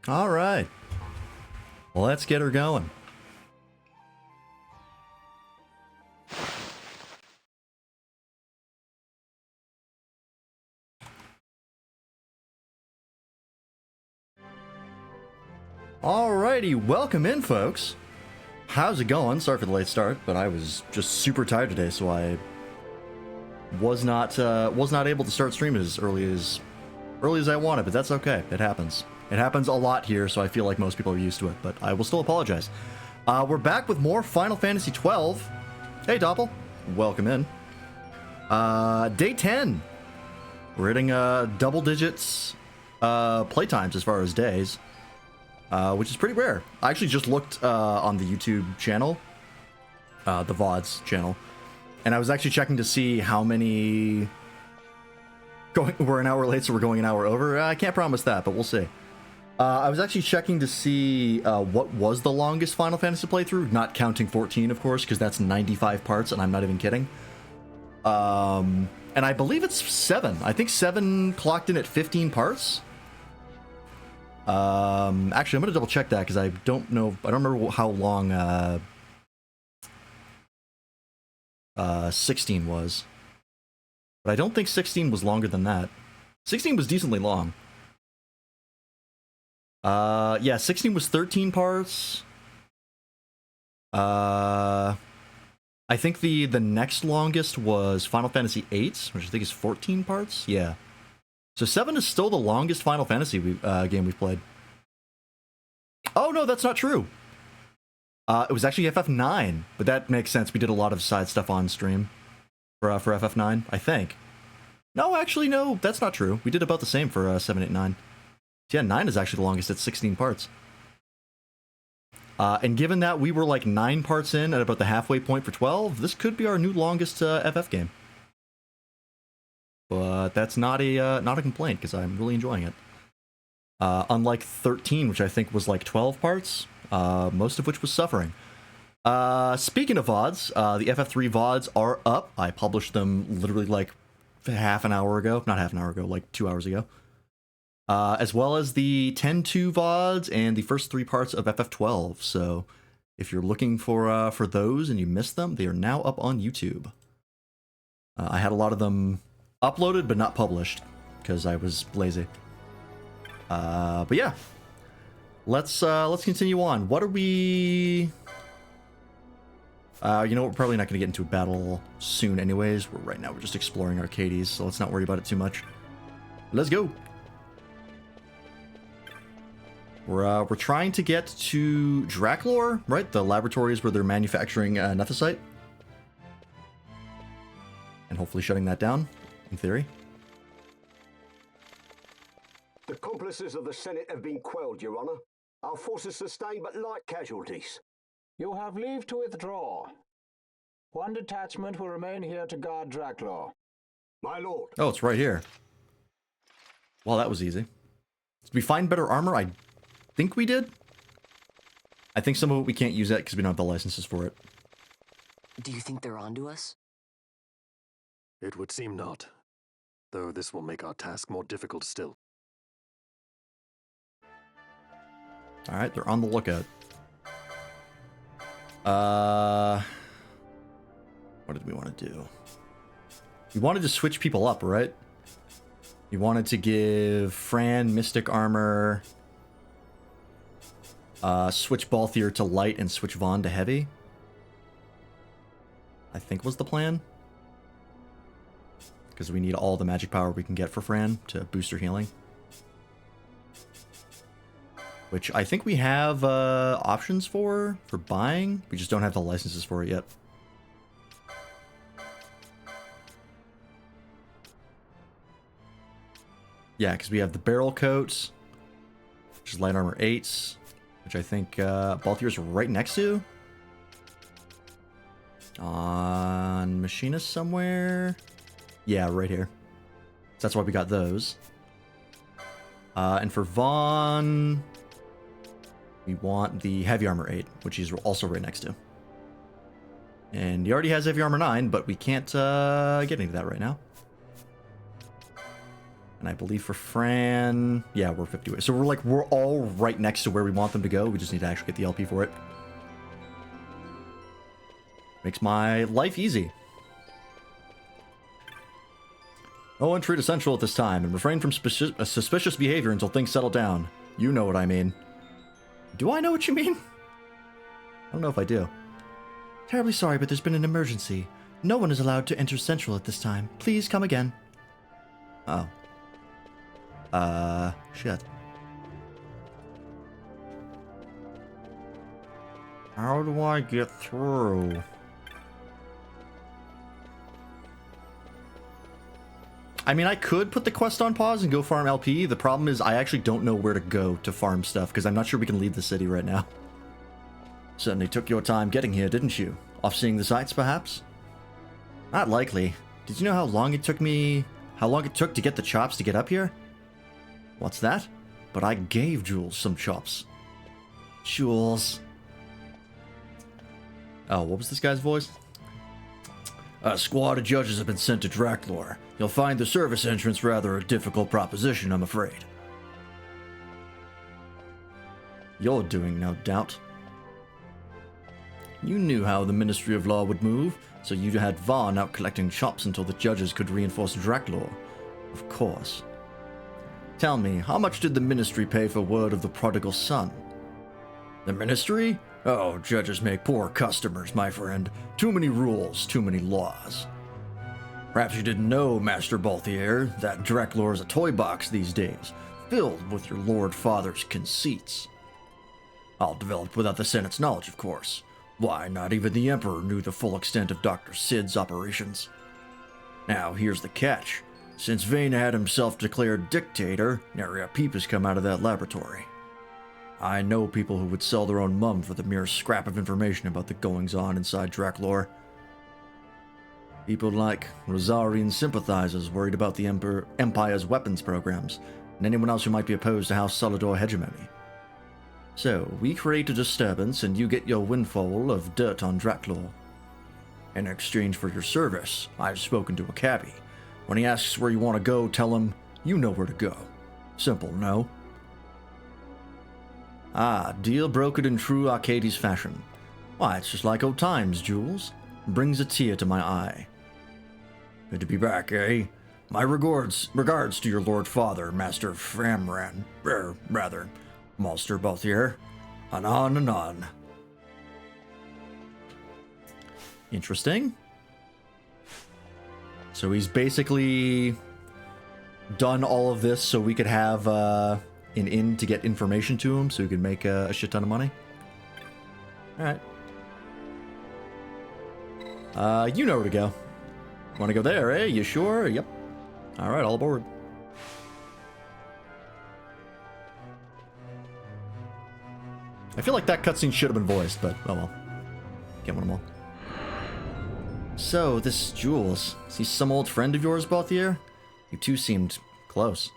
All right. Let's get her going. Alrighty, welcome in, folks. How's it going? Sorry for the late start, but I was just super tired today, so I was not able to start streaming as early as I wanted. But that's okay. It happens. It happens a lot here, so I feel like most people are used to it. But I will still apologize. We're back with more Final Fantasy 12. Hey, Doppel. Welcome in. Day 10. We're hitting double digits playtimes as far as days. Which is pretty rare. I actually just looked on the YouTube channel, the VODs channel, and I was actually checking to see how many... We're an hour late, so we're going an hour over. I can't promise that, but we'll see. I was actually checking to see what was the longest Final Fantasy playthrough, not counting 14, of course, because that's 95 parts, and I'm not even kidding. And I believe it's 7. I think 7 clocked in at 15 parts. Actually, I'm gonna double check that because I don't know. I don't remember how long 16 was, but I don't think 16 was longer than that. 16 was decently long. Yeah, 16 was 13 parts. I think the next longest was Final Fantasy 8, which I think is 14 parts. Yeah. So 7 is still the longest Final Fantasy game we've played. Oh, no, that's not true. It was actually FF9, but that makes sense. We did a lot of side stuff on stream for FF9, I think. No, actually, no, that's not true. We did about the same for 7, 8, 9. Yeah, 9 is actually the longest. It's 16 parts. And given that we were like 9 parts in at about the halfway point for 12, this could be our new longest FF game. But that's not a complaint because I'm really enjoying it. Unlike 13, which I think was like 12 parts, most of which was suffering. Speaking of VODs, the FF3 VODs are up. I published them literally like half an hour ago. Not half an hour ago, like 2 hours ago. As well as the 10-2 VODs and the first 3 parts of FF12. So if you're looking for those and you missed them, they are now up on YouTube. I had a lot of them uploaded but not published because I was lazy. But yeah, let's continue on. What are we? You know, we're probably not going to get into a battle soon, anyways. Right now we're just exploring Arcades, so let's not worry about it too much. Let's go. We're trying to get to Draklor, right? The laboratories where they're manufacturing Nethicite, and hopefully shutting that down. In theory. The accomplices of the Senate have been quelled, Your Honor. Our forces sustained but light casualties. You have leave to withdraw. One detachment will remain here to guard Draklor. My lord. Oh, it's right here. Well, that was easy. Did we find better armor? I think we did. I think some of it we can't use that because we don't have the licenses for it. Do you think they're onto us? It would seem not, though this will make our task more difficult still. Alright, they're on the lookout. What did we want to do? We wanted to switch people up, right? We wanted to give Fran Mystic Armor, switch Balthier to Light, and switch Vaughn to Heavy. I think was the plan. Because we need all the magic power we can get for Fran to boost her healing. Which I think we have options for buying. We just don't have the licenses for it yet. Yeah, because we have the barrel coats, which is light armor 8s, which I think Balthier's right next to. On Machinist somewhere. Yeah, right here. So that's why we got those. And for Vaughn, we want the Heavy Armor 8, which he's also right next to. And he already has Heavy Armor 9, but we can't get into that right now. And I believe for Fran, yeah, we're 50 away. So we're all right next to where we want them to go. We just need to actually get the LP for it. Makes my life easy. No entry to Central at this time, and refrain from suspicious behavior until things settle down. You know what I mean. Do I know what you mean? I don't know if I do. Terribly sorry, but there's been an emergency. No one is allowed to enter Central at this time. Please come again. Oh. Shit. How do I get through? I mean, I could put the quest on pause and go farm LP. The problem is I actually don't know where to go to farm stuff, because I'm not sure we can leave the city right now. Certainly took your time getting here, didn't you? Off seeing the sights, perhaps? Not likely. Did you know how long it took to get the chops to get up here? What's that? But I gave Jules some chops. Jules. Oh, what was this guy's voice? A squad of judges have been sent to Draclor. You'll find the service entrance rather a difficult proposition, I'm afraid. You're doing, no doubt. You knew how the Ministry of Law would move, so you had Vaughn out collecting chops until the judges could reinforce Draclor. Of course. Tell me, how much did the Ministry pay for word of the prodigal son? The Ministry? Oh, judges make poor customers, my friend. Too many rules, too many laws. Perhaps you didn't know, Master Balthier, that Draclor is a toy box these days, filled with your Lord Father's conceits. All developed without the Senate's knowledge, of course. Why, not even the Emperor knew the full extent of Dr. Sid's operations. Now, here's the catch. Since Vane had himself declared dictator, nary a peep has come out of that laboratory. I know people who would sell their own mum for the mere scrap of information about the goings-on inside Draclor. People like Rosarian sympathizers worried about the Empire's weapons programs, and anyone else who might be opposed to House Solidor hegemony. So, we create a disturbance and you get your windfall of dirt on Draclor. In exchange for your service, I've spoken to a cabbie. When he asks where you want to go, tell him you know where to go. Simple, no? Ah, deal brokered in true Arcades fashion. Why, it's just like old times, Jules. Brings a tear to my eye. Good to be back, eh? My regards to your Lord Father, Master Framran. Rather, Master Balthier. Anon, anon. Interesting. So he's basically done all of this so we could have an inn to get information to him so we could make a shit ton of money. Alright. You know where to go. Want to go there, eh? You sure? Yep. Alright, all aboard. I feel like that cutscene should have been voiced, but oh well. Can't win them all. So, this Jules, is he some old friend of yours, Balthier? You two seemed close.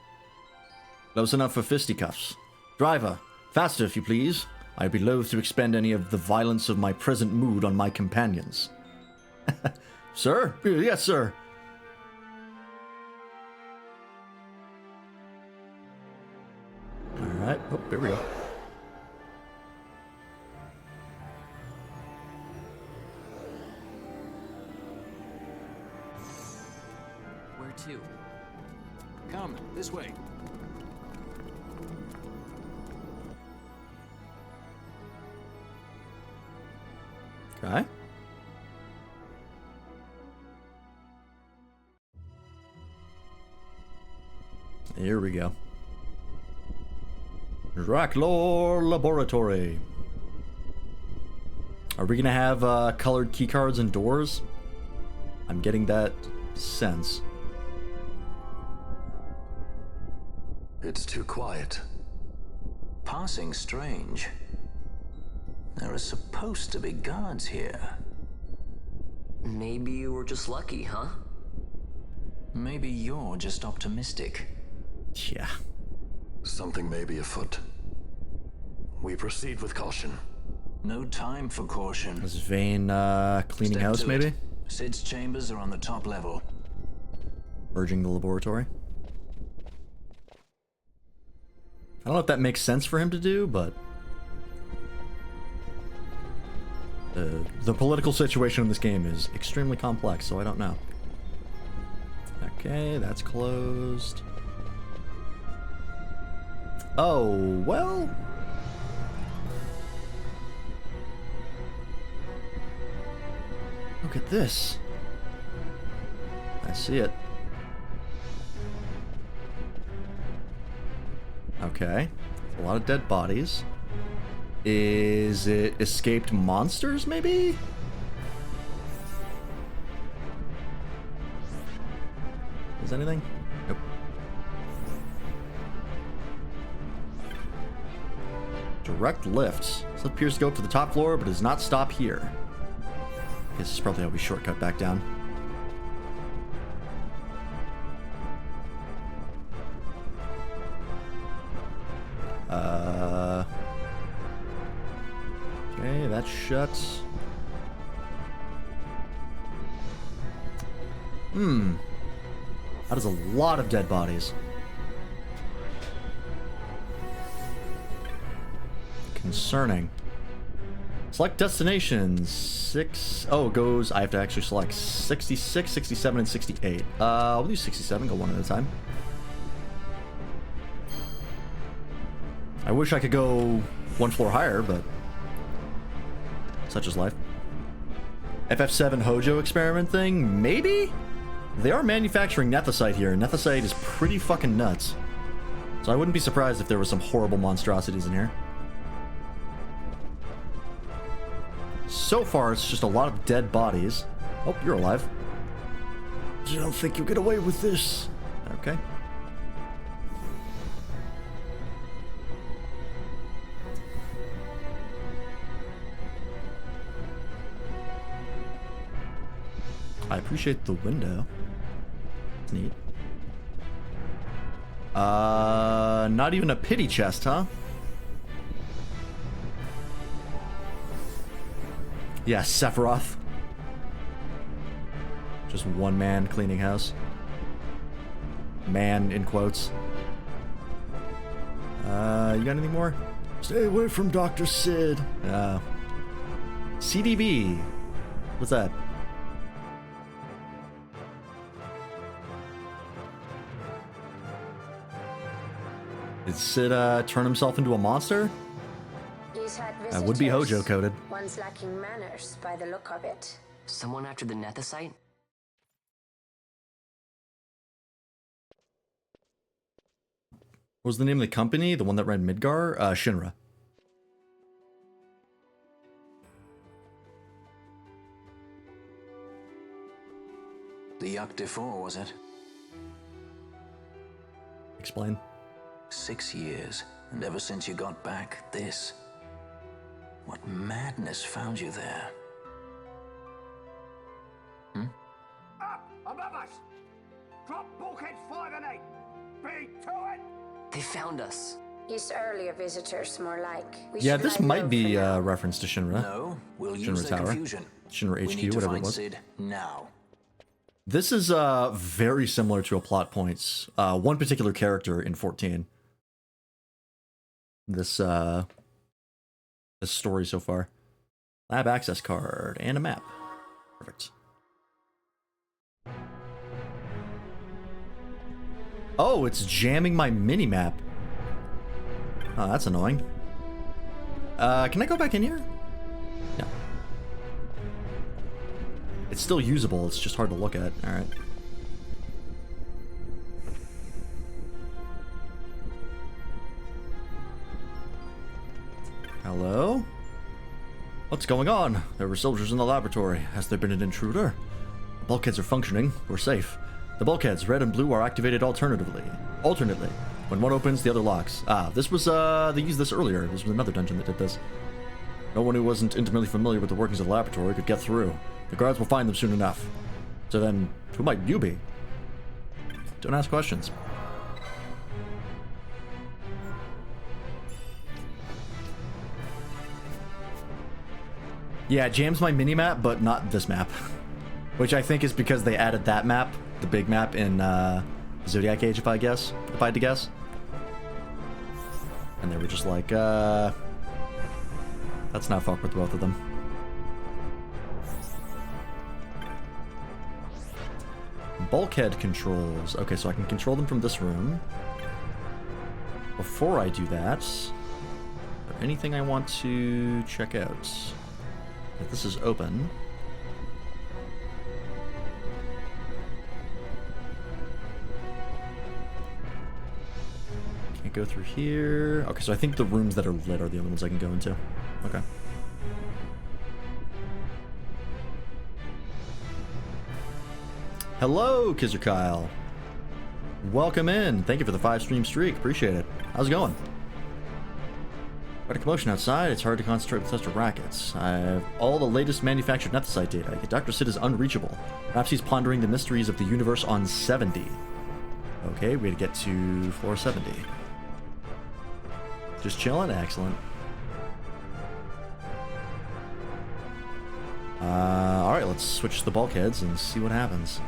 Close enough for fisticuffs. Driver, faster if you please. I'd be loath to expend any of the violence of my present mood on my companions. Sir? Yes, sir. Alright, oh, here we go. Where to? Come, this way. Okay. Here we go. Draclor Laboratory. Are we gonna have colored keycards and doors? I'm getting that sense. It's too quiet. Passing strange. There are supposed to be guards here. Maybe you were just lucky, huh? Maybe you're just optimistic. Yeah. Something may be afoot. We proceed with caution. No time for caution. Is Vane cleaning Step house, to maybe? it. Sid's chambers are on the top level. Urging the laboratory. don't know if that makes sense for him to do, but the political situation in this game is extremely complex, so I don't know. Okay, that's closed. Oh, well. Look at this. I see it. Okay. A lot of dead bodies. Is it escaped monsters, maybe? Is anything? Nope. Direct lifts. This appears to go up to the top floor, but does not stop here. This is probably how we shortcut back down. Okay, that's shut. That is a lot of dead bodies. Concerning. Select destinations. 6. Oh, it goes. I have to actually select 66, 67, and 68. I'll do 67. Go one at a time. I wish I could go one floor higher, but such is life. FF7 Hojo experiment thing? Maybe? They are manufacturing nethicite here, and nethicite is pretty fucking nuts. So I wouldn't be surprised if there was some horrible monstrosities in here. So far, it's just a lot of dead bodies. Oh, you're alive. I don't think you'll get away with this. Okay. I appreciate the window. It's neat. Not even a pity chest, huh? Yeah, Sephiroth. Just one man cleaning house. Man, in quotes. You got anything more? Stay away from Dr. Sid. CDB. What's that? Did Sid turn himself into a monster? That would be Hojo coded. One's lacking manners by the look of it. Someone after the nethicite? What was the name of the company? The one that ran Midgar? Shinra. The Yuck-4, was it? Explain. 6 years, and ever since you got back, this. What madness found you there? Up above us! Drop bulkheads 5 and 8! Be to it! They found us. His earlier visitors, more like. We Yeah, should this lie might low be for now. a reference to Shinra. No, we'll Shinra use their Tower. confusion. Shinra We need HQ, to whatever it find was. Sid now. This is very similar to a plot points. One particular character in 14. This story so far. Lab access card and a map. Perfect. Oh, it's jamming my mini-map. Oh, that's annoying. Can I go back in here? No. It's still usable, it's just hard to look at. Alright. Hello? What's going on? There were soldiers in the laboratory. Has there been an intruder? The bulkheads are functioning. We're safe. The bulkheads, red and blue, are activated alternately. When one opens, the other locks. Ah, this was, they used this earlier. This was another dungeon that did this. No one who wasn't intimately familiar with the workings of the laboratory could get through. The guards will find them soon enough. So then, who might you be? Don't ask questions. Yeah, jams my mini-map, but not this map. Which I think is because they added that map, the big map, in Zodiac Age, if I had to guess. And they were just like, let's not fuck with both of them. Bulkhead controls. Okay, so I can control them from this room. Before I do that, is there anything I want to check out? If this is open. Can't go through here. Okay, so I think the rooms that are lit are the only ones I can go into. Okay. Hello, Kizzer Kyle. Welcome in. Thank you for the 5-stream streak. Appreciate it. How's it going? Quite a commotion outside. It's hard to concentrate with such rackets. I have all the latest manufactured Nethicite data. Dr. Sid is unreachable. Perhaps he's pondering the mysteries of the universe on 70. Okay, we had to get to floor 70. Just chilling? Excellent. Alright, let's switch to the bulkheads and see what happens.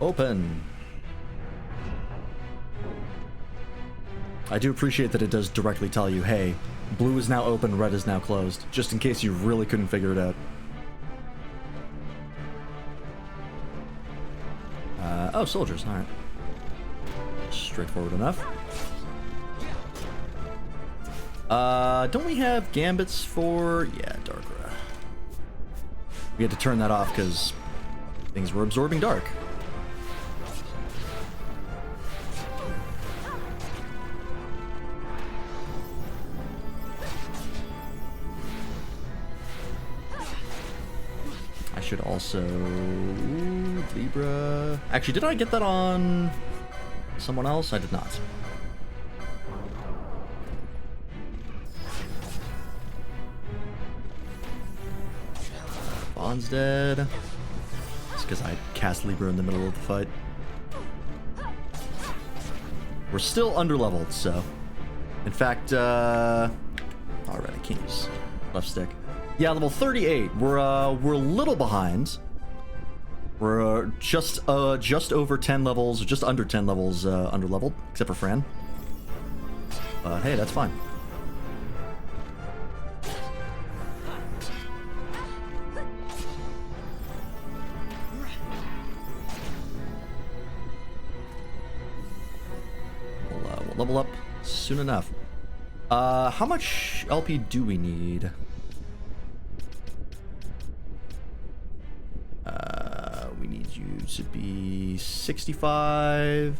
Open. I do appreciate that it does directly tell you, hey, blue is now open, red is now closed, just in case you really couldn't figure it out. Oh, soldiers, alright. Straightforward enough. Don't we have gambits for... Yeah, Darkra. We had to turn that off because things were absorbing dark. I should also... Ooh, Libra... Actually, did I get that on someone else? I did not. Bond's dead. It's because I cast Libra in the middle of the fight. We're still underleveled, so... In fact, alright, I can't use left stick. Yeah, level 38. We're a little behind. We're just over 10 levels, just under 10 levels underleveled, except for Fran. But hey, that's fine. We'll level up soon enough. How much LP do we need? We need you to be 65.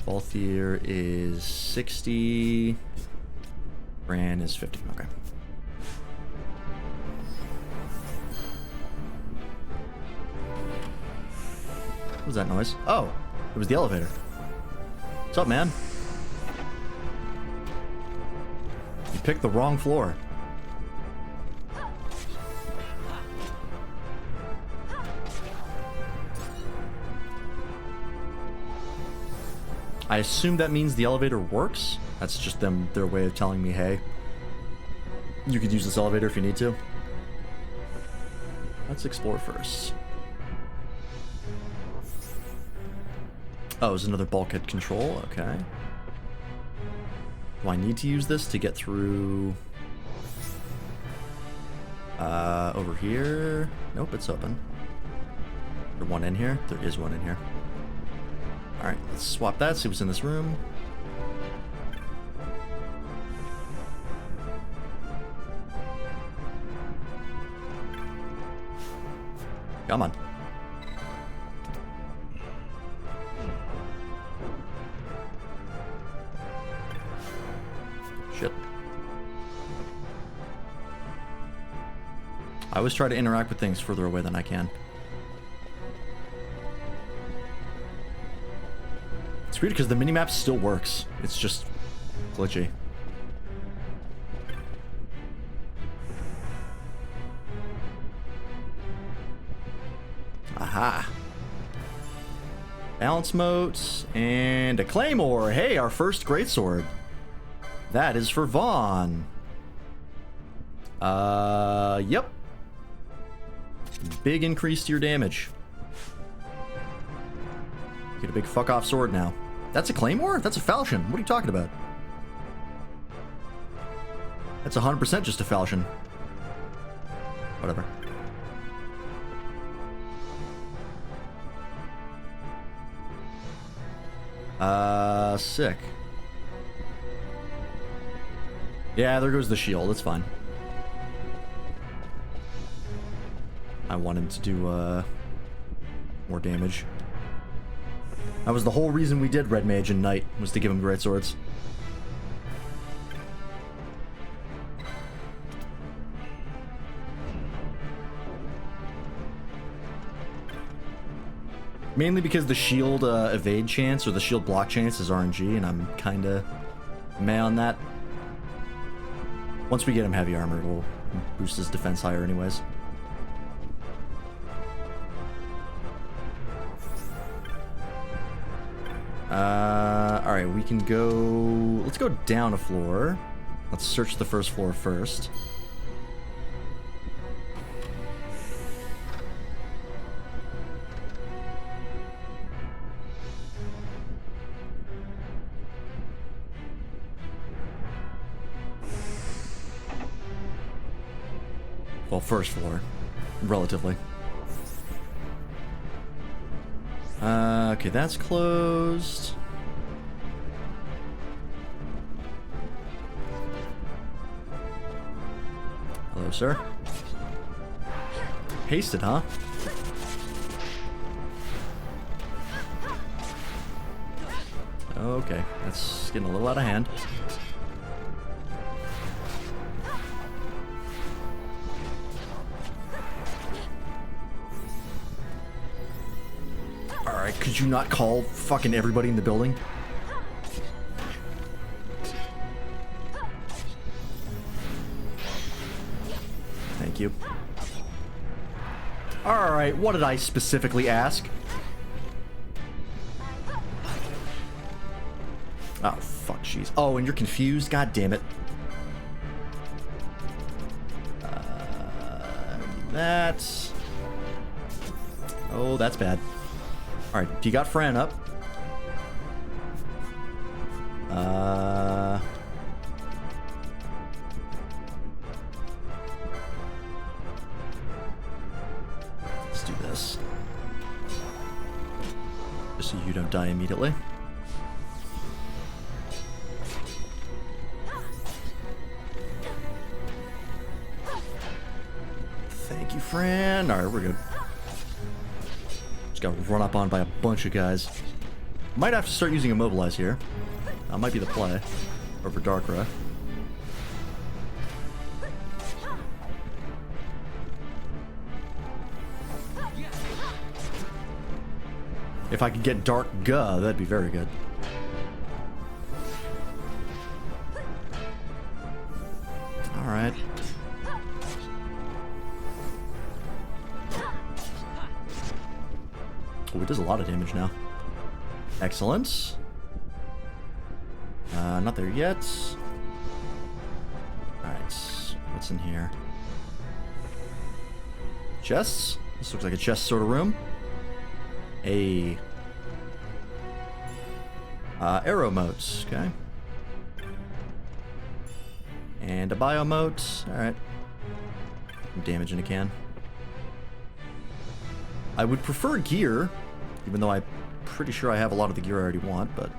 Balthier is 60. Bran is 50. Okay. What was that noise? Oh, it was the elevator. What's up, man? You picked the wrong floor. I assume that means the elevator works. That's just their way of telling me, hey, you could use this elevator if you need to. Let's explore first. Oh, there's another bulkhead control. Okay. Do I need to use this to get through... over here? Nope, it's open. Is there one in here? There is one in here. Alright, let's swap that, see what's in this room. Come on. Shit. I always try to interact with things further away than I can. It's weird because the minimap still works. It's just glitchy. Aha. Balance motes and a claymore. Hey, our first greatsword. That is for Vaughn. Yep. Big increase to your damage. Get a big fuck off sword now. That's a claymore? That's a falchion. What are you talking about? That's 100% just a falchion. Whatever. Sick. Yeah, there goes the shield. That's fine. I want him to do, more damage. That was the whole reason we did Red Mage and Knight, was to give him great swords. Mainly because the shield evade chance, or the shield block chance, is RNG, and I'm kinda meh on that. Once we get him heavy armor, it'll boost his defense higher anyways. Alright, we can go... Let's go down a floor. Let's search the first floor first. Well, first floor, relatively. Okay, that's closed. Hello, sir. Hasted, huh? Okay, that's getting a little out of hand. Alright, could you not call fucking everybody in the building? Thank you. Alright, what did I specifically ask? Oh, fuck, jeez. Oh, and you're confused? God damn it. That's... Oh, that's bad. Alright, you got Fran up. Let's do this. Just so you don't die immediately. Thank you, Fran. Alright, we're good. Just got run up on by a bunch of guys. Might have to start using Immobilize here. That might be the play. Over Darkra. If I could get Dark Guh, that'd be very good. Alright. Oh, it does a lot of damage now. Excellent. Not there yet. Alright, what's in here? Chests? This looks like a chest sort of room. Arrow motes, okay. And a bio mote, alright. Damage in a can. I would prefer gear, even though I'm pretty sure I have a lot of the gear I already want, but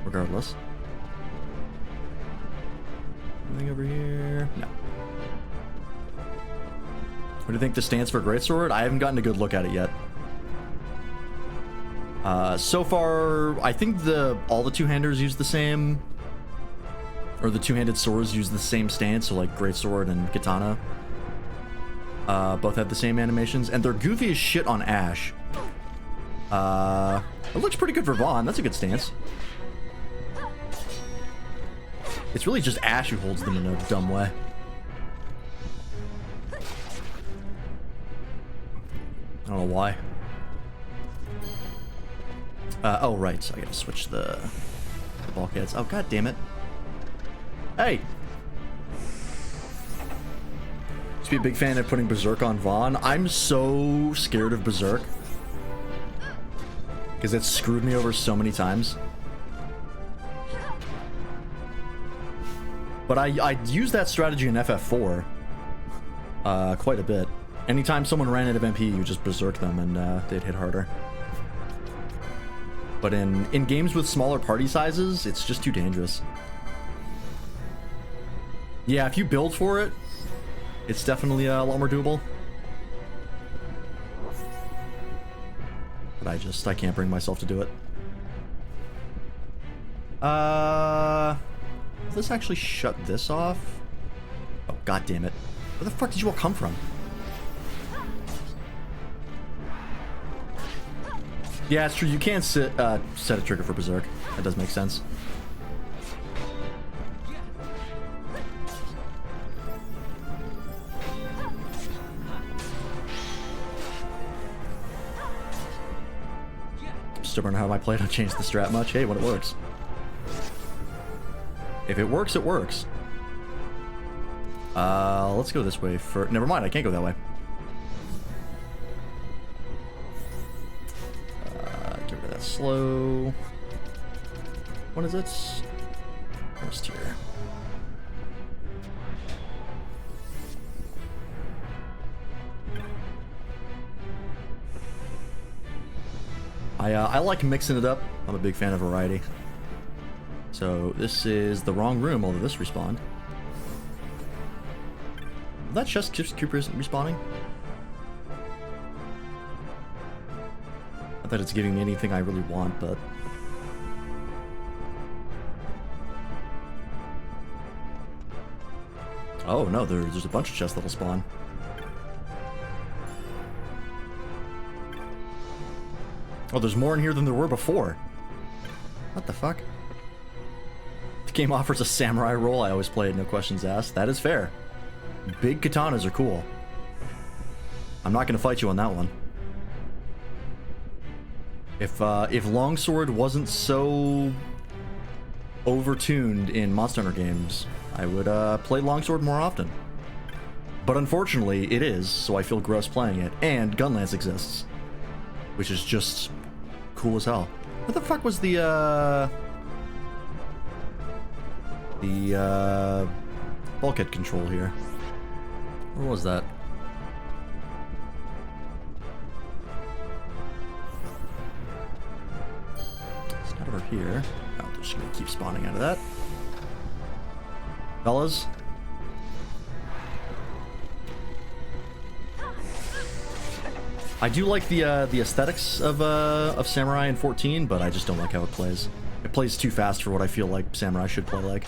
regardless. Anything over here? No. What do you think this stands for, Greatsword? I haven't gotten a good look at it yet. So far, I think all the two-handers use the same, or the two-handed swords use the same stance, so like Greatsword and Katana. Both have the same animations, and they're goofy as shit on Ash. It looks pretty good for Vaughn. That's a good stance. It's really just Ash who holds them in a dumb way. I don't know why. Oh, right. So I gotta switch the bulkheads. Oh, god damn it. Hey! be a big fan of putting Berserk on Vaughn. I'm so scared of Berserk. Because it's screwed me over so many times. But I used that strategy in FF4 quite a bit. Anytime someone ran out of MP, you just berserk them and they'd hit harder. But in games with smaller party sizes, it's just too dangerous. Yeah, if you build for it, it's definitely a lot more doable. But I can't bring myself to do it. Will this actually shut this off? Oh, god damn it. Where the fuck did you all come from? Yeah, it's true. You can set a trigger for Berserk. That does make sense. Still don't know how I play. Don't change the strat much. Hey, when it works. If it works, it works. Let's go this way for... Never mind, I can't go that way. Get rid of that slow. What is it? First here. I like mixing it up. I'm a big fan of variety. So this is the wrong room, although this respawned. Will that chest keep respawning? Not that it's giving me anything I really want, but... Oh no, there's a bunch of chests that'll spawn. Oh, there's more in here than there were before. What the fuck? The game offers a samurai role. I always play it, no questions asked. That is fair. Big katanas are cool. I'm not gonna fight you on that one. If longsword wasn't so overtuned in Monster Hunter games, I would play longsword more often. But unfortunately, it is, so I feel gross playing it. And Gunlance exists, which is just cool as hell. What the fuck was the bulkhead control here? Where was that? It's not over here. Oh, they're just gonna keep spawning out of that. Fellas? I do like the aesthetics of Samurai in 14, but I just don't like how it plays. It plays too fast for what I feel like Samurai should play like.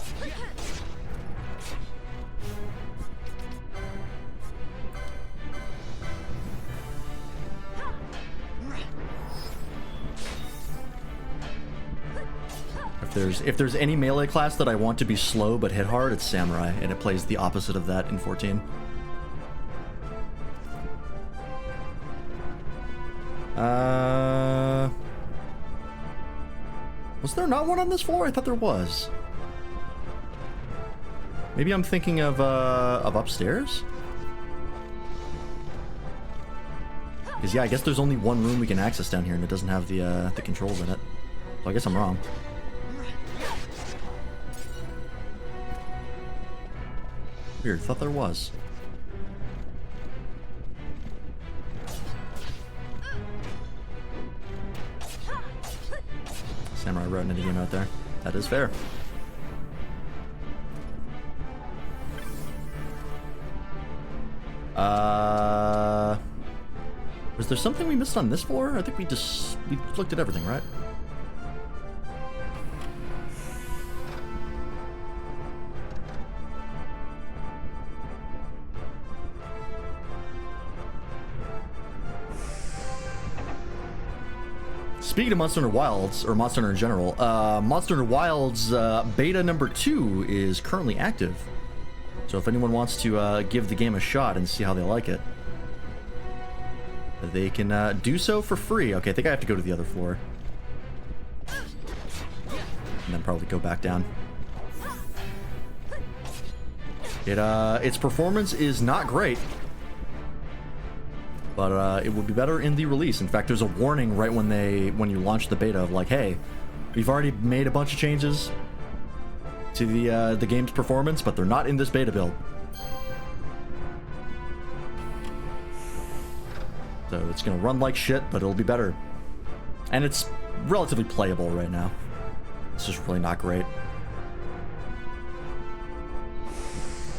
If there's any melee class that I want to be slow but hit hard, it's Samurai, and it plays the opposite of that in 14. Was there not one on this floor? I thought there was. Maybe I'm thinking of upstairs? Because yeah, I guess there's only one room we can access down here, and it doesn't have the controls in it. So I guess I'm wrong. Weird, thought there was. Samurai wrote an game out there. That is fair. Was there something we missed on this floor? I think we looked at everything, right? Speaking of Monster Hunter Wilds, or Monster Hunter in general, Monster Hunter Wilds beta number 2 is currently active. So if anyone wants to give the game a shot and see how they like it, they can do so for free. Okay, I think I have to go to the other floor. And then probably go back down. Its performance is not great. But it will be better in the release. In fact, there's a warning right when you launch the beta of like, hey, we've already made a bunch of changes to the game's performance, but they're not in this beta build. So it's gonna run like shit, but it'll be better. And it's relatively playable right now. It's just really not great.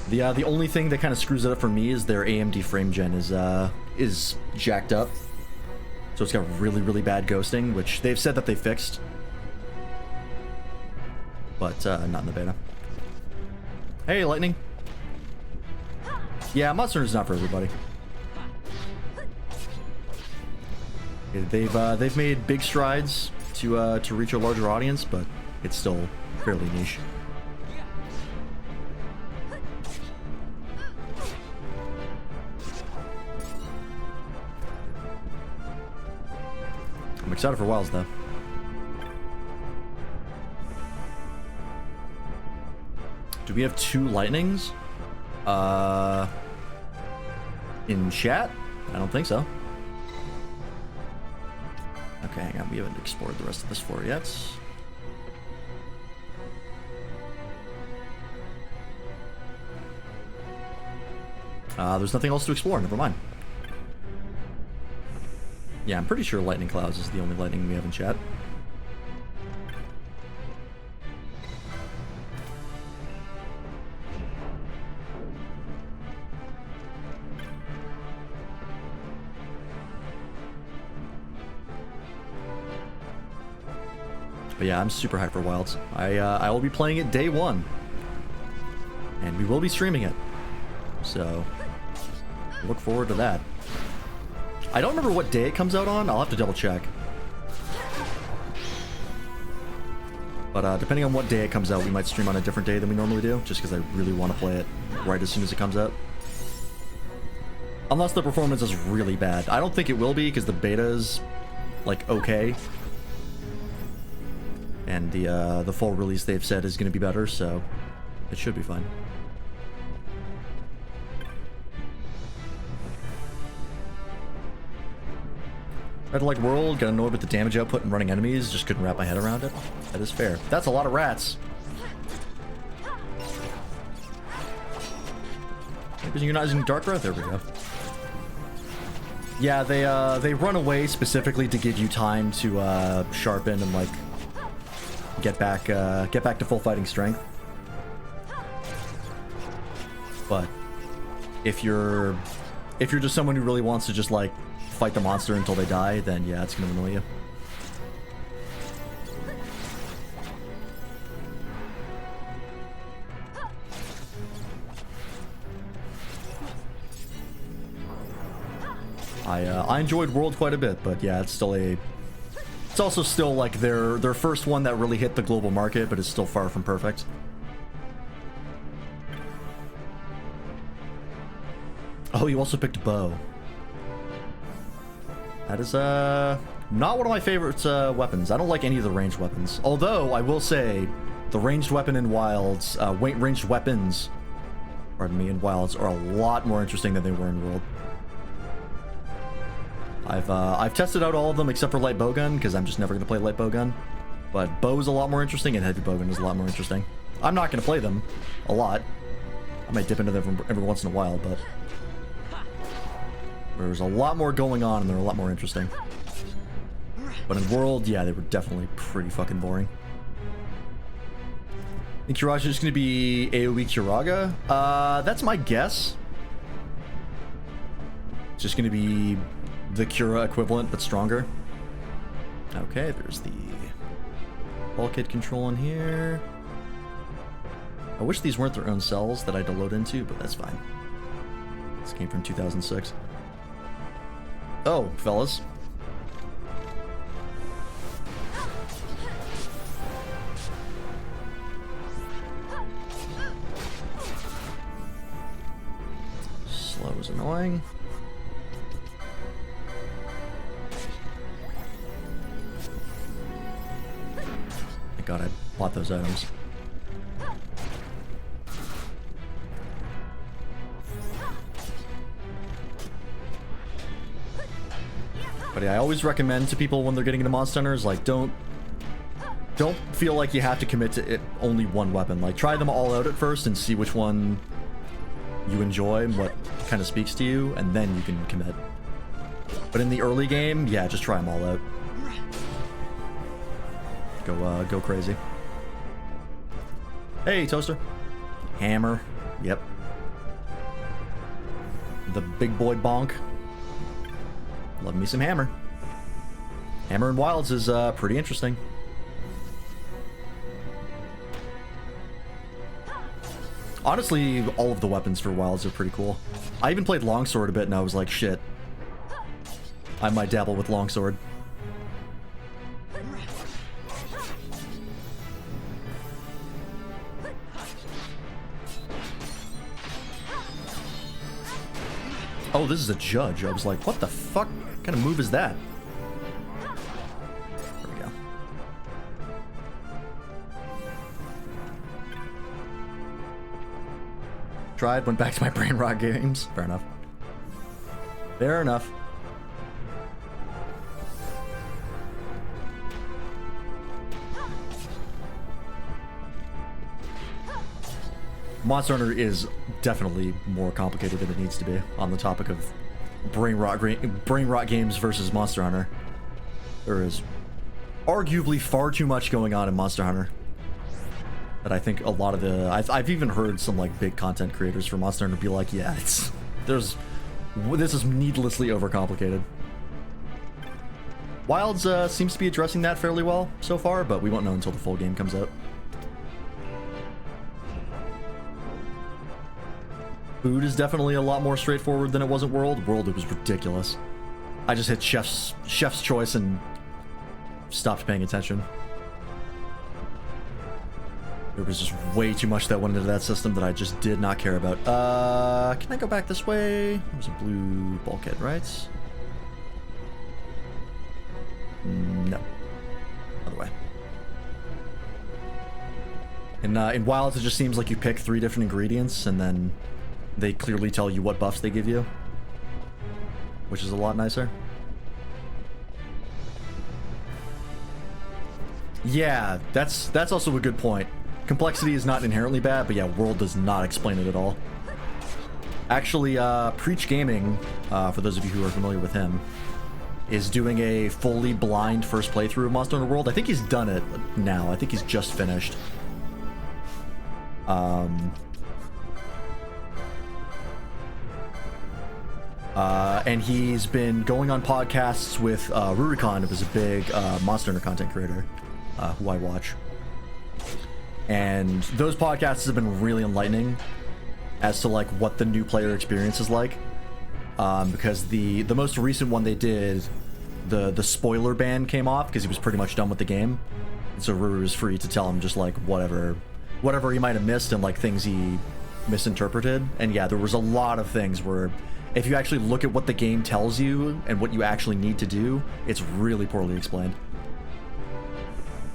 The only thing that kind of screws it up for me is their AMD frame gen is jacked up. So it's got really, really bad ghosting, which they've said that they fixed. But not in the beta. Hey, Lightning. Yeah, Monster Hunter's not for everybody. They've made big strides to reach a larger audience, but it's still fairly niche. I'm excited for Wilds, though. Do we have 2 lightnings? In chat? I don't think so. Okay, hang on. We haven't explored the rest of this floor yet. There's nothing else to explore. Never mind. Yeah, I'm pretty sure Lightning Clouds is the only lightning we have in chat. But yeah, I'm super hyped for Wilds. I will be playing it day 1. And we will be streaming it. So, look forward to that. I don't remember what day it comes out on. I'll have to double check. But depending on what day it comes out, we might stream on a different day than we normally do, just because I really want to play it right as soon as it comes out. Unless the performance is really bad. I don't think it will be, because the beta is, like, okay. And the full release they've said is going to be better, so it should be fine. Red Light World, got annoyed with the damage output and running enemies, just couldn't wrap my head around it. That is fair. That's a lot of rats. Because you're not using Dark Breath, there we go. Yeah, they run away specifically to give you time to sharpen and like get back to full fighting strength. But if you're just someone who really wants to just like fight the monster until they die, then yeah, it's gonna annoy you. I enjoyed World quite a bit, but yeah, it's also still like their first one that really hit the global market, but it's still far from perfect. Oh, you also picked bow. That is not one of my favorite weapons. I don't like any of the ranged weapons. Although I will say, the ranged weapon in Wilds, ranged weapons, pardon me, in Wilds are a lot more interesting than they were in World. I've tested out all of them except for light bowgun, because I'm just never gonna play light bowgun. But bow is a lot more interesting, and heavy bowgun is a lot more interesting. I'm not gonna play them a lot. I might dip into them every once in a while, but there's a lot more going on, and they're a lot more interesting. But in World, yeah, they were definitely pretty fucking boring. I think Kiraga is just gonna be AoE Kiraga. That's my guess. It's just gonna be the Cura equivalent, but stronger. Okay, there's the bulkhead control in here. I wish these weren't their own cells that I had to load into, but that's fine. This came from 2006. Oh, fellas. Slow is annoying. Thank God I bought those items. But yeah, I always recommend to people when they're getting into Monster Hunter is like, don't feel like you have to commit to it only one weapon. Like, try them all out at first and see which one you enjoy and what kind of speaks to you, and then you can commit. But in the early game, yeah, just try them all out. Go crazy. Hey, Toaster. Hammer. Yep. The big boy bonk. Love me some hammer. Hammer in Wilds is pretty interesting. Honestly, all of the weapons for Wilds are pretty cool. I even played Longsword a bit and I was like, shit. I might dabble with Longsword. Oh, this is a judge. I was like, what the fuck kind of move is that? There we go. Tried, went back to my brain rot games. Fair enough. Fair enough. Monster Hunter is definitely more complicated than it needs to be on the topic of brain rot games versus Monster Hunter. There is arguably far too much going on in Monster Hunter that I think a lot of the... I've even heard some like big content creators for Monster Hunter be like, yeah, this is needlessly overcomplicated. Wilds seems to be addressing that fairly well so far, but we won't know until the full game comes out. Food is definitely a lot more straightforward than it was at World. World, it was ridiculous. I just hit Chef's Choice and stopped paying attention. There was just way too much that went into that system that I just did not care about. Can I go back this way? There's a blue bulkhead, right? No. Other way. In Wilds, it just seems like you pick 3 different ingredients and then they clearly tell you what buffs they give you, which is a lot nicer. Yeah, that's also a good point. Complexity is not inherently bad, but yeah, World does not explain it at all. Actually, Preach Gaming, for those of you who are familiar with him, is doing a fully blind first playthrough of Monster Hunter World. I think he's done it now. I think he's just finished. And he's been going on podcasts with Rurikon, who is a big Monster Hunter content creator who I watch. And those podcasts have been really enlightening as to like what the new player experience is like. Because the most recent one they did, the spoiler ban came off because he was pretty much done with the game. And so Ruru was free to tell him just like whatever he might have missed and like things he misinterpreted. And yeah, there was a lot of things where if you actually look at what the game tells you and what you actually need to do, it's really poorly explained.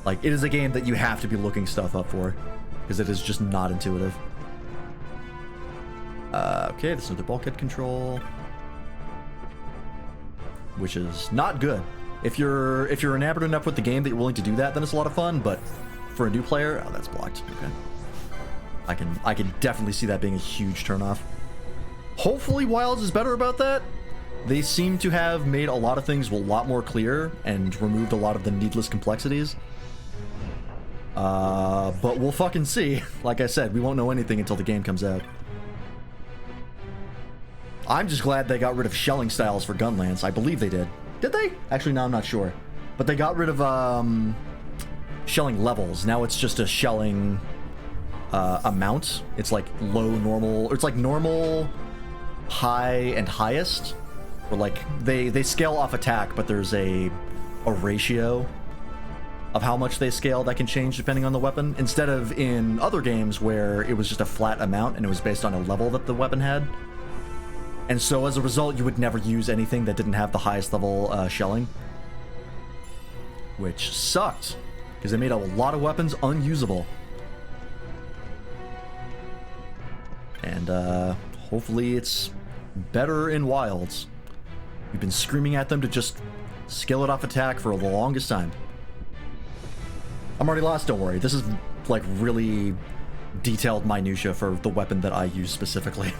Like, it is a game that you have to be looking stuff up for, because it is just not intuitive. Okay, this is the bulkhead control, which is not good. If you're enamored enough with the game that you're willing to do that, then it's a lot of fun, but for a new player, oh, that's blocked. Okay. I can definitely see that being a huge turnoff. Hopefully Wilds is better about that. They seem to have made a lot of things a lot more clear and removed a lot of the needless complexities. But we'll fucking see. Like I said, we won't know anything until the game comes out. I'm just glad they got rid of shelling styles for Gunlance. I believe they did. Did they? Actually, no, I'm not sure. But they got rid of shelling levels. Now it's just a shelling amount. It's like low, normal, or it's like normal, high, and highest. Or like they scale off attack, but there's a ratio of how much they scale that can change depending on the weapon, instead of in other games where it was just a flat amount and it was based on a level that the weapon had. And so as a result, you would never use anything that didn't have the highest level shelling, which sucked because it made a lot of weapons unusable. And hopefully it's better in Wilds. We've been screaming at them to just Skillet off attack for the longest time. I'm already lost, don't worry. This is, like, really detailed minutia for the weapon that I use specifically.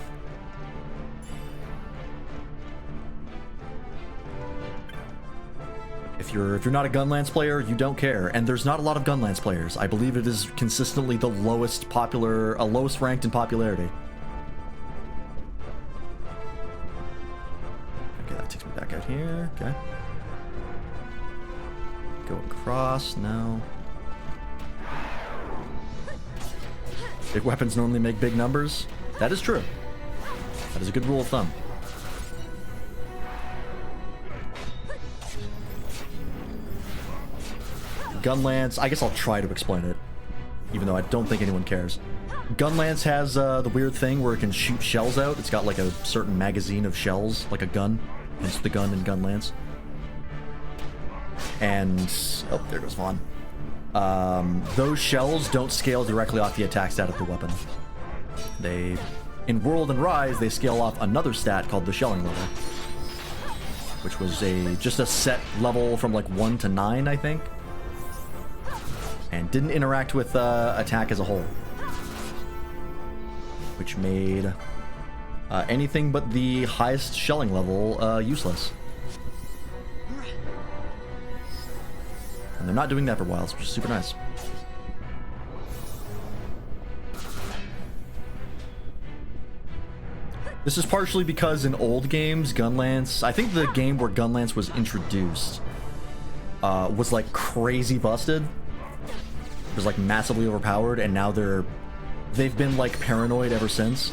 If you're not a Gunlance player, you don't care, and there's not a lot of Gunlance players. I believe it is consistently the lowest ranked in popularity. Okay, that takes me back out here. Okay. Go across, no. Big weapons normally make big numbers. That is true. That is a good rule of thumb. Gunlance, I guess I'll try to explain it, even though I don't think anyone cares. Gunlance has the weird thing where it can shoot shells out. It's got like a certain magazine of shells, like a gun. Hence the gun in Gunlance. And, oh, there goes Vaughn. Those shells don't scale directly off the attack stat of the weapon. They, in World and Rise, they scale off another stat called the shelling level, which was just a set level from like 1 to 9, I think. And didn't interact with attack as a whole, which made anything but the highest shelling level useless. And they're not doing that for wilds, which is super nice. This is partially because in old games, Gunlance, I think the game where Gunlance was introduced was like crazy busted. It was like massively overpowered, and now they've been like paranoid ever since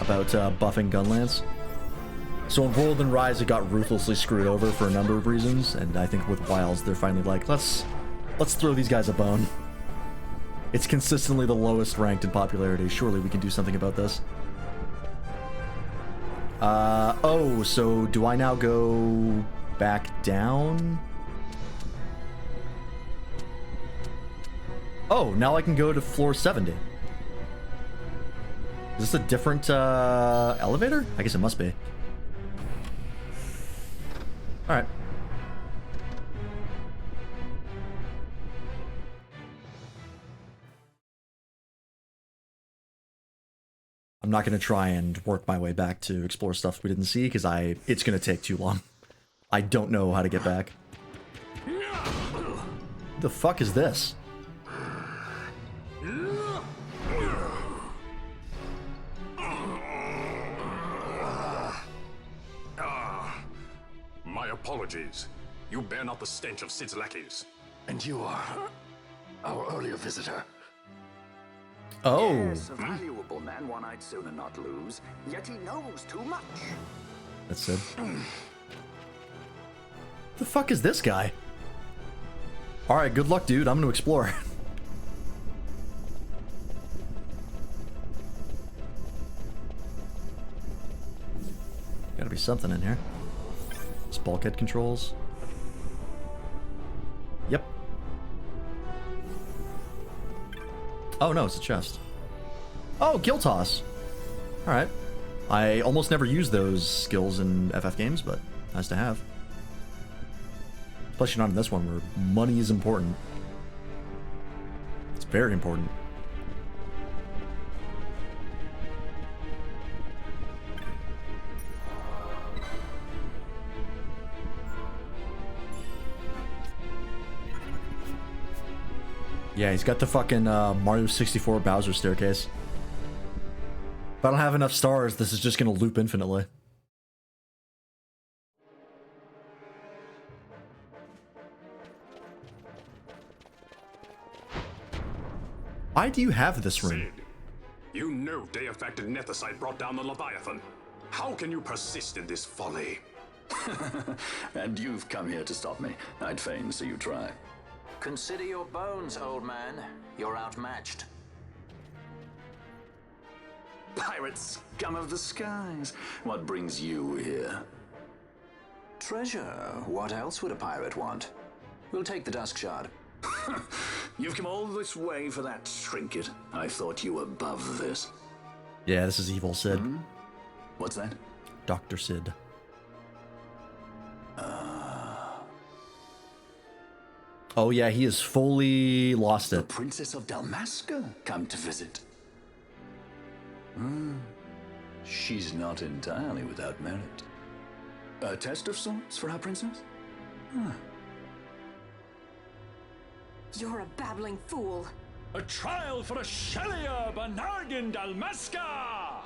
about buffing Gunlance. So in World and Rise, it got ruthlessly screwed over for a number of reasons, and I think with Wilds, they're finally like, let's throw these guys a bone. It's consistently the lowest ranked in popularity. Surely we can do something about this. Oh, so do I now go back down? Oh, now I can go to floor 70. Is this a different elevator? I guess it must be. Alright. I'm not going to try and work my way back to explore stuff we didn't see, because it's going to take too long. I don't know how to get back. The fuck is this? My apologies. You bear not the stench of Sid's lackeys. And you are our earlier visitor. Oh. Yes, a valuable man, one I'd sooner not lose, yet he knows too much. That's it. The fuck is this guy? Alright, good luck, dude. I'm gonna explore. Gotta be something in here. It's bulkhead controls. Yep. Oh no, it's a chest. Oh, Gill Toss. Alright. I almost never use those skills in FF games, but nice to have. Especially not in this one where money is important. It's very important. Yeah, he's got the fucking Mario 64 Bowser staircase. If I don't have enough stars, this is just gonna loop infinitely. Why do you have this ring? Sid, you know Deifacted Nethicite brought down the Leviathan. How can you persist in this folly? And you've come here to stop me. I'd fain see you try. Consider your bones, old man. You're outmatched. Pirate scum of the skies. What brings you here? Treasure. What else would a pirate want? We'll take the Dusk Shard. You've come all this way for that trinket. I thought you were above this. Yeah, this is evil Sid. What's that? Dr. Sid. Oh yeah, he has fully lost The it. Princess of Dalmasca come to visit. She's not entirely without merit. A test of sorts for our princess? You're a babbling fool. A trial for a Shelia Banargan Dalmasca!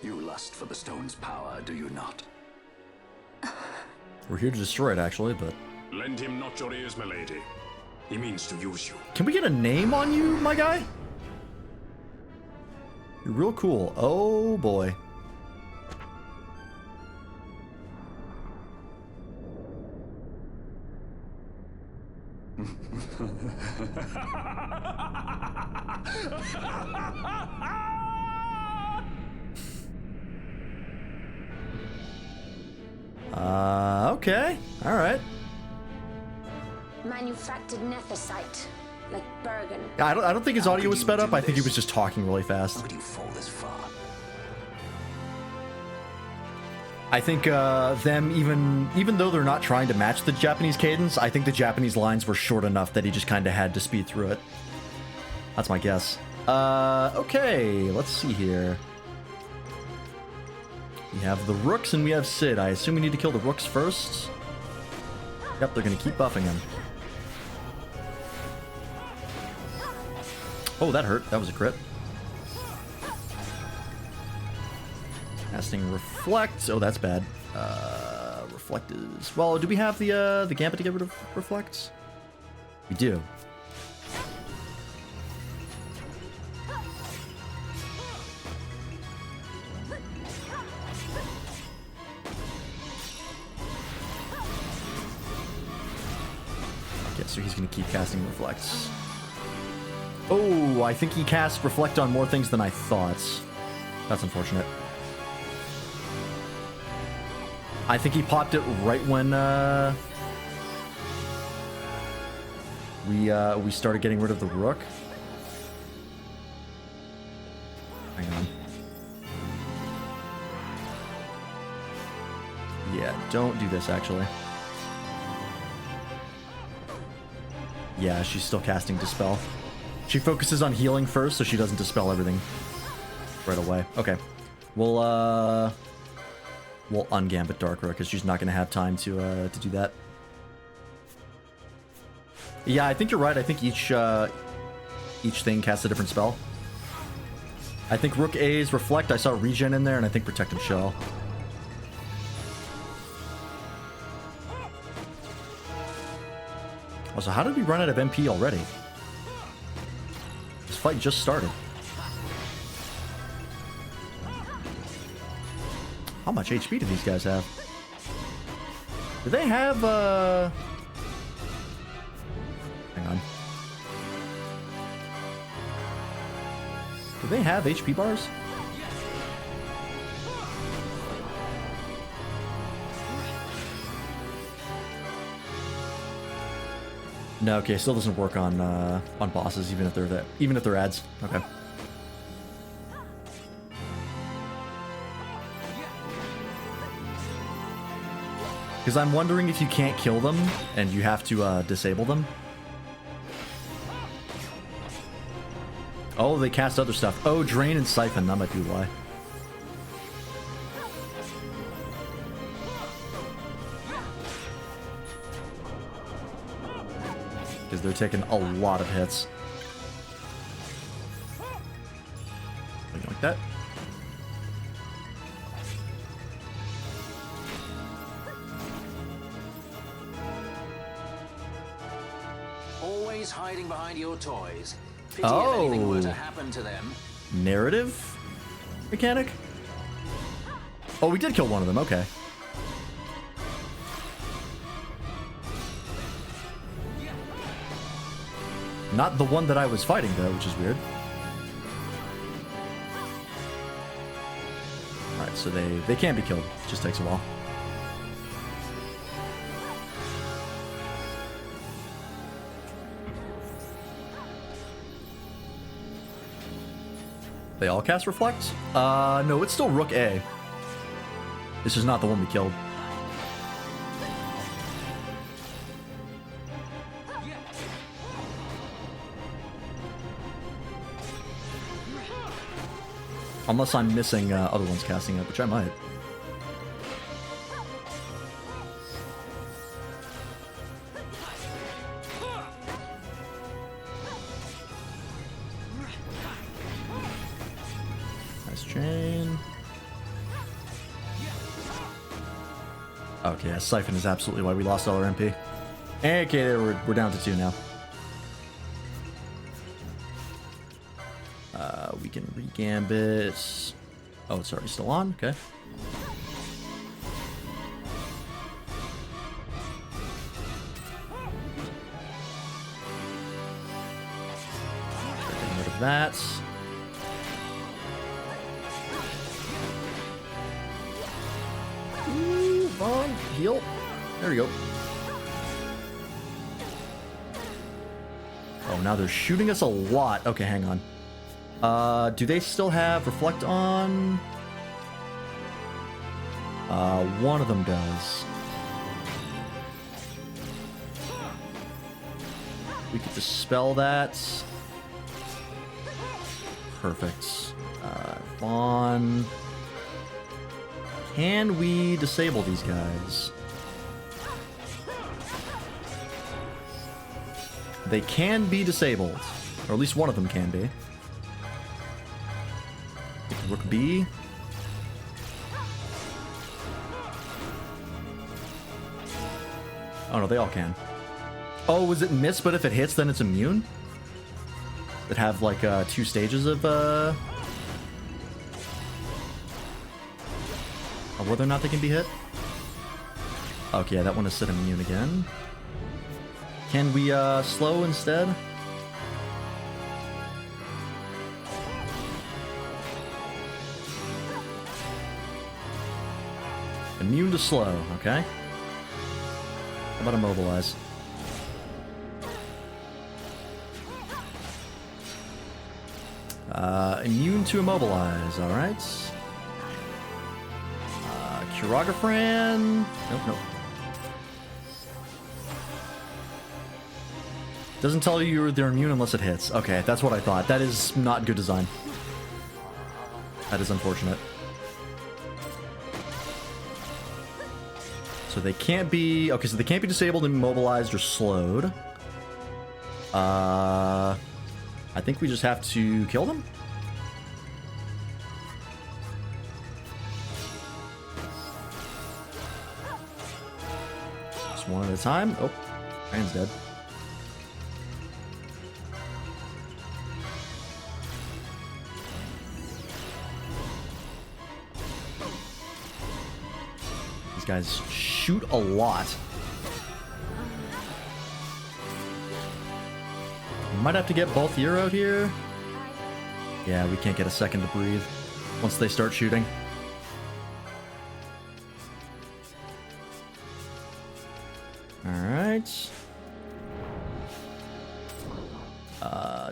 You lust for the stone's power, do you not? We're here to destroy it, actually, but... Lend him not your ears, milady. He means to use you. Can we get a name on you, my guy? You're real cool. Oh, boy. Okay. All right. Manufactured nethicite, like Bergen. I don't think his How audio could was you sped do up. I think he this? was just talking really fast. How could you fall this far? I think them, even though they're not trying to match the Japanese cadence, I think the Japanese lines were short enough that he just kind of had to speed through it. That's my guess. Okay, let's see here. We have the Rooks and we have Sid. I assume we need to kill the Rooks first. Yep, they're going to keep buffing him. Oh, that hurt. That was a crit. Casting Reflect. Oh, that's bad. Reflect is... Well, do we have the Gambit to get rid of Reflect? We do. Okay, so he's going to keep casting Reflects. Oh, I think he casts Reflect on more things than I thought. That's unfortunate. I think he popped it right when we started getting rid of the Rook. Hang on. Yeah, don't do this actually. Yeah, she's still casting Dispel. She focuses on healing first, so she doesn't dispel everything right away. Okay. We'll ungambit Darkra, because she's not going to have time to do that. Yeah, I think you're right. I think each thing casts a different spell. I think Rook A's Reflect. I saw Regen in there, and I think Protective Shell. Also, how did we run out of MP already? This fight just started. How much HP do these guys have? Do they have, Hang on. Do they have HP bars? No, okay, still doesn't work on bosses, even if they're ads. Okay. Because I'm wondering if you can't kill them and you have to disable them. Oh, they cast other stuff. Oh, Drain and Siphon, that might be why. Because they're taking a lot of hits. Like that. Always hiding behind your toys. Pity if anything were to happen to them. Narrative mechanic? Oh, we did kill one of them, okay. Not the one that I was fighting, though, which is weird. Alright, so they can be killed. It just takes a while. They all cast Reflect? No, it's still Rook A. This is not the one we killed. Unless I'm missing other ones casting it, which I might. Nice chain. Okay, yeah, Siphon is absolutely why we lost all our MP. Okay, we're down to 2 now. We can re-gambit. Oh, it's already still on? Okay. Getting rid of that. Ooh, Vaughn, heal. There we go. Oh, now they're shooting us a lot. Okay, hang on. Do they still have Reflect on? One of them does. We could dispel that. Perfect. Vaughn. Can we disable these guys? They can be disabled. Or at least one of them can be. Rook B. Oh no, they all can. Oh, was it miss, but if it hits, then it's immune? That have like 2 stages of whether or not they can be hit? Okay, yeah, that one is set immune again. Can we slow instead? Immune to slow, okay. How about immobilize? Immune to immobilize, alright. Kuragafran. Nope, nope. Doesn't tell you they're immune unless it hits. Okay, that's what I thought. That is not good design. That is unfortunate. So they can't be... Okay, so they can't be disabled, immobilized, or slowed. I think we just have to kill them? Just one at a time. Oh, Ryan's dead. These guys shoot a lot. Might have to get both here out here. Yeah, we can't get a second to breathe once they start shooting. Alright.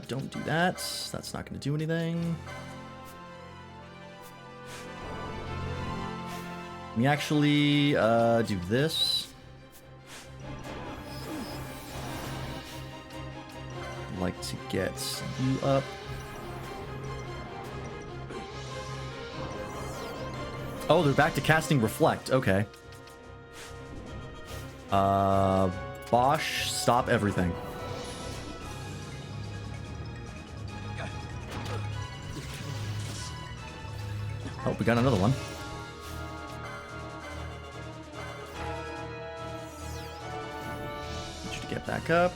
Don't do that. That's not going to do anything. Let me actually do this. I'd like to get you up. Oh, they're back to casting Reflect. Okay. Bosch, stop everything. Oh, we got another one. Need you to get back up.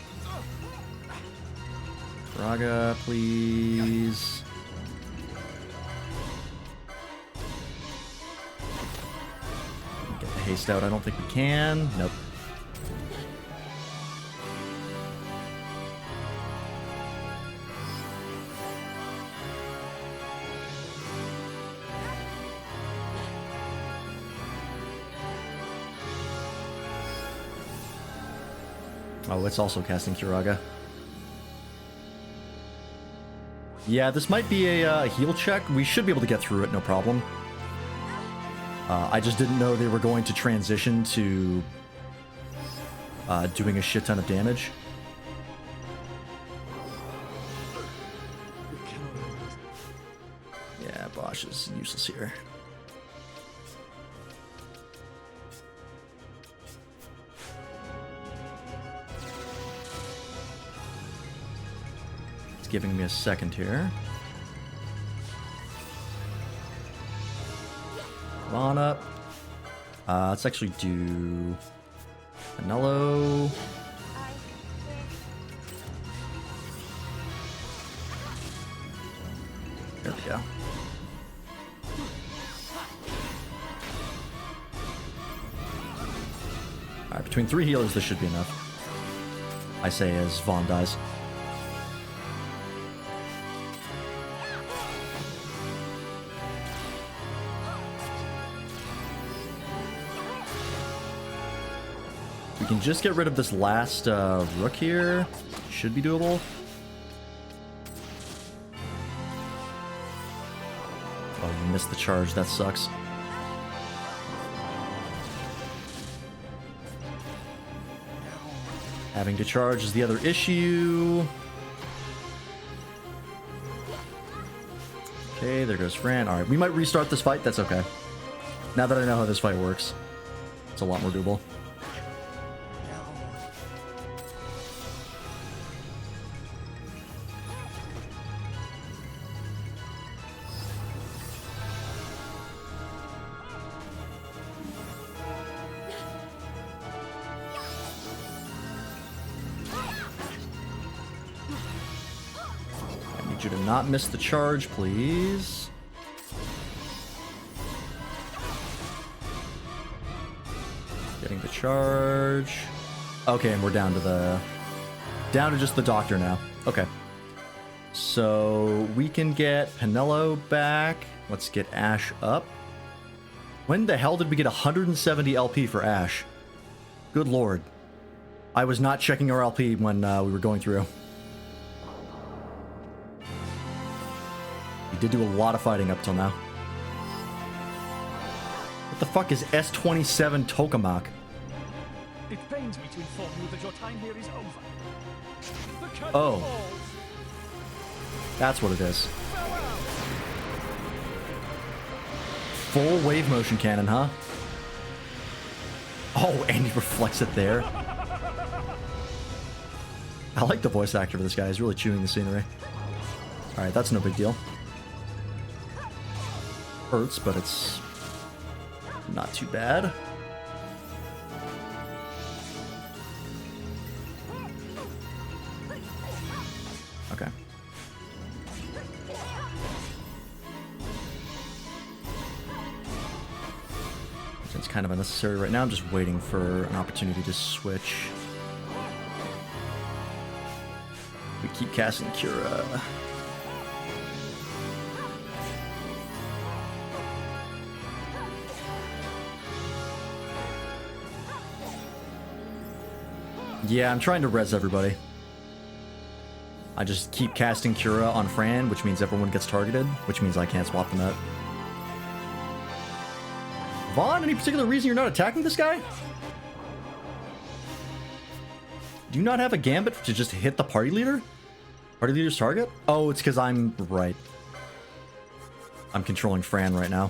Raga, please. Get the haste out. I don't think we can. Nope. Oh, it's also casting Kiraga. Yeah, this might be a heal check. We should be able to get through it, no problem. I just didn't know they were going to transition to doing a shit ton of damage. Yeah, Splash is useless here. It's giving me a second here. Come on up. Let's actually do Anello. There we go. Alright, between 3 healers, this should be enough. I say as Vaughn dies. We can just get rid of this last rook here. Should be doable. Oh, you missed the charge. That sucks. Having to charge is the other issue. Okay, there goes Fran. Alright, we might restart this fight. That's okay. Now that I know how this fight works, it's a lot more doable. You to not miss the charge, please. Getting the charge. Okay, and we're down to just the doctor now. Okay. So we can get Penelo back. Let's get Ash up. When the hell did we get 170 LP for Ash? Good lord. I was not checking our LP when we were going through. Did do a lot of fighting up till now. What the fuck is S27 Tokamak? It pains me to inform you that your time here is over. The curtain Oh. falls. That's what it is. Full wave motion cannon, huh? Oh, and he reflects it there. I like the voice actor for this guy. He's really chewing the scenery. Alright, that's no big deal. Hurts, but it's not too bad. Okay. It's kind of unnecessary right now. I'm just waiting for an opportunity to switch. We keep casting Cura. Yeah, I'm trying to res everybody. I just keep casting Cura on Fran, which means everyone gets targeted, which means I can't swap them out. Vaughn, any particular reason you're not attacking this guy? Do you not have a gambit to just hit the party leader? Party leader's target? Oh, it's because I'm right. I'm controlling Fran right now.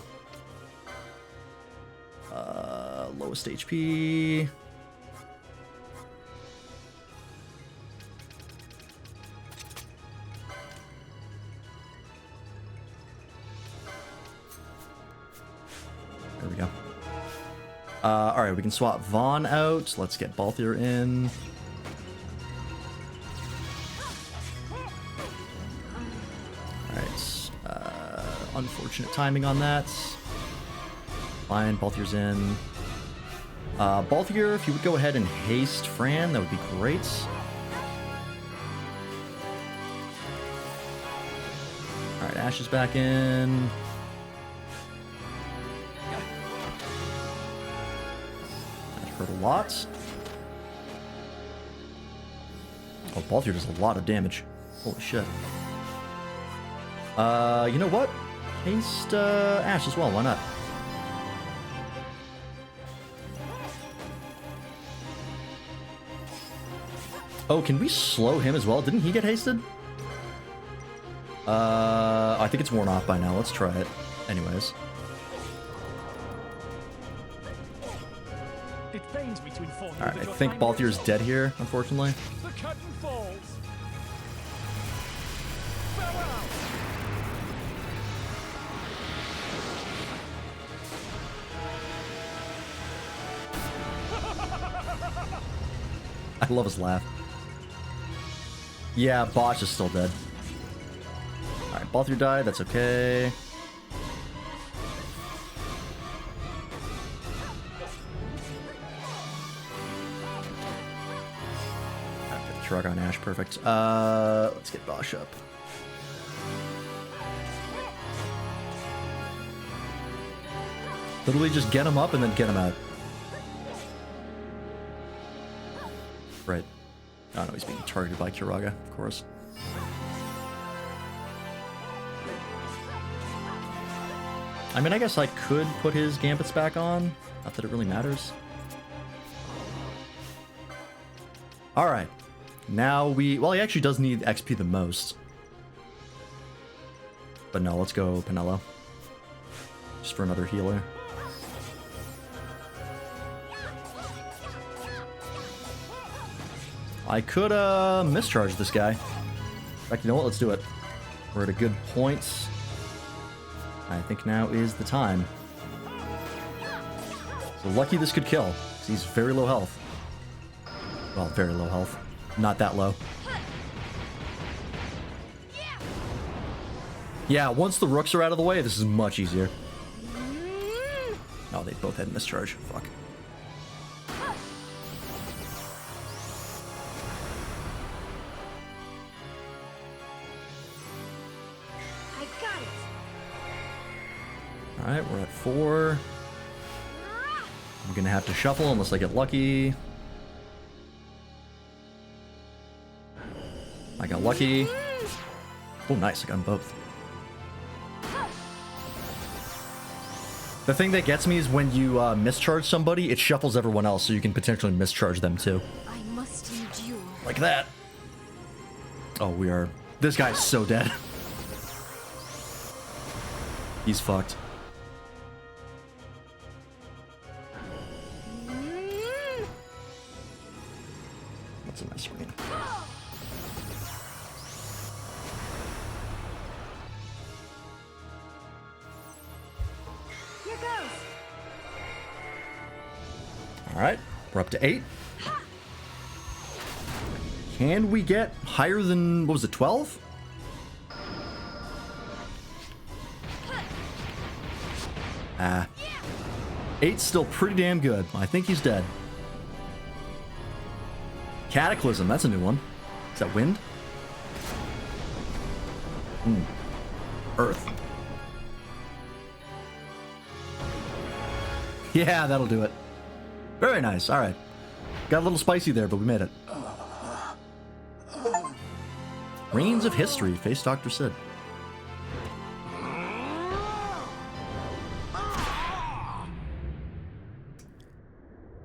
Lowest HP. There we go. Alright, we can swap Vaughn out. Let's get Balthier in. Alright. Unfortunate timing on that. Fine, Balthier's in. Balthier, if you would go ahead and haste Fran, that would be great. Alright, Ash is back in. Hurt a lot. Oh, Balthier does a lot of damage. Holy shit. You know what? Haste Ash as well, why not? Oh, can we slow him as well? Didn't he get hasted? I think it's worn off by now. Let's try it. Anyways. It pains me to inform you Alright, that I your think time Balthier's is dead over. here, unfortunately. The curtain falls. Farewell. I love his laugh. Yeah, Bosch is still dead. Alright, Balthier died, that's okay. Truck on Ash, perfect. Let's get Bosch up. Literally just get him up and then get him out. Right. Oh no, he's being targeted by Kiraga, of course. I mean, I guess I could put his Gambits back on. Not that it really matters. Alright. Now well, he actually does need XP the most. But no, let's go Pinello. Just for another healer. I could, mischarge this guy. In fact, you know what? Let's do it. We're at a good point. I think now is the time. So lucky this could kill, because he's very low health. Well, very low health. Not that low. Yeah, once the rooks are out of the way, this is much easier. Oh, they both had mischarge. Fuck. I got it. Alright, we're at 4. I'm gonna have to shuffle unless I get lucky. I got lucky. Oh, nice. I got them both. The thing that gets me is when you mischarge somebody, it shuffles everyone else, so you can potentially mischarge them too. I must endure. Like that. Oh, we are... This guy's so dead. He's fucked. What's in my screen? Here goes. Alright, we're up to 8. Can we get higher than, what was it, 12? Ah. 8's still pretty damn good. I think he's dead. Cataclysm, that's a new one. Is that wind? Earth. Yeah, that'll do it. Very nice, alright. Got a little spicy there, but we made it. Reigns of History, face Dr. Sid.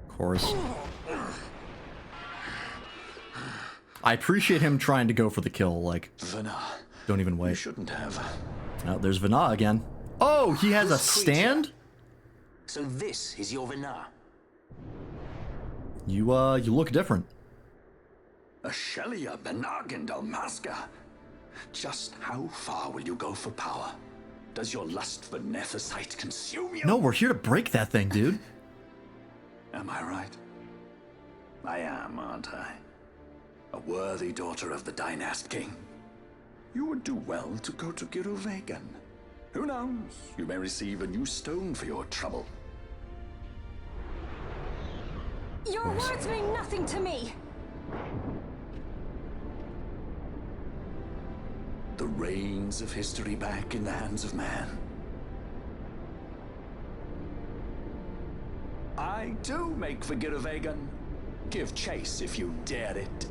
Of course. I appreciate him trying to go for the kill, like, Vana, don't even you wait. shouldn't have. Oh, there's Vana again. Oh, he has a stand? So this is your Vinar. You look different. Ashelia Benargin Dalmasca. Just how far will you go for power? Does your lust for Nethicite consume you? No, we're here to break that thing, dude. Am I right? I am, aren't I? A worthy daughter of the Dynast King. You would do well to go to Giruvegan. Who knows? You may receive a new stone for your trouble. Your words mean nothing to me. The reins of history back in the hands of man. I do make for Giruvegan. Give chase if you dare it.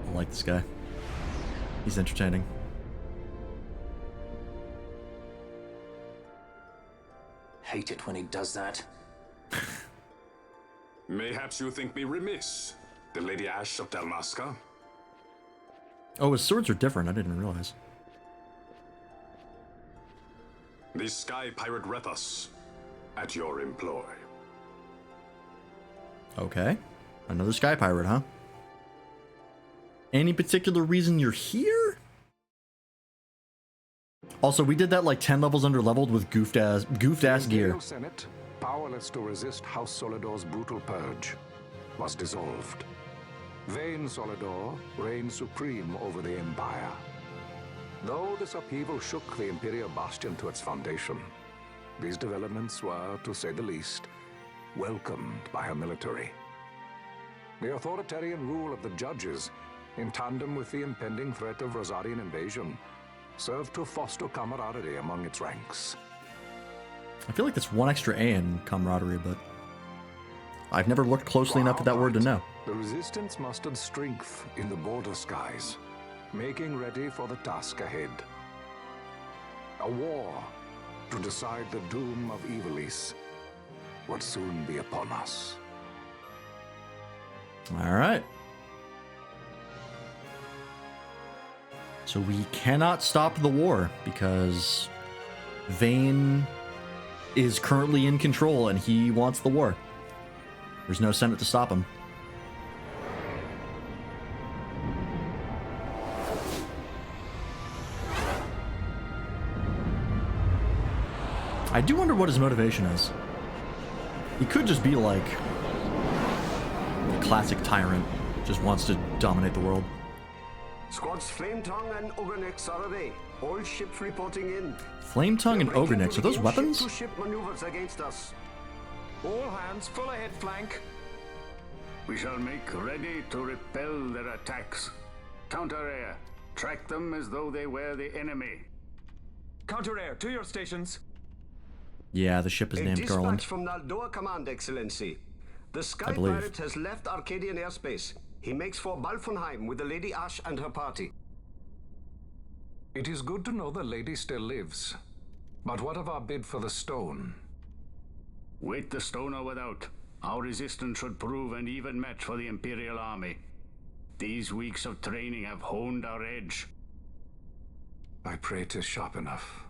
I like this guy. He's entertaining. Hate it when he does that. Mayhaps you think me remiss, the Lady Ash of Dalmasca? Oh, his swords are different. I didn't realize. The Sky Pirate Rethus, at your employ. Okay. Another sky pirate, huh? Any particular reason you're here? Also, we did that like 10 levels under leveled with goofed ass gear. The Senate, powerless to resist House Solidor's brutal purge, was dissolved. Vayne Solidor reigned supreme over the Empire. Though this upheaval shook the Imperial Bastion to its foundation, these developments were, to say the least, welcomed by her military. The authoritarian rule of the judges, in tandem with the impending threat of Rosarian invasion, served to foster camaraderie among its ranks. I feel like that's one extra A in camaraderie, but I've never looked closely enough at that word to know. The Resistance mustered strength in the border skies, making ready for the task ahead. A war to decide the doom of Ivalice would soon be upon us. All right. So we cannot stop the war because Vayne is currently in control and he wants the war. There's no Senate to stop him. I do wonder what his motivation is. He could just be like the classic tyrant, just wants to dominate the world. Squads Flametongue and Ogrenix are away. All ships reporting in. Flametongue and Ogrenix, are those weapons? Ship-to-ship maneuvers against us. All hands, full ahead flank. We shall make ready to repel their attacks. Counter-air. Track them as though they were the enemy. Counter-air, to your stations. Yeah, the ship is named dispatch Garland. from Naldor Command, Excellency. The Sky I believe. Pirate has left Arcadian airspace. He makes for Balfonheim with the Lady Ash and her party. It is good to know the lady still lives. But what of our bid for the stone? With the stone or without, our resistance should prove an even match for the Imperial Army. These weeks of training have honed our edge. I pray 'tis sharp enough.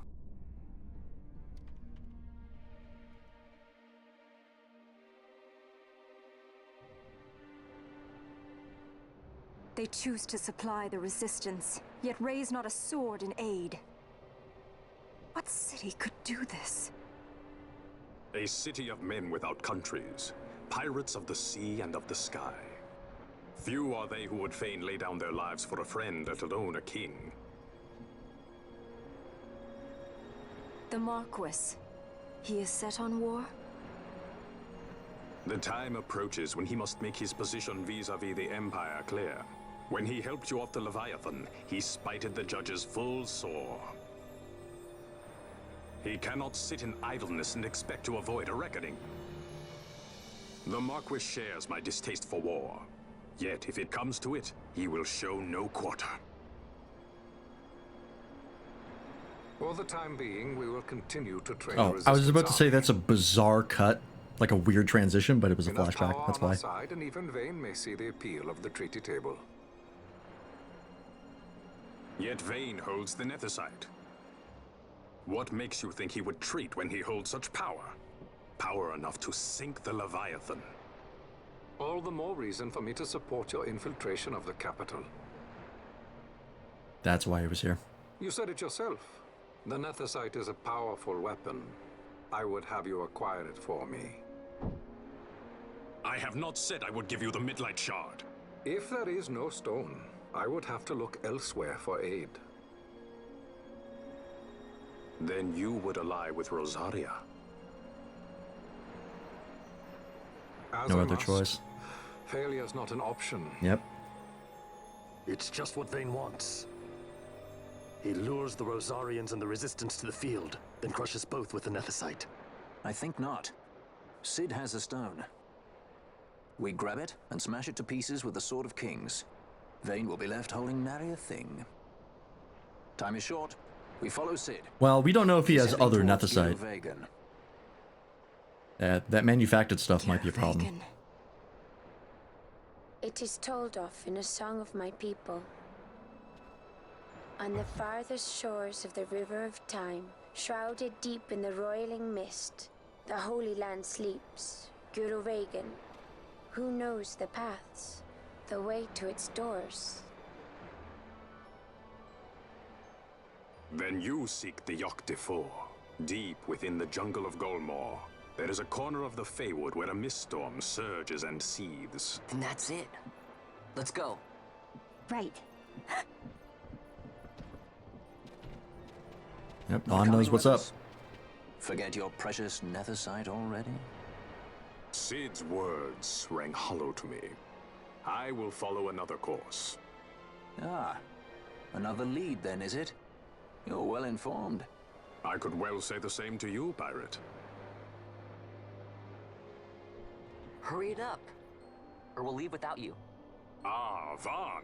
They choose to supply the resistance, yet raise not a sword in aid. What city could do this? A city of men without countries, pirates of the sea and of the sky. Few are they who would fain lay down their lives for a friend, let alone a king. The Marquis. He is set on war? The time approaches when he must make his position vis-a-vis the Empire clear. When he helped you off the Leviathan, he spited the judges full sore. He cannot sit in idleness and expect to avoid a reckoning. The Marquis shares my distaste for war. Yet, if it comes to it, he will show no quarter. For the time being, we will continue to train. Oh, I was about to say that's a bizarre cut, like a weird transition, but it was a flashback. That's why. Side, and even Vayne may see the appeal of the treaty table. Yet Vayne holds the Nethicite. What makes you think he would treat when he holds such power? Power enough to sink the Leviathan. All the more reason for me to support your infiltration of the capital. That's why he was here. You said it yourself. The Nethicite is a powerful weapon. I would have you acquire it for me. I have not said I would give you the Midlight Shard. If there is no stone, I would have to look elsewhere for aid. Then you would ally with Rosaria. No other choice. Failure's not an option. Yep. It's just what Vayne wants. He lures the Rosarians and the Resistance to the field, then crushes both with the Nethicite. I think not. Cid has a stone. We grab it and smash it to pieces with the Sword of Kings. Vayne will be left holding nary a thing. Time is short. We follow Cid. Well, we don't know if he has Heading other towards Nethicite. Vegan. That manufactured stuff might be a problem. It is told of in a song of my people. On the farthest shores of the river of time, Shrouded deep in the roiling mist, the Holy Land sleeps. Guru Vagan. Who knows the paths, the way to its doors? Then you seek the Yogg-Defour. Deep within the jungle of Golmor, there is a corner of the Feywood where a mist storm surges and seethes. And that's it. Let's go. Right. Yep, Dawn knows what's up. Forget your precious netherite already? Sid's words rang hollow to me. I will follow another course. Ah, another lead then, is it? You're well informed. I could well say the same to you, pirate. Hurry it up, or we'll leave without you. Ah, Vaughn.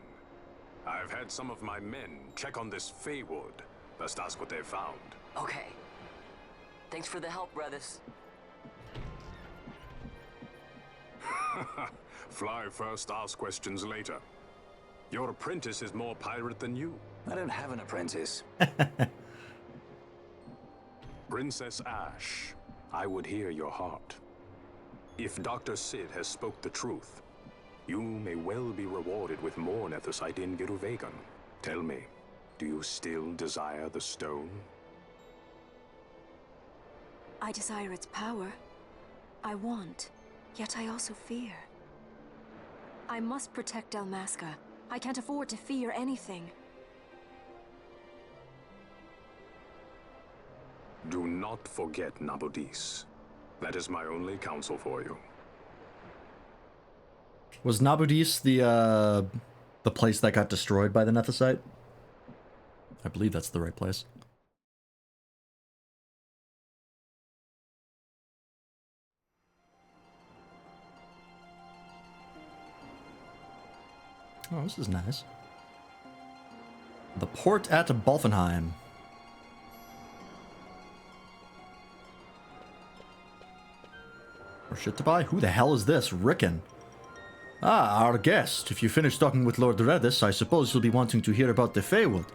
I've had some of my men check on this Feywood. Best ask what they've found. Okay. Thanks for the help, brothers. Fly first, ask questions later. Your apprentice is more pirate than you. I don't have an apprentice. Princess Ash, I would hear your heart. If Dr. Sid has spoke the truth, you may well be rewarded with more netherite in Guru Vagan. Tell me, do you still desire the stone? I desire its power. I want, yet I also fear. I must protect Dalmasca. I can't afford to fear anything. Do not forget Nabudis. That is my only counsel for you. Was Nabudis the place that got destroyed by the Nethicite? I believe that's the right place. Oh, this is nice. The port at Balfenheim. Or shit to buy? Who the hell is this? Rickon. Ah, our guest. If you finish talking with Lord Redis, I suppose you'll be wanting to hear about the Feywood.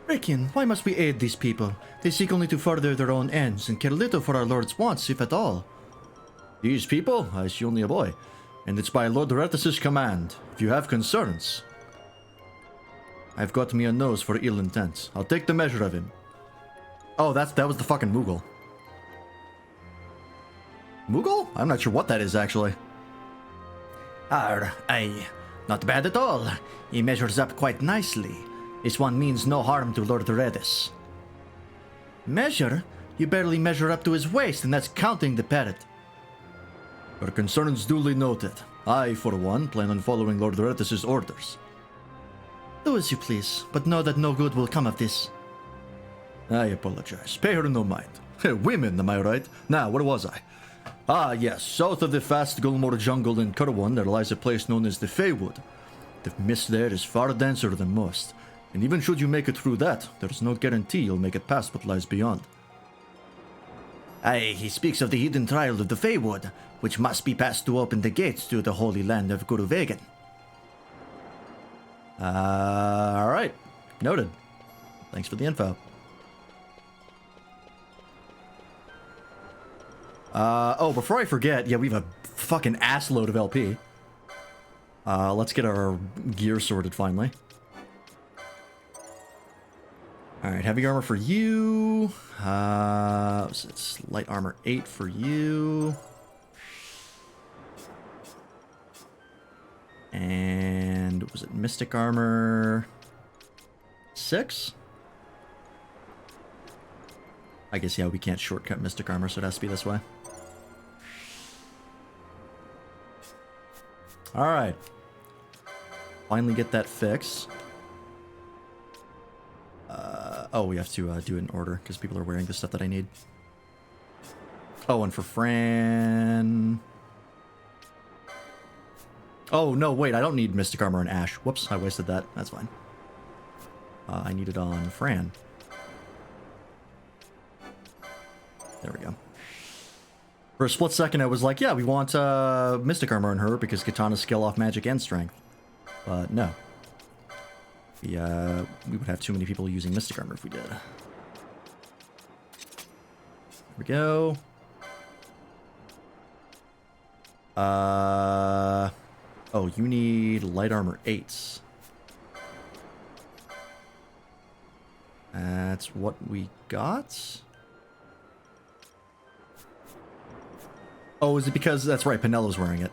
Rickon, why must we aid these people? They seek only to further their own ends and care little for our Lord's wants, if at all. These people? I see only a boy. And it's by Lord Redis' command. If you have concerns... I've got me a nose for ill intent. I'll take the measure of him. Oh, that was the fucking Moogle. Moogle? I'm not sure what that is, actually. Aye. Not bad at all. He measures up quite nicely. This one means no harm to Lord Redis. Measure? You barely measure up to his waist, and that's counting the parrot. Your concerns duly noted. I, for one, plan on following Lord Redis' orders. Do as you please, but know that no good will come of this. I apologize. Pay her no mind. Women, am I right? Now, where was I? Ah, yes, south of the vast Golmor jungle in Kurwan, there lies a place known as the Feywood. The mist there is far denser than most, and even should you make it through that, there's no guarantee you'll make it past what lies beyond. Aye, he speaks of the hidden trial of the Feywood, which must be passed to open the gates to the Holy Land of Guru Vagan. Alright. Noted. Thanks for the info. Oh, before I forget, yeah, we have a fucking assload of LP. Let's get our gear sorted finally. Alright, heavy armor for you. It's light armor 8 for you. And was it mystic armor 6? I guess, yeah, we can't shortcut mystic armor, so it has to be this way. Alright. Finally get that fixed. Oh, we have to do it in order, because people are wearing the stuff that I need. Oh, and for Fran... Oh, no, wait, I don't need Mystic Armor and Ash. Whoops, I wasted that. That's fine. I need it on Fran. There we go. For a split second, I was like, yeah, we want Mystic Armor on her because Katana's skill off magic and strength. But no. We would have too many people using Mystic Armor if we did. we go. Oh, you need light armor 8s. That's what we got? Oh, is it because... That's right, Pinello's wearing it.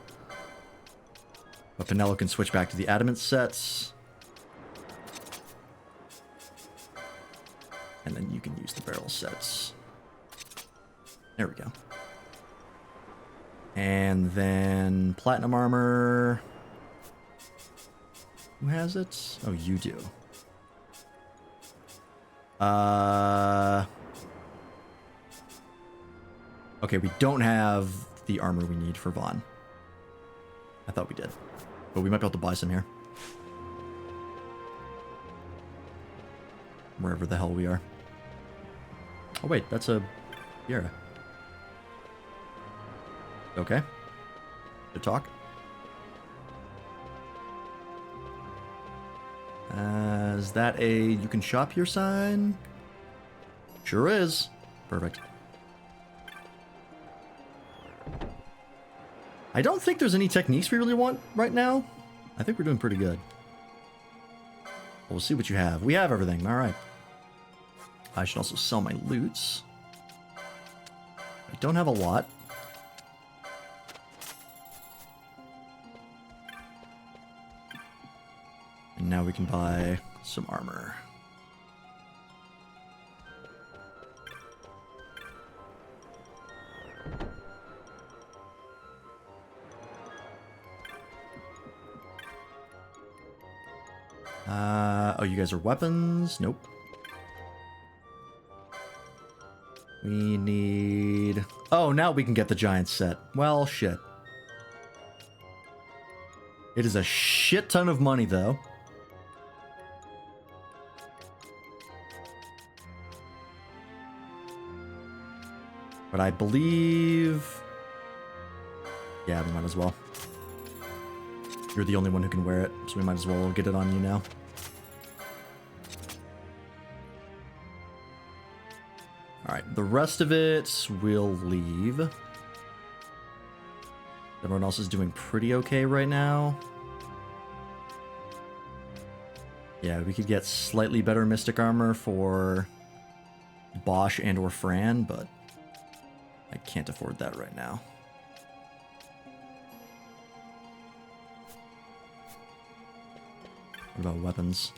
But Pinello can switch back to the adamant sets. And then you can use the barrel sets. There we go. And then platinum armor. Who has it? Oh, you do. Okay, we don't have the armor we need for Vaughn. I thought we did. But we might be able to buy some here. Wherever the hell we are. Oh wait, that's a Yara. Okay. Good talk. Is that a you can shop here sign? Sure is. Perfect. I don't think there's any techniques we really want right now. I think we're doing pretty good. We'll see what you have. We have everything. All right. I should also sell my loots. I don't have a lot. And now we can buy some armor. Oh, you guys are weapons? Nope. We need... Oh, now we can get the giant set. Well, shit. It is a shit ton of money, though. But I believe... Yeah, we might as well. You're the only one who can wear it, so we might as well get it on you now. Alright, the rest of it we'll leave. Everyone else is doing pretty okay right now. Yeah, we could get slightly better Mystic Armor for Bosch and or Fran, but I can't afford that right now. What about weapons?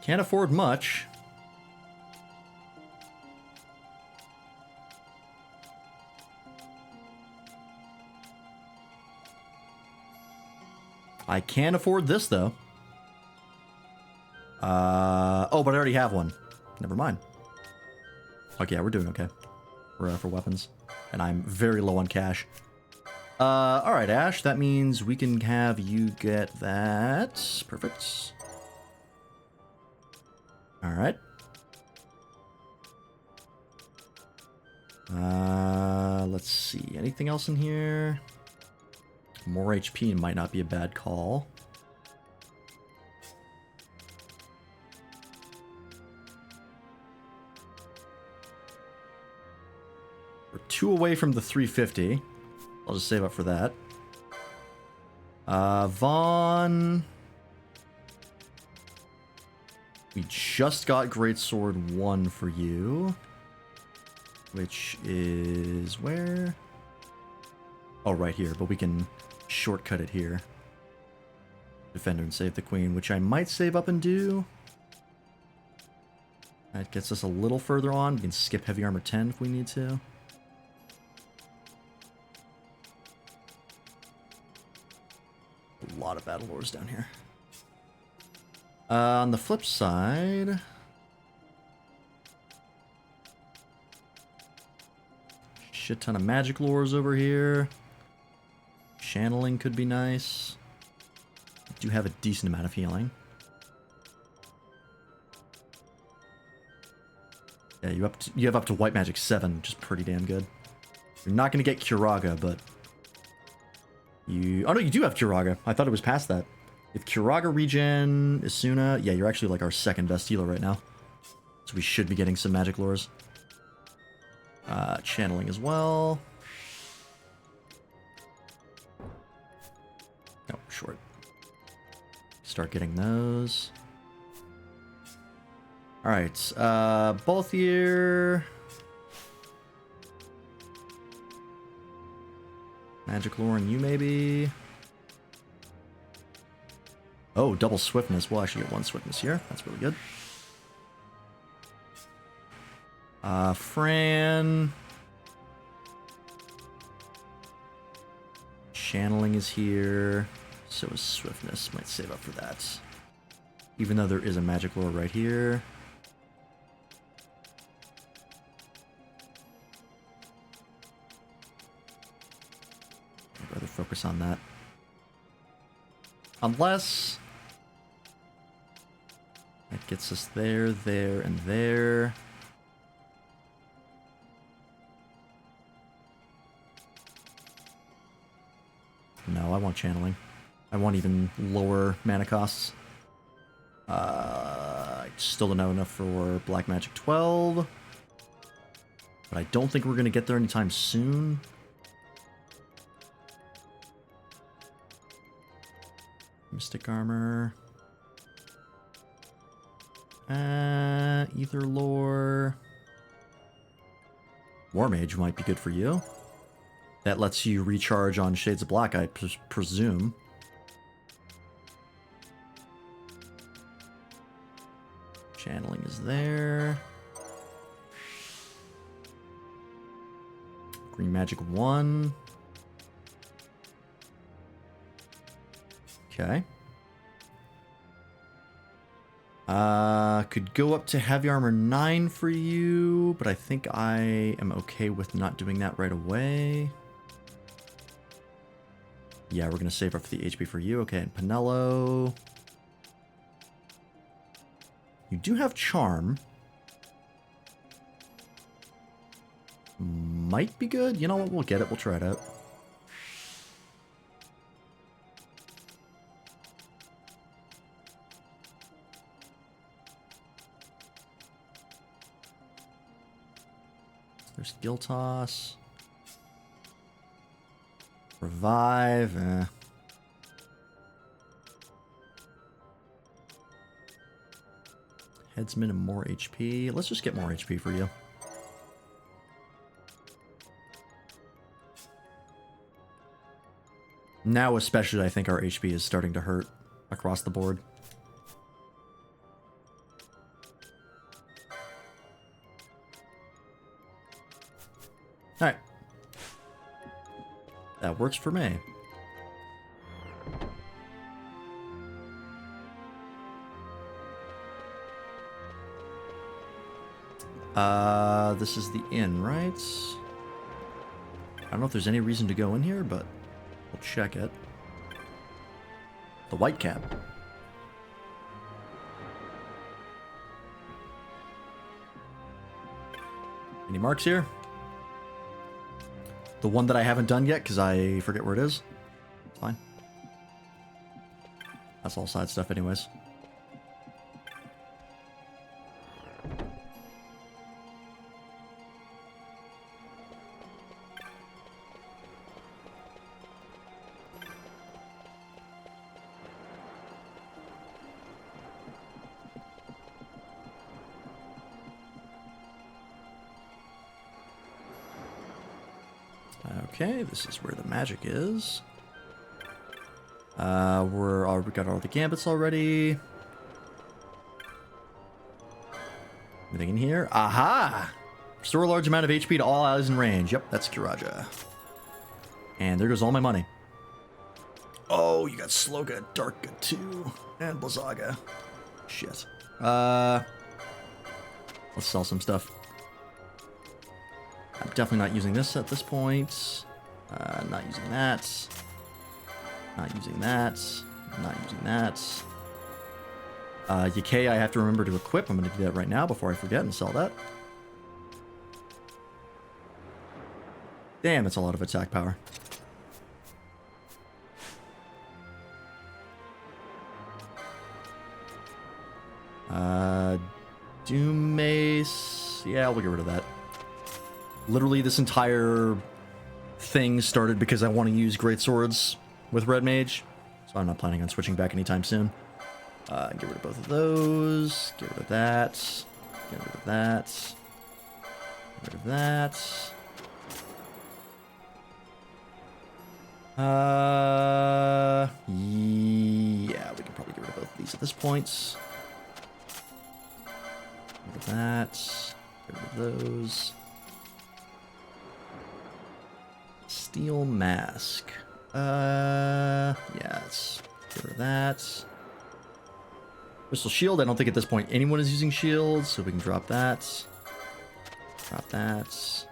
Can't afford much. I can afford this, though. Oh, but I already have one. Never mind. Okay, yeah, we're doing okay. For weapons. And I'm very low on cash. Alright, Ash. That means we can have you get that. Perfect. Alright. Let's see. Anything else in here? More HP might not be a bad call. We're 2 away from the 350. I'll just save up for that. Vaughn. We just got Greatsword 1 for you. Which is where? Oh, right here, but we can shortcut it here. Defender and save the queen, which I might save up and do. That gets us a little further on. We can skip heavy armor 10 if we need to. A lot of battle lores down here. On the flip side... Shit ton of magic lores over here. Channeling could be nice. I do have a decent amount of healing. Yeah, you have up to white magic 7, which is pretty damn good. You're not gonna get Curaga, but you... Oh no, you do have Curaga. I thought it was past that. If Curaga regen, Isuna... Yeah, you're actually like our second best healer right now. So we should be getting some magic lores. channeling as well. No, short. Start getting those. Alright, both here. Magic lore and you maybe. Oh, double swiftness. We'll actually get one swiftness here. That's really good. Fran. Channeling is here. So is swiftness. Might save up for that. Even though there is a magic lore right here. I'd rather focus on that. Unless that gets us there, there, and there. No, I want channeling. I want even lower mana costs. I still don't have enough for Black Magic 12. But I don't think we're going to get there anytime soon. Mystic Armor. Ether Lore. War Mage might be good for you. That lets you recharge on Shades of Black, I presume. Channeling is there. Green Magic 1. Okay. Could go up to Heavy Armor 9 for you, but I think I am okay with not doing that right away. Yeah, we're going to save up for the HP for you. Okay, and Pinello. You do have Charm. Might be good. You know what? We'll get it. We'll try it out. There's Gill Toss. Revive. Headsman and more HP. Let's just get more HP for you. Now especially, I think our HP is starting to hurt across the board. Alright. That works for me. This is the inn, right? I don't know if there's any reason to go in here, but we'll check it. The Whitecap. Any marks here? The one that I haven't done yet, because I forget where it is. It's fine. That's all side stuff anyways. Okay, this is where the magic is. We got all the gambits already. Anything in here? Aha! Restore a large amount of HP to all allies in range. Yep, that's Kiraja. And there goes all my money. Oh, you got Sloga, Darka too, and Blazaga. Shit. Let's sell some stuff. I'm definitely not using this at this point. Not using that. Not using that. Not using that. Yikei I have to remember to equip. I'm going to do that right now before I forget and sell that. Damn, that's a lot of attack power. Doom Mace. Yeah, we'll get rid of that. Literally, this entire thing started because I want to use great swords with Red Mage, so I'm not planning on switching back anytime soon. Get rid of both of those. Get rid of that. Get rid of that. Get rid of that. Yeah, we can probably get rid of both of these at this point. Get rid of that. Get rid of those. Steel mask. Yeah, let's get rid of that. Crystal shield. I don't think at this point anyone is using shields, so we can drop that. Drop that.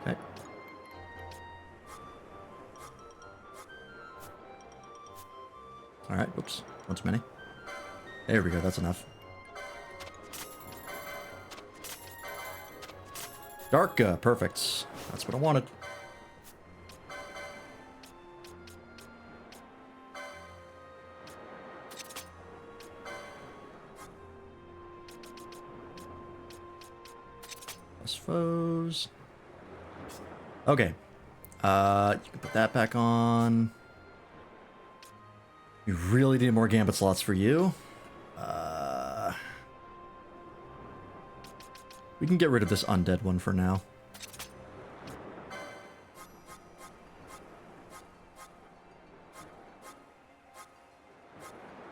Okay. Alright, whoops. One too many. There we go, that's enough. Darka, perfect. That's what I wanted. Plus foes. Okay. You can put that back on. We really need more gambit slots for you. We can get rid of this undead one for now.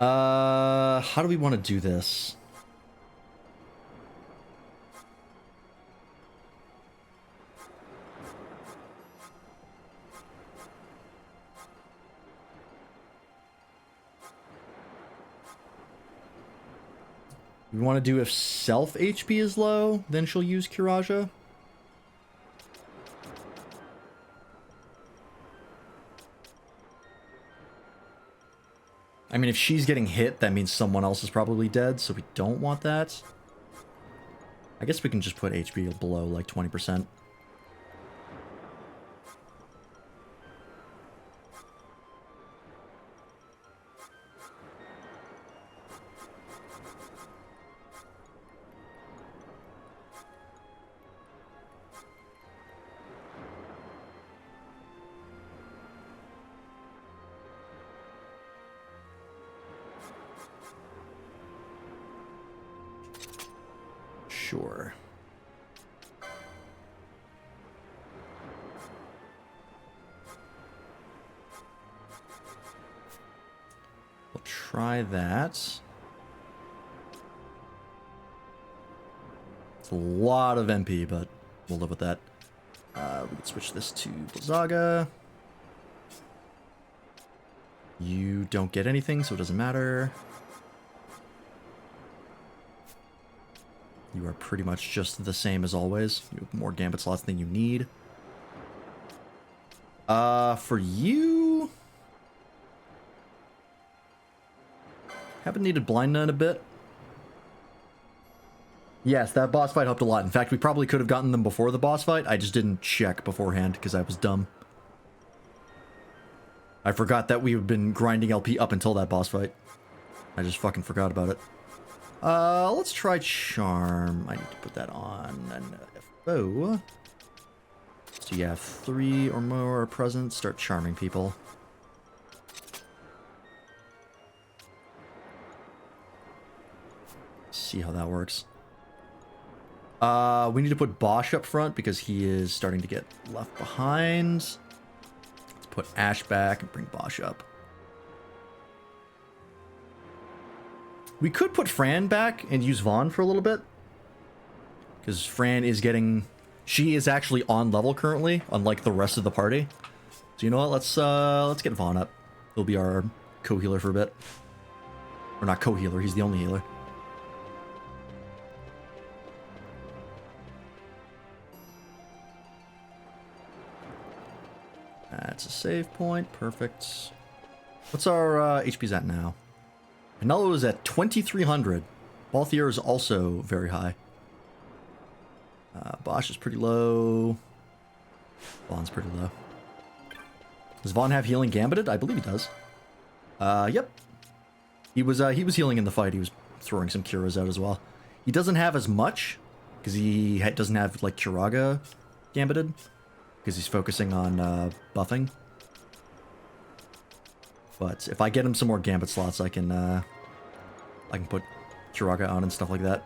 How do we want to do this? We want to do if self HP is low, then she'll use Kiraja. I mean, if she's getting hit, that means someone else is probably dead, so we don't want that. I guess we can just put HP below like 20%. Sure. We'll try that. It's a lot of MP, but we'll live with that. We can switch this to Blizzaga. You don't get anything, so it doesn't matter. You are pretty much just the same as always. You have more gambit slots than you need. For you... Haven't needed Blind Nun a bit. Yes, that boss fight helped a lot. In fact, we probably could have gotten them before the boss fight. I just didn't check beforehand because I was dumb. I forgot that we had been grinding LP up until that boss fight. I just fucking forgot about it. Let's try Charm. I need to put that on an FO. So you have 3 or more presents. Start charming people. See how that works. We need to put Bosch up front because he is starting to get left behind. Let's put Ash back and bring Bosch up. We could put Fran back and use Vaughn for a little bit. Because Fran is getting... She is actually on level currently, unlike the rest of the party. So you know what, let's get Vaughn up. He'll be our co-healer for a bit. Or not co-healer, he's the only healer. That's a save point, perfect. What's our HP's at now? Canelo is at 2,300. Balthier is also very high. Bosch is pretty low. Vaughn's pretty low. Does Vaughn have healing gambited? I believe he does. Yep. He was healing in the fight. He was throwing some Curas out as well. He doesn't have as much because he doesn't have like Kiraga gambited because he's focusing on buffing. But if I get him some more gambit slots, I can put Kiraga on and stuff like that.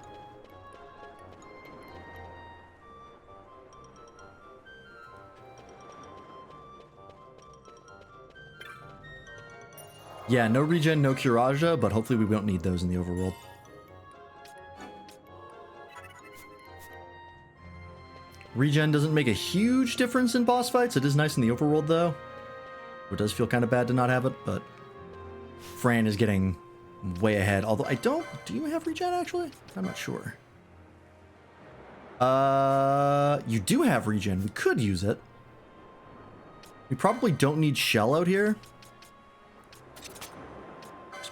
Yeah, no regen, no Kiraja, but hopefully we won't need those in the overworld. Regen doesn't make a huge difference in boss fights. It is nice in the overworld, though. It does feel kind of bad to not have it, but Fran is getting way ahead. Although I don't... Do you have regen, actually? I'm not sure. You do have regen. We could use it. We probably don't need Shell out here.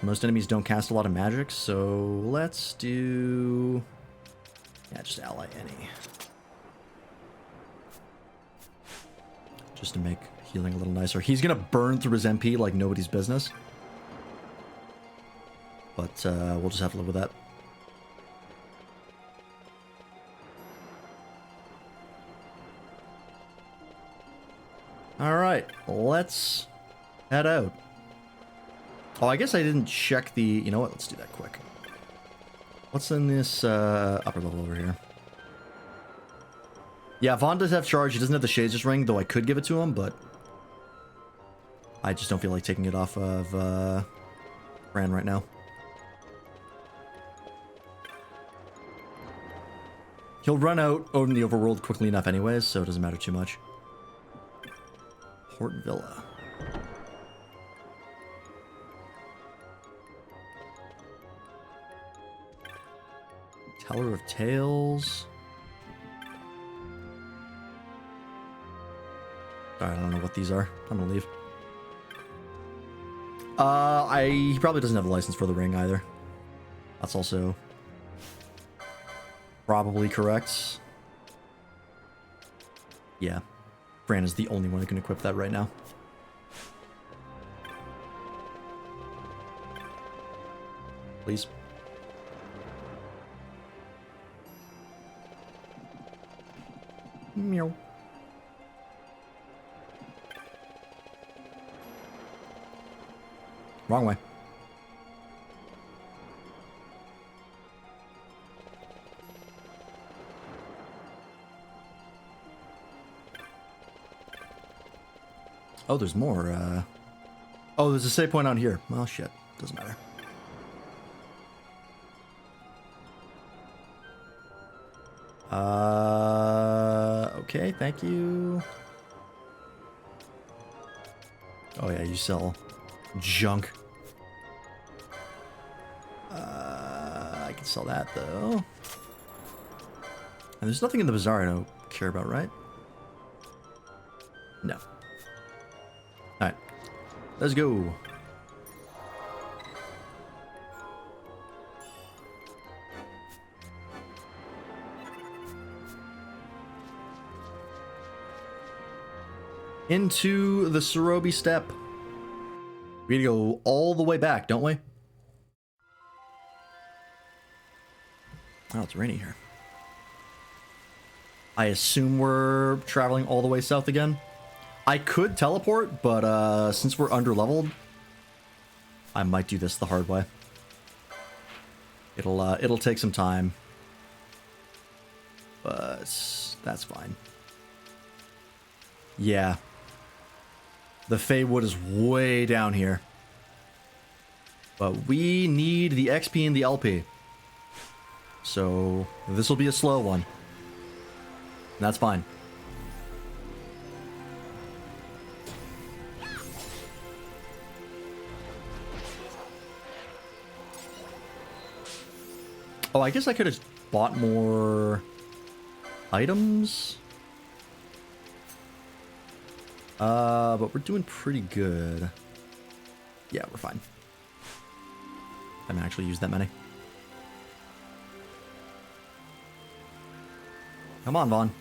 Most enemies don't cast a lot of magic, so let's do... Yeah, just ally any. Just to make healing a little nicer. He's gonna burn through his MP like nobody's business. But we'll just have to live with that. Alright, let's head out. Oh, I guess I didn't check the... You know what? Let's do that quick. What's in this upper level over here? Yeah, Vaughn does have charge. He doesn't have the Shades' Ring, though I could give it to him, but... I just don't feel like taking it off of Fran right now. He'll run out in the overworld quickly enough anyways, so it doesn't matter too much. Hort Villa. Teller of Tales. Alright, I don't know what these are. I'm gonna leave. He probably doesn't have a license for the ring either. That's also probably correct. Yeah. Fran is the only one who can equip that right now. Please. Meow. Wrong way. Oh, there's more, Oh, there's a save point on here. Well, shit. Doesn't matter. Okay, thank you. Oh yeah, you sell junk. I can sell that, though. And there's nothing in the bazaar I don't care about, right? No. Alright. Let's go. Into the Sorobi Steppe. We need to go all the way back, don't we? Oh, it's rainy here. I assume we're traveling all the way south again. I could teleport, but since we're underleveled, I might do this the hard way. It'll take some time, but that's fine. Yeah. The Feywood is way down here. But we need the XP and the LP. So this will be a slow one. That's fine. Oh, I guess I could have bought more items. But we're doing pretty good. Yeah, we're fine. I haven't actually used that many. Come on, Vaughn.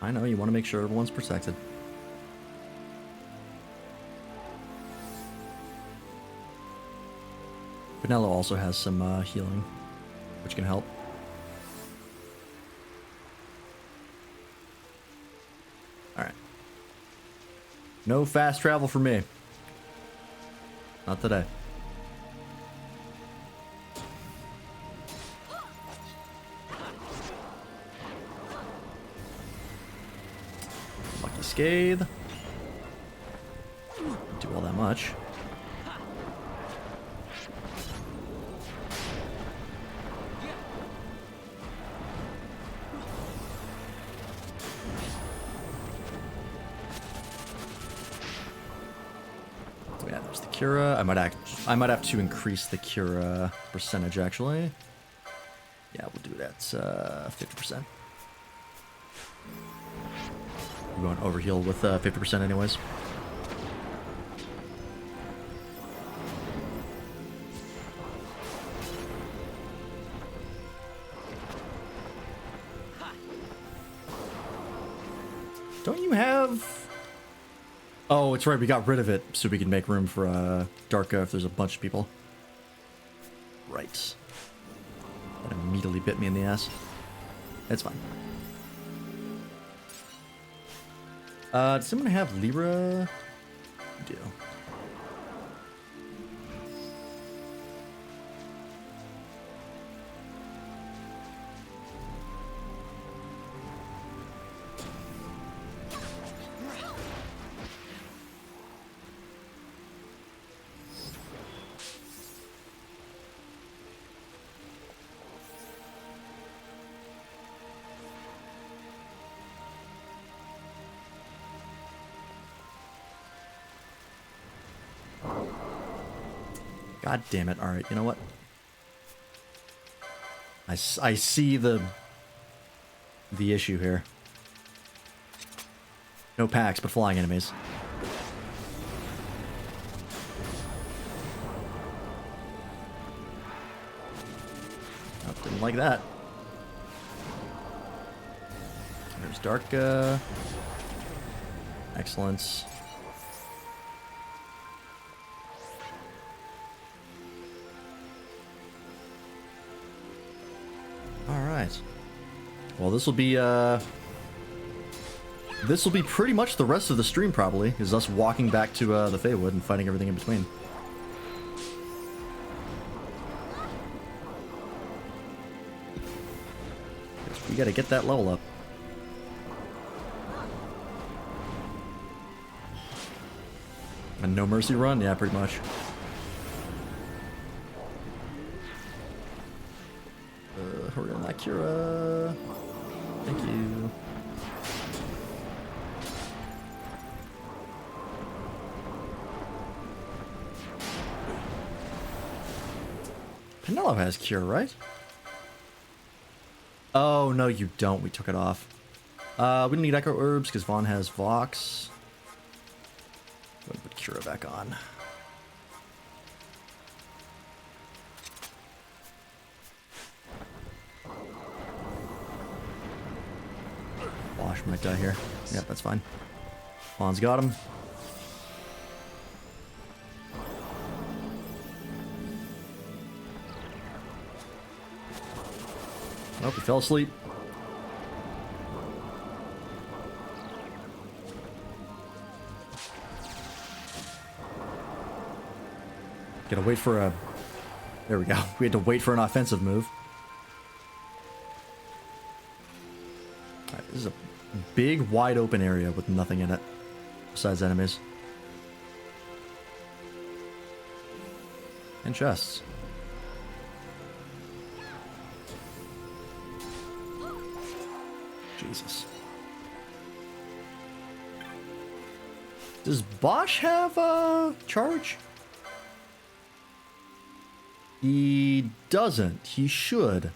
I know, you want to make sure everyone's protected. Vanello also has some healing, which can help. Alright. No fast travel for me. Not today. Lucky Scathe. Do all that much. Yeah, there's the Cura. I might have to increase the Cura percentage actually. Yeah, we'll do that 50%. We're going overheal with 50% anyways. Don't you have... Oh, it's right, we got rid of it so we can make room for Darka if there's a bunch of people. Right. That immediately bit me in the ass. It's fine. Does someone have Lyra? Do. God damn it. Alright, you know what? I see the issue here. No packs, but flying enemies. Oh, didn't like that. There's Darka. Excellence. Alright. Well, this will be pretty much the rest of the stream, probably, is us walking back to the Feywood and fighting everything in between. We gotta get that level up. A no mercy run? Yeah, pretty much. Hurry on that Cura. Thank you. Penelo has Cure, right? Oh, no, you don't. We took it off. We don't need Echo Herbs because Vaughn has Vox. Go ahead and put Cura back on. Wash might die here. Yep, that's fine. Vaughn's got him. Nope, he fell asleep. Gotta wait for a... There we go. We had to wait for an offensive move. Alright, this is a big, wide open area with nothing in it. Besides enemies. And chests. Jesus. Does Bosch have a charge? He doesn't. He should.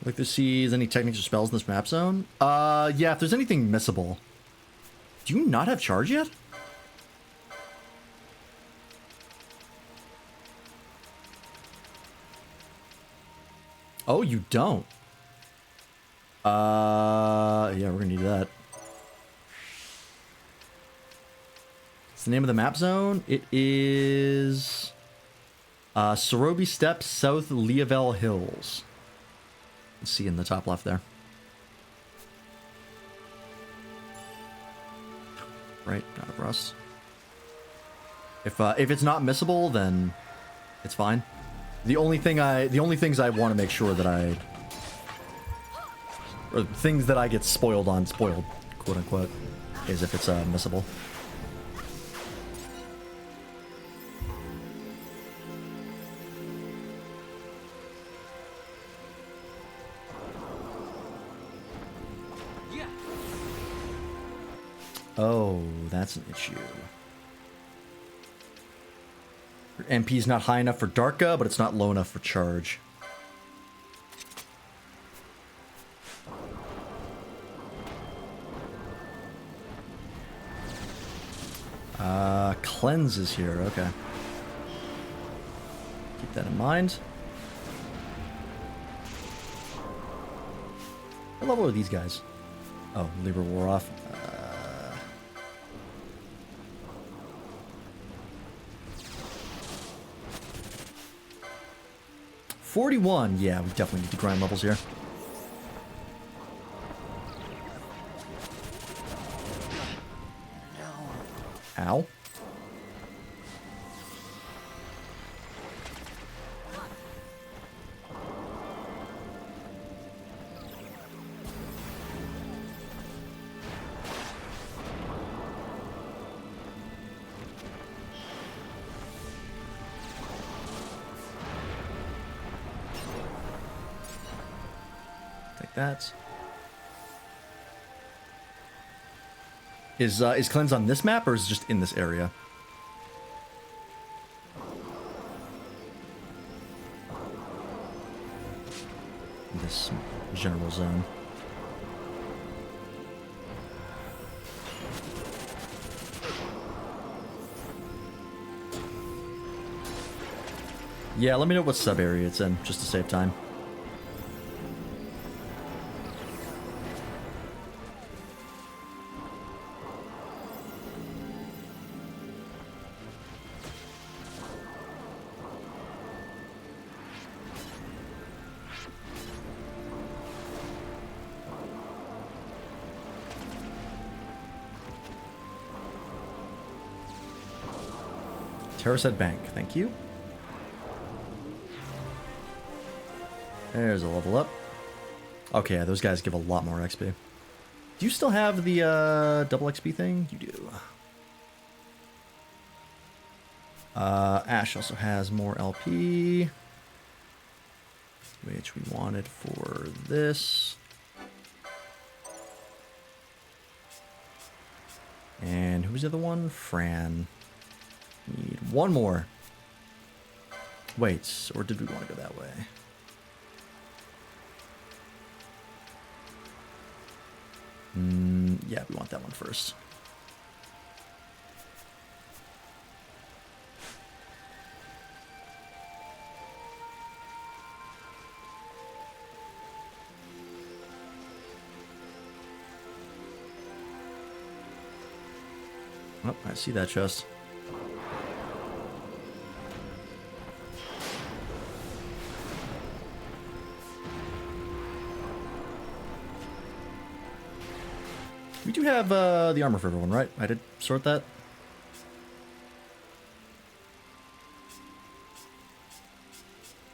Like to see is any techniques or spells in this map zone? Yeah, if there's anything missable. Do you not have charge yet? Oh, you don't. Yeah, we're gonna need that. What's the name of the map zone? It is Sorobi Steppes, South Leavel Hills. Let's see in the top left there. Right, got it, Russ. If it's not missable, then it's fine. The only things I want to make sure that or things that I get spoiled, quote unquote, is if it's missable. Oh, that's an issue. Your MP's not high enough for Darka, but it's not low enough for charge. Cleanse is here, okay. Keep that in mind. What level are these guys? Oh, Libra wore off. 41. Yeah, we definitely need to grind levels here. Ow. Take that. Is cleanse on this map or is it just in this area? This general zone. Yeah, let me know what sub area it's in, just to save time. Terraset Bank, thank you. There's a level up. Okay, those guys give a lot more XP. Do you still have the double XP thing? You do. Ash also has more LP, which we wanted for this. And who's the other one? Fran. Need one more. Wait, or did we want to go that way? Yeah, we want that one first. Oh, I see that chest. We do have the armor for everyone, right? I did sort that.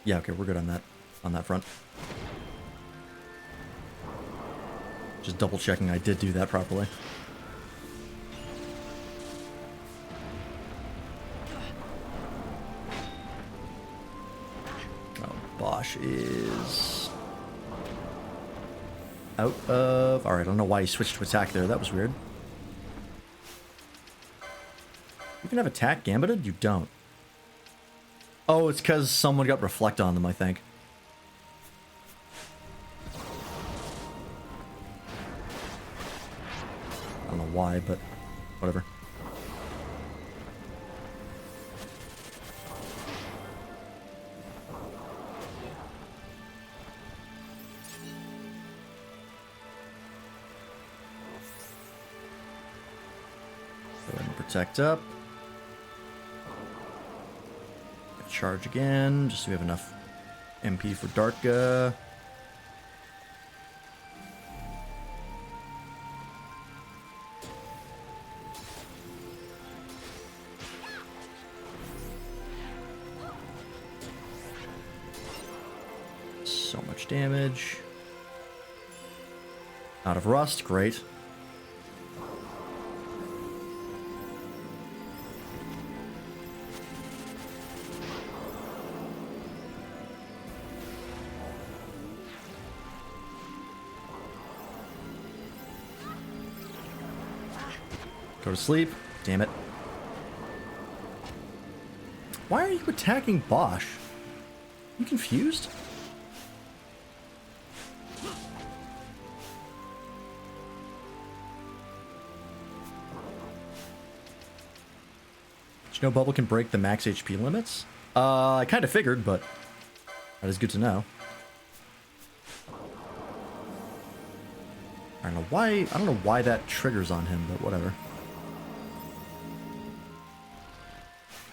Yeah, okay, we're good on that front. Just double checking I did do that properly. Oh, Bosch is out of... Alright, I don't know why he switched to attack there. That was weird. You can have attack gambited? You don't. Oh, it's because someone got reflect on them, I think. I don't know why, but whatever. protect up. Charge again, just so we have enough MP for Darka. So much damage. Out of rust, great. Go to sleep. Damn it. Why are you attacking Bosch? You confused? Did you know Bubble can break the max HP limits? I kind of figured, but that is good to know. I don't know why that triggers on him, but whatever.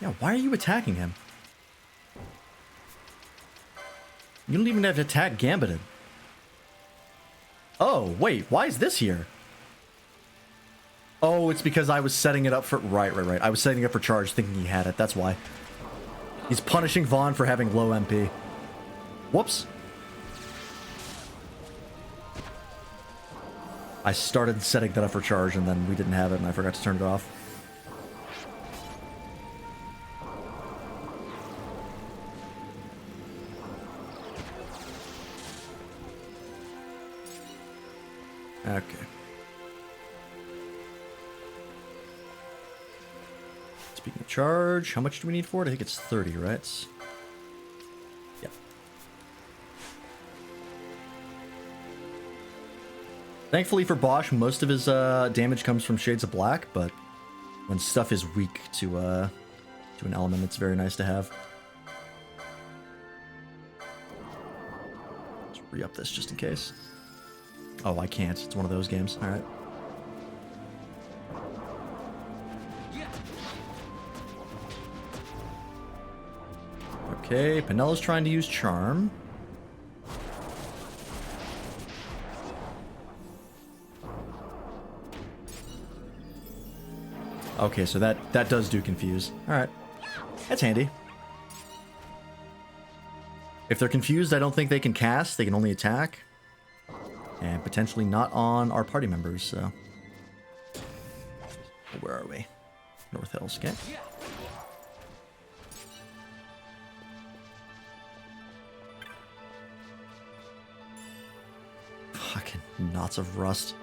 Yeah, why are you attacking him? You don't even have to attack Gambited. Oh, wait, why is this here? Oh, it's because I was setting it up for... Right. I was setting it up for charge thinking he had it, that's why. He's punishing Vaughn for having low MP. Whoops. I started setting that up for charge and then we didn't have it and I forgot to turn it off. Okay. Speaking of charge, how much do we need for it? I think it's 30, right? Yep. Thankfully for Bosch, most of his damage comes from Shades of Black, but when stuff is weak to an element, it's very nice to have. Let's re-up this just in case. Oh, I can't. It's one of those games. All right. Okay, Penella's trying to use Charm. Okay, so that does do confuse. All right. That's handy. If they're confused, I don't think they can cast. They can only attack. And potentially not on our party members, so... Where are we? North Hills, okay. Fucking knots of rust.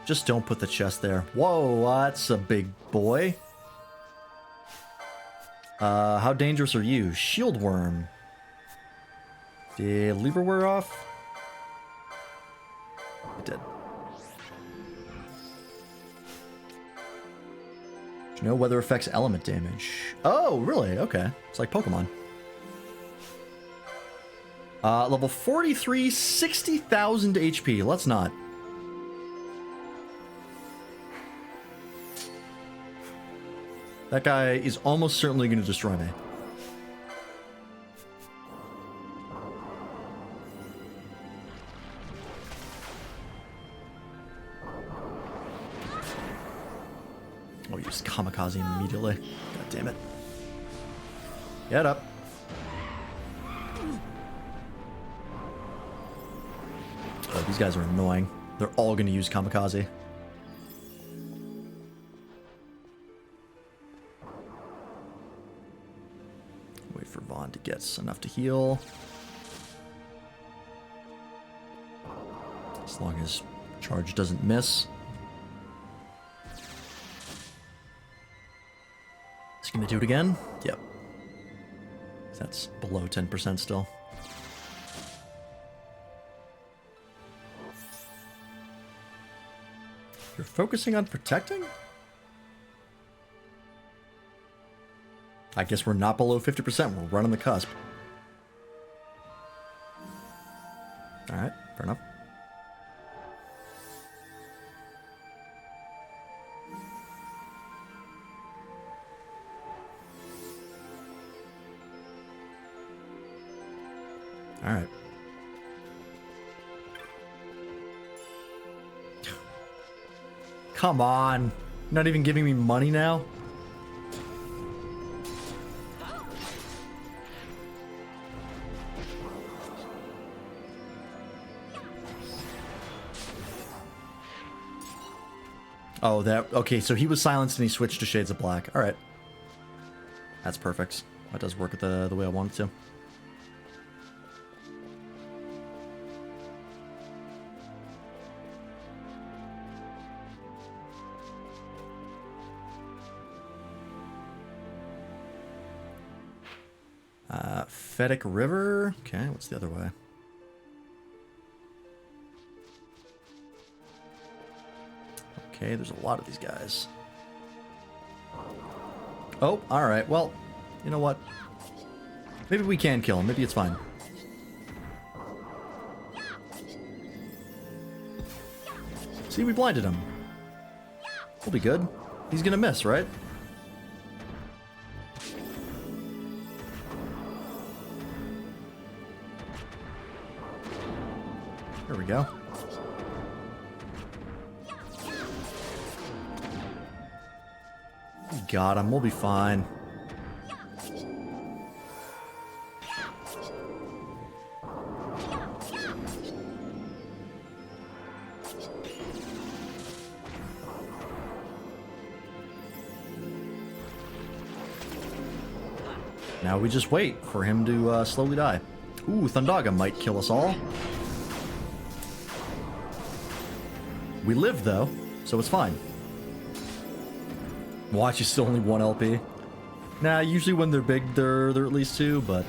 Just don't put the chest there. Whoa, that's a big boy. How dangerous are you? Shield Worm. Did Libra wear off? It did. Do you know weather affects element damage? Oh, really? Okay. It's like Pokemon. Level 43, 60,000 HP. Let's not. That guy is almost certainly going to destroy me. Oh, he used Kamikaze immediately. God damn it. Get up. Oh, these guys are annoying. They're all going to use Kamikaze. Wait for Vaughn to get enough to heal. As long as charge doesn't miss. Is he going to do it again? Yep. That's below 10% still. You're focusing on protecting? I guess we're not below 50%. We're right on the cusp. Alright, fair enough. Come on. Not even giving me money now? Oh, that... Okay, so he was silenced and he switched to Shades of Black. Alright. That's perfect. That does work the way I want it to. Fedic River. Okay, what's the other way? Okay, there's a lot of these guys. Oh, alright, well, you know what? Maybe we can kill him, maybe it's fine. See, we blinded him. We'll be good. He's gonna miss, right? There we go. Got him. We'll be fine. Now we just wait for him to slowly die. Ooh, Thundaga might kill us all. We live, though, so it's fine. Watch, is still only 1 LP. Nah, usually when they're big, they're at least 2, but...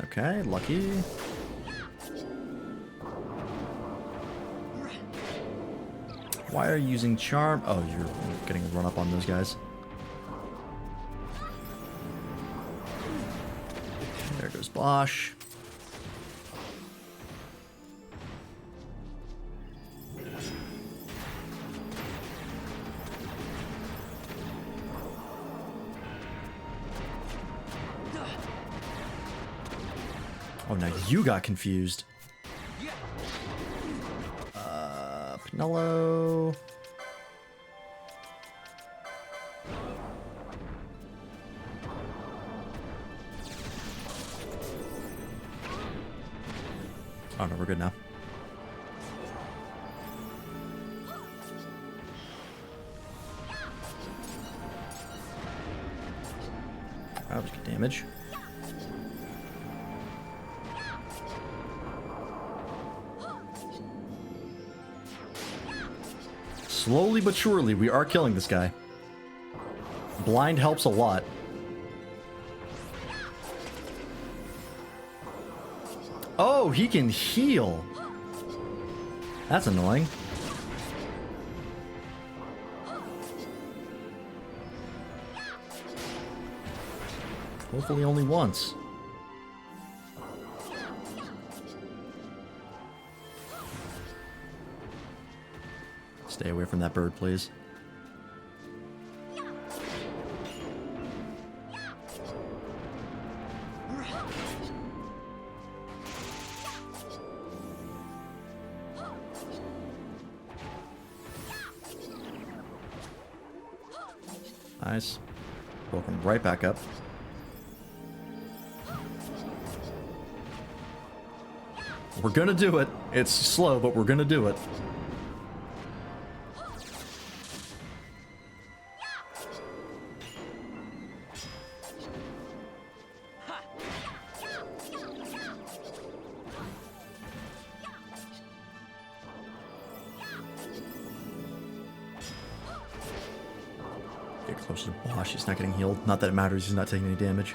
Okay, lucky. Why are you using Charm? Oh, you're getting a run up on those guys. There goes Bosch. Oh, now you got confused. Pinello. Oh no, we're good now. That was good damage. Slowly but surely, we are killing this guy. Blind helps a lot. Oh, he can heal. That's annoying. Hopefully only once. Stay away from that bird, please. Nice. Welcome right back up. We're gonna do it. It's slow, but we're gonna do it. Get closer to Bosch. He's not getting healed. Not that it matters. He's not taking any damage.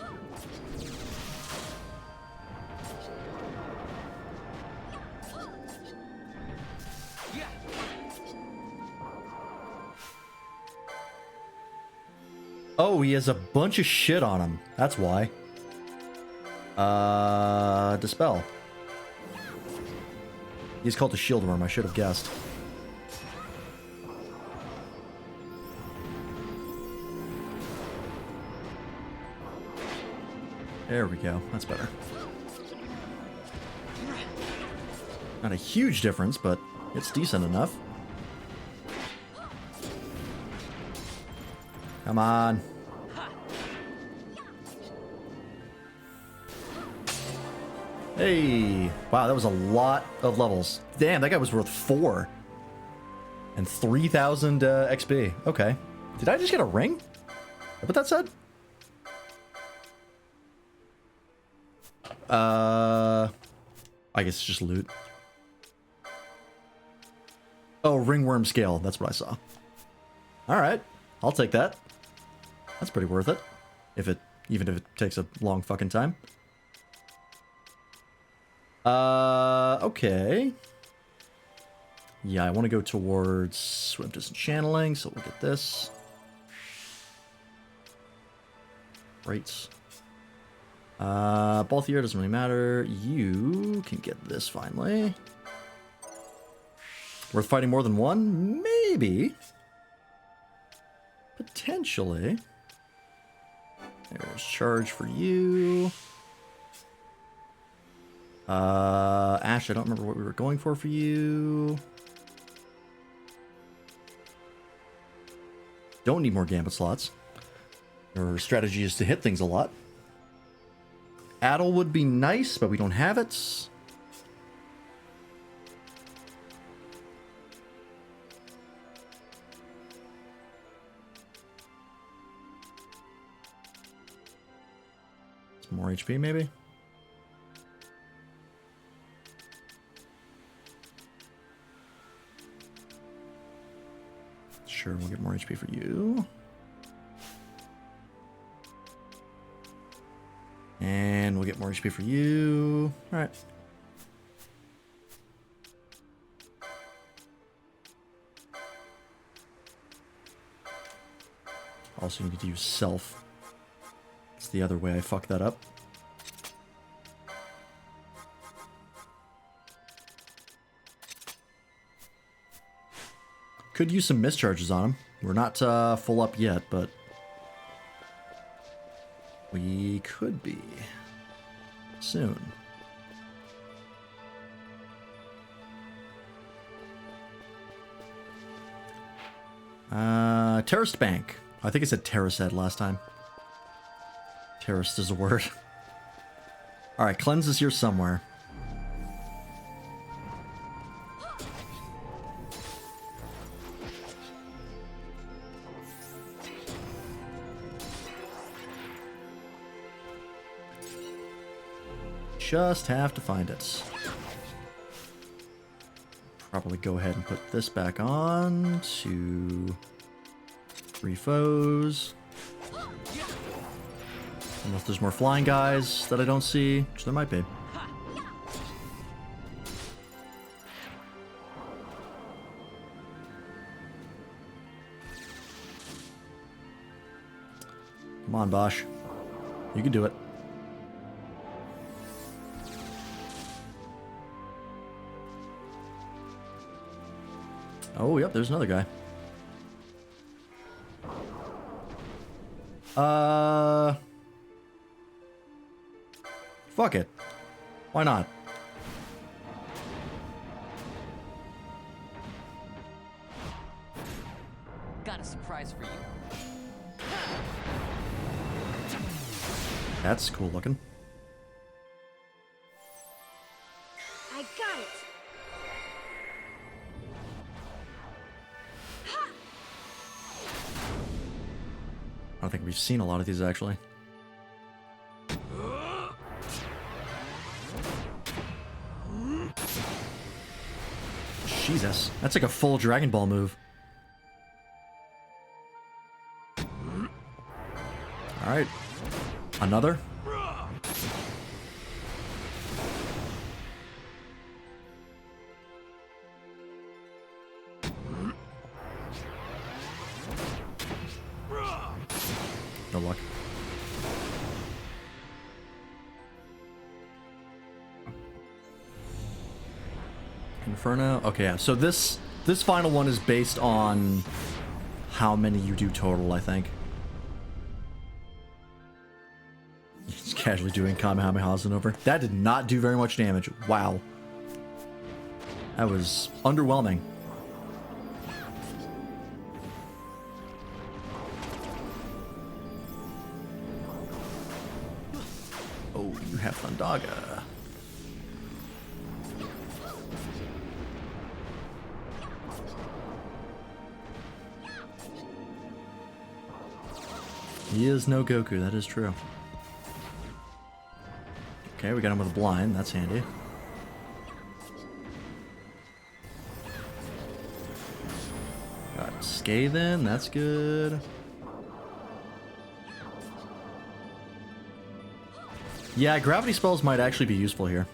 Oh, he has a bunch of shit on him. That's why. Dispel. He's called a shield worm. I should have guessed. There we go. That's better. Not a huge difference, but it's decent enough. Come on. Hey! Wow, that was a lot of levels. Damn, that guy was worth 4. And 3,000 XP. Okay. Did I just get a ring? Is that what that said? I guess it's just loot. Oh, ringworm scale. That's what I saw. Alright. I'll take that. That's pretty worth it. Even if it takes a long fucking time. Okay. Yeah, I want to go towards swim distance channeling, so we'll get this. Right. Both here doesn't really matter. You can get this finally. Worth fighting more than one? Maybe. Potentially. There's charge for you. Ash, I don't remember what we were going for you. Don't need more gambit slots. Your strategy is to hit things a lot. Addle would be nice, but we don't have it. Some more HP, maybe? Sure, we'll get more HP for you. And we'll get more HP for you. Alright. Also, you need to use self. It's the other way I fucked that up. Could use some mischarges on him. We're not full up yet, but we could be soon. Terraced Bank. I think I said terraced last time. Terraced is a word. Alright, cleanse is here somewhere. Just have to find it. Probably go ahead and put this back on to 3 foes. Unless there's more flying guys that I don't see, which there might be. Come on, Bosch. You can do it. Oh, yep, there's another guy. Fuck it. Why not? Got a surprise for you. That's cool looking. I got it. I don't think we've seen a lot of these, actually. Jesus, that's like a full Dragon Ball move. Alright. Another? No luck. Inferno? Okay, yeah. So this final one is based on how many you do total, I think. Just casually doing Kamehamehas and over. That did not do very much damage. Wow. That was underwhelming. Oh, you have Thundaga. He is no Goku, that is true. Okay, we got him with a blind, that's handy. Got Skaven, that's good. Yeah, gravity spells might actually be useful here.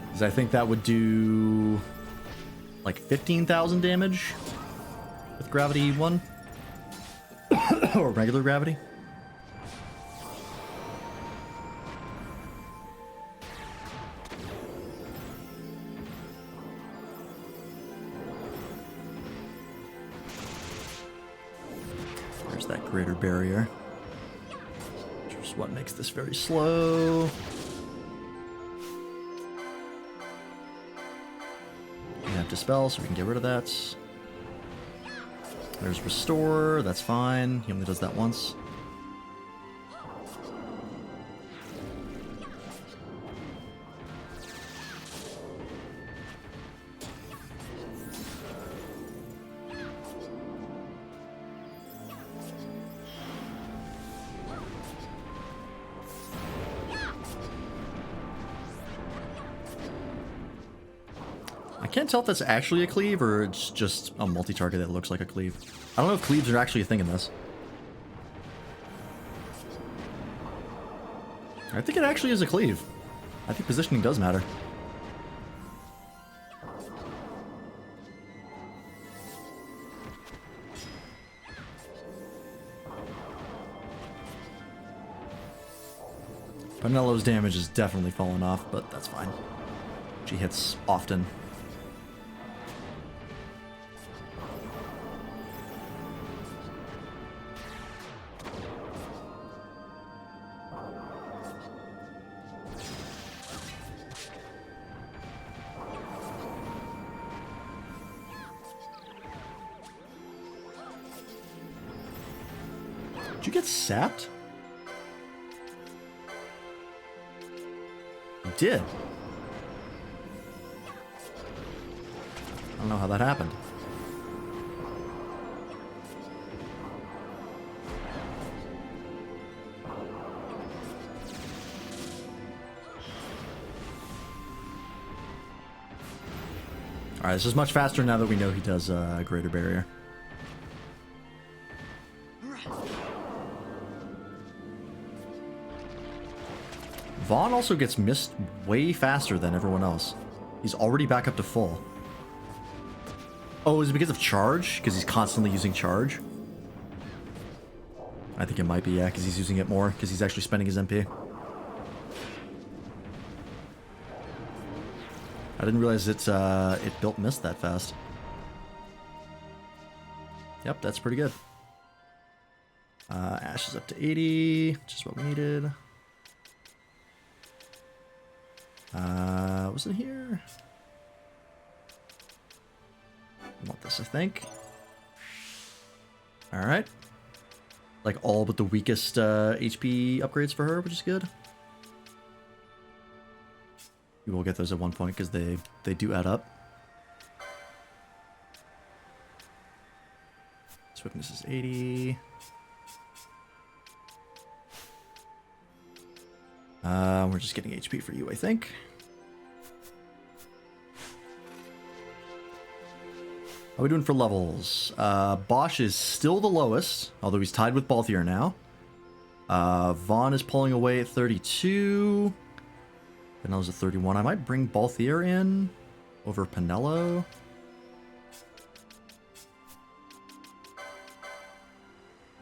Because I think that would do like 15,000 damage with gravity 1. Or regular gravity. There's that greater barrier. Which is what makes this very slow. We have Dispel, so we can get rid of that. There's Restore, that's fine. He only does that once. I can't tell if that's actually a cleave or it's just a multi-target that looks like a cleave. I don't know if cleaves are actually a thing in this. I think it actually is a cleave. I think positioning does matter. Penello's damage has definitely fallen off, but that's fine. She hits often. Did you get sapped? You did. I don't know how that happened. Alright, this is much faster now that we know he does a greater barrier. Vaughn also gets missed way faster than everyone else. He's already back up to full. Oh, is it because of charge? Because he's constantly using charge? I think it might be, yeah, because he's using it more, because he's actually spending his MP. I didn't realize it built mist that fast. Yep, that's pretty good. Ash is up to 80, which is what we needed. Was it here? I want this, I think. Alright. Like all but the weakest HP upgrades for her, which is good. We will get those at one point because they do add up. Swiftness is 80. We're just getting HP for you, I think. How are we doing for levels? Bosch is still the lowest, although he's tied with Balthier now. Vaughn is pulling away at 32. Penello's at 31. I might bring Balthier in over Penello.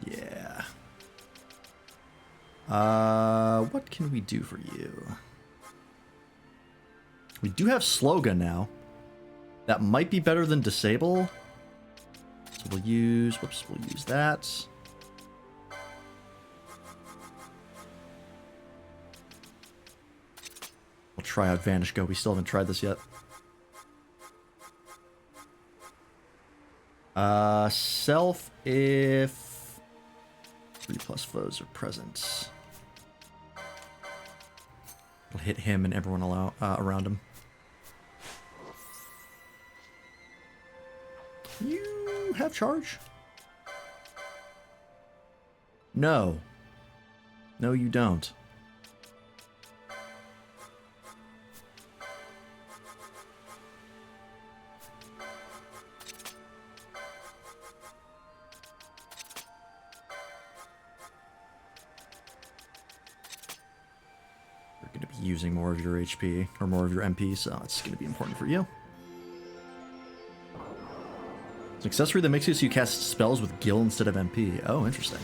Yeah. What can we do for you? We do have Slogan now. That might be better than Disable. So we'll use that. We'll try out Vanish Go. We still haven't tried this yet. Self if 3+ foes are present. It'll hit him and everyone around him. You have charge? No. No, you don't. You're going to be using more of your HP, or more of your MP, so it's going to be important for you. It's an accessory that makes it so you cast spells with Gil instead of MP. Oh, interesting.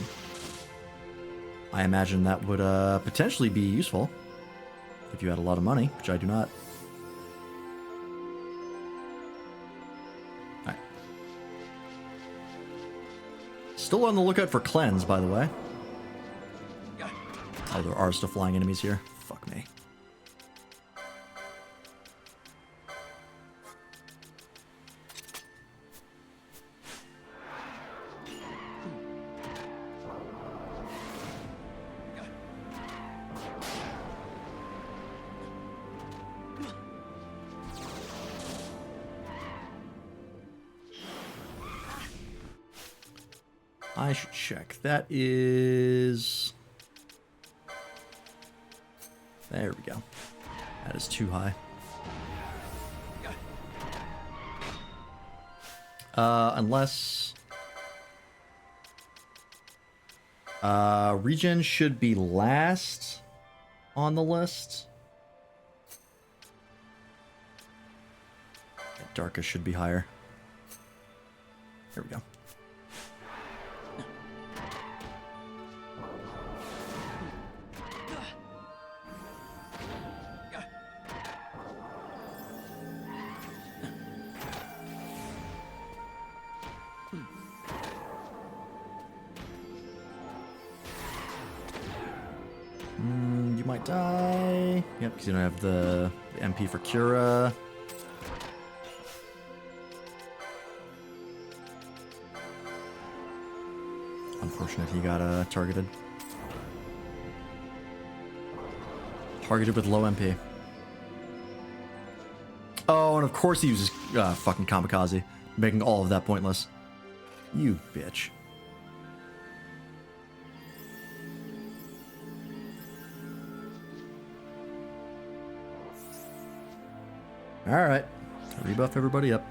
I imagine that would potentially be useful if you had a lot of money, which I do not. Alright. Still on the lookout for Cleanse, by the way. Oh, there are still flying enemies here. Fuck me. I should check. That is... There we go. That is too high. Unless... Regen should be last on the list. Darka should be higher. There we go. You might die. Yep, because you don't have the MP for Cura. Unfortunate he got targeted. Targeted with low MP. Oh, and of course he uses fucking Kamikaze, making all of that pointless. You bitch. Alright. Rebuff everybody up.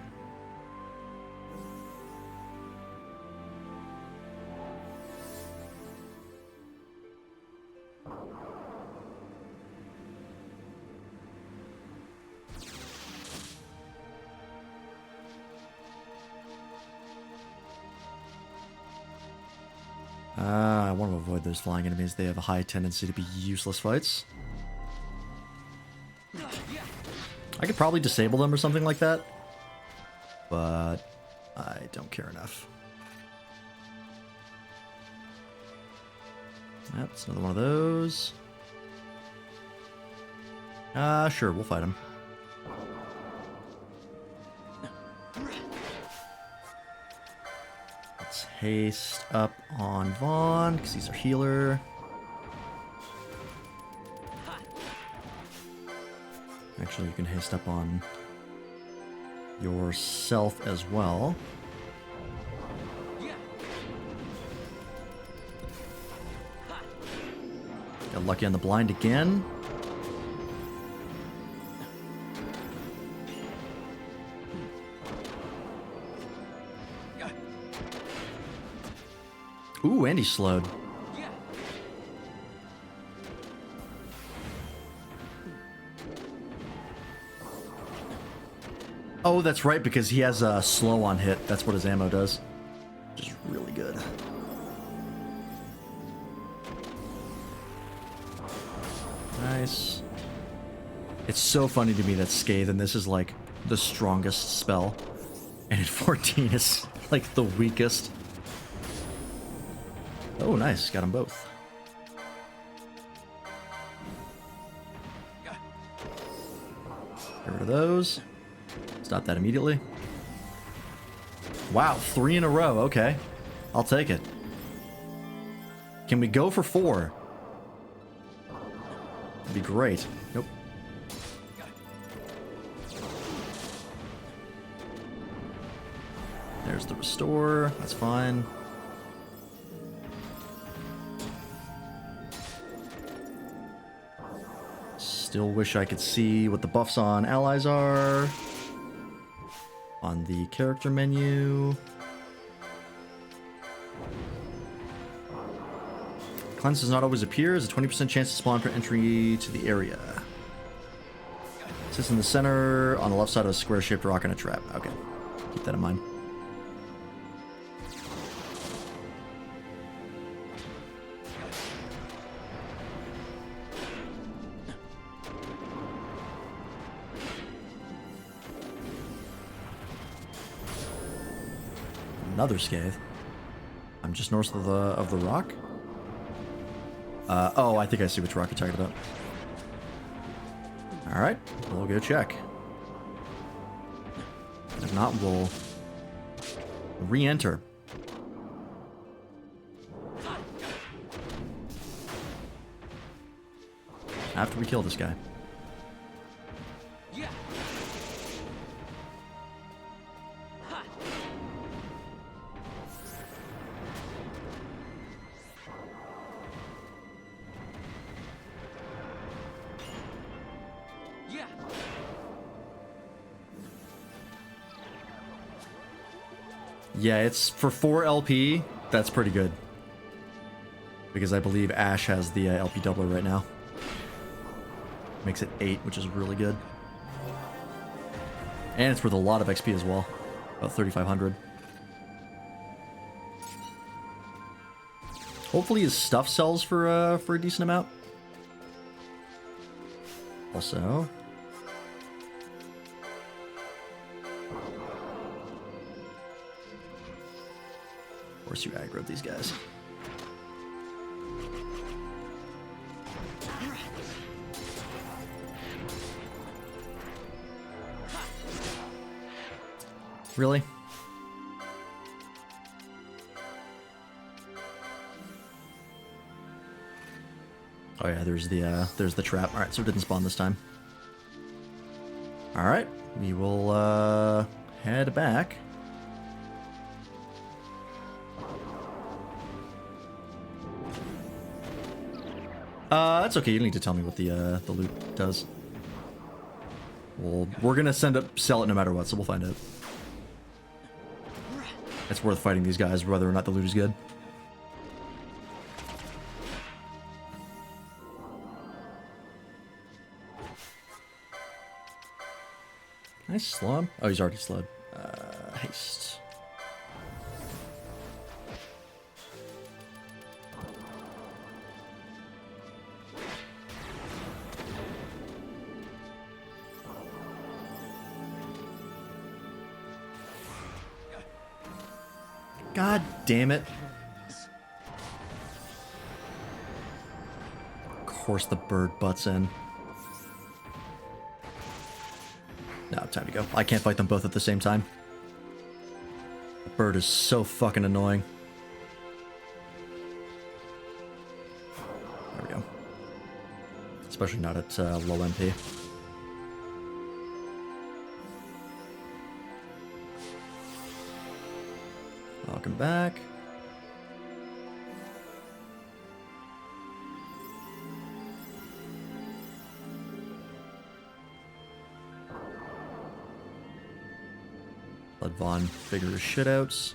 I want to avoid those flying enemies. They have a high tendency to be useless fights. I could probably disable them or something like that, but I don't care enough. Yep, it's another one of those. Sure, we'll fight him. Let's haste up on Vaughn, because he's our healer. Actually, you can haste up on yourself as well. Got lucky on the blind again. Ooh, and he's slowed. Oh, that's right, because he has a slow on hit. That's what his ammo does. Which is really good. Nice. It's so funny to me that Scathe in this is like the strongest spell. And in 14 is like the weakest. Oh, nice. Got them both. Get rid of those. Stop that immediately. Wow, 3 in a row. Okay. I'll take it. Can we go for 4? That'd be great. Nope. There's the restore. That's fine. Still wish I could see what the buffs on allies are. On the character menu. Cleanse does not always appear. There's a 20% chance to spawn for entry to the area. It sits in the center on the left side of a square-shaped rock in a trap. Okay. Keep that in mind. Another scathe. I'm just north of the rock. Oh, I think I see which rock you're talking about. All right, we'll go check. If not, we'll re-enter. After we kill this guy. Yeah, it's for 4 LP. That's pretty good. Because I believe Ash has the LP doubler right now. Makes it 8, which is really good. And it's worth a lot of XP as well. About 3,500. Hopefully his stuff sells for a decent amount. Also... Of course you aggroed these guys. Really? Oh yeah, there's the trap. All right, so it didn't spawn this time. All right, we will head back. That's okay. You don't need to tell me what the loot does. Well, we're gonna sell it no matter what, so we'll find out. It's worth fighting these guys, whether or not the loot is good. Can I slow him? Oh, he's already slowed. Haste. God damn it. Of course the bird butts in. No, time to go. I can't fight them both at the same time. The bird is so fucking annoying. There we go. Especially not at low MP. Welcome back. Let Vaughn figure his shit out.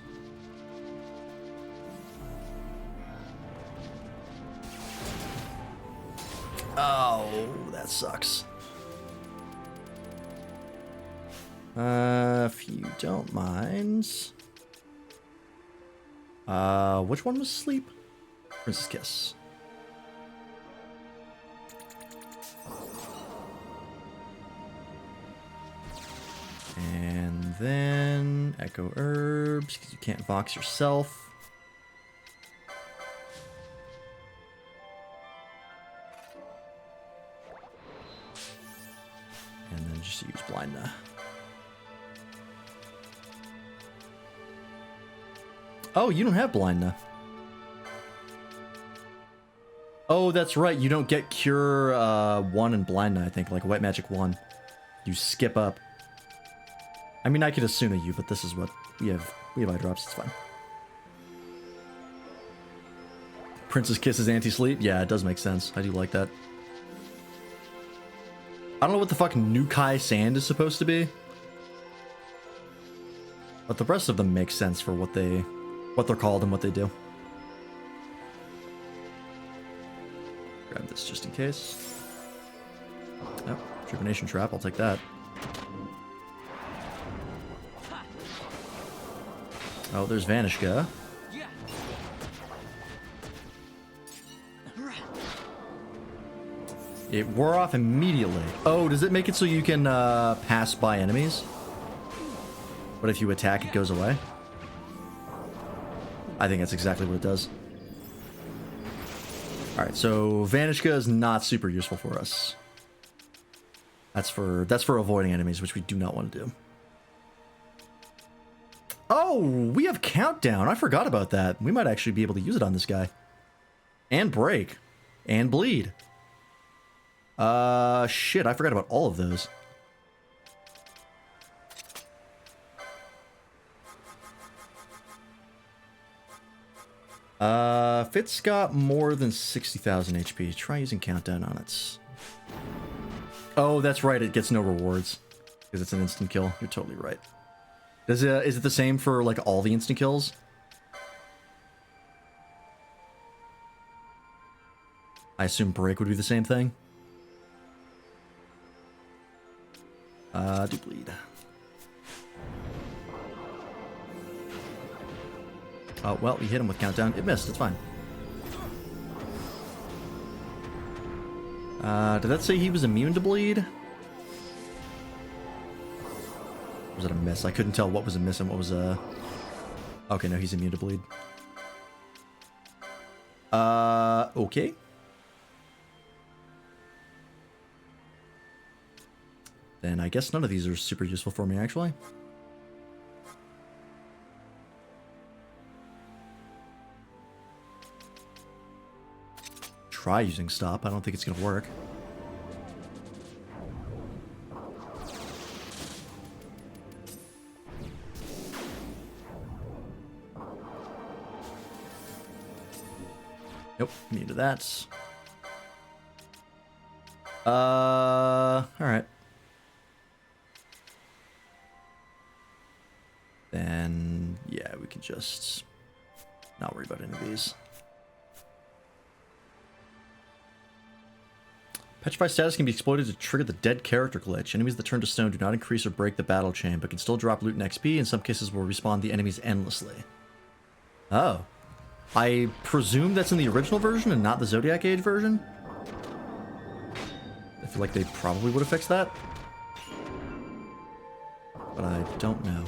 Oh, that sucks. If you don't mind. Which one was sleep? Princess Kiss. And then Echo Herbs, because you can't Vox yourself. And then just use blind now. Oh, you don't have blind now. Oh, that's right. You don't get Cure 1 and Blind, I think, like White Magic 1. You skip up. I mean, I could assume you, but this is what we have. We have eye drops. It's fine. Princess Kisses anti-sleep. Yeah, it does make sense. I do like that. I don't know what the fuck Nukai Sand is supposed to be, but the rest of them make sense for what they're called and what they do. Grab this just in case. Oh, Tribunation Trap, I'll take that. Oh, there's Vanishka. It wore off immediately. Oh, does it make it so you can pass by enemies? But if you attack, it goes away? I think that's exactly what it does. Alright, so Vanishka is not super useful for us. That's for avoiding enemies, which we do not want to do. Oh, we have Countdown. I forgot about that. We might actually be able to use it on this guy. And Break. And Bleed. Shit, I forgot about all of those. If it's got more than 60,000 HP, try using Countdown on it. Oh, that's right, it gets no rewards. Because it's an instant kill. You're totally right. Is it the same for, like, all the instant kills? I assume Break would be the same thing. Do Bleed. Oh, well, we hit him with Countdown. It missed. It's fine. Did that say he was immune to Bleed? Was it a miss? I couldn't tell what was a miss and what was a... Okay, no, he's immune to Bleed. Okay. Then I guess none of these are super useful for me, actually. Try using Stop. I don't think it's going to work. Nope, immune to that. Alright. Then, yeah, we can just not worry about any of these. Petrify status can be exploited to trigger the dead character glitch. Enemies that turn to stone do not increase or break the battle chain, but can still drop loot and XP. In some cases will respawn the enemies endlessly. Oh. I presume that's in the original version and not the Zodiac Age version? I feel like they probably would have fixed that. But I don't know.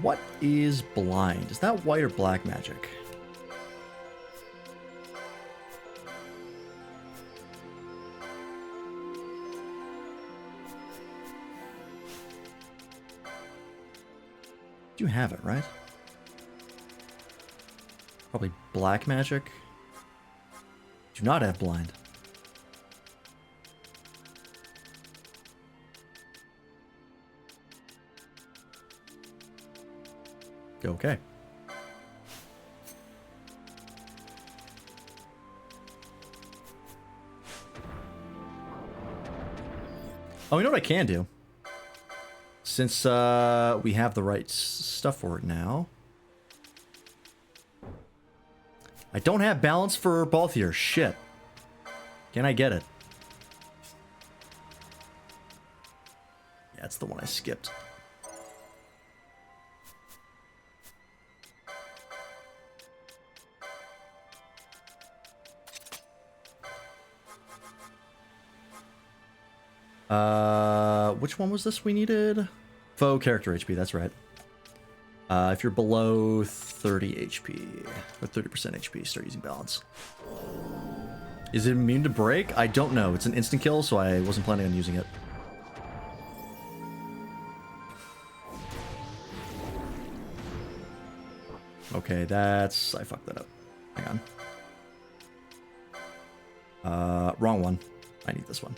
What is blind? Is that white or black magic? You have it, right? Probably black magic. Do not have blind. Okay. Oh, you know what I can do? Since we have the right stuff for it now. I don't have balance for Balthier. Shit. Can I get it? Yeah, it's the one I skipped. Which one was this we needed? Faux character HP, that's right. If you're below 30 HP, or 30% HP, start using balance. Is it immune to break? I don't know. It's an instant kill, so I wasn't planning on using it. Okay, that's... I fucked that up. Hang on. Wrong one. I need this one.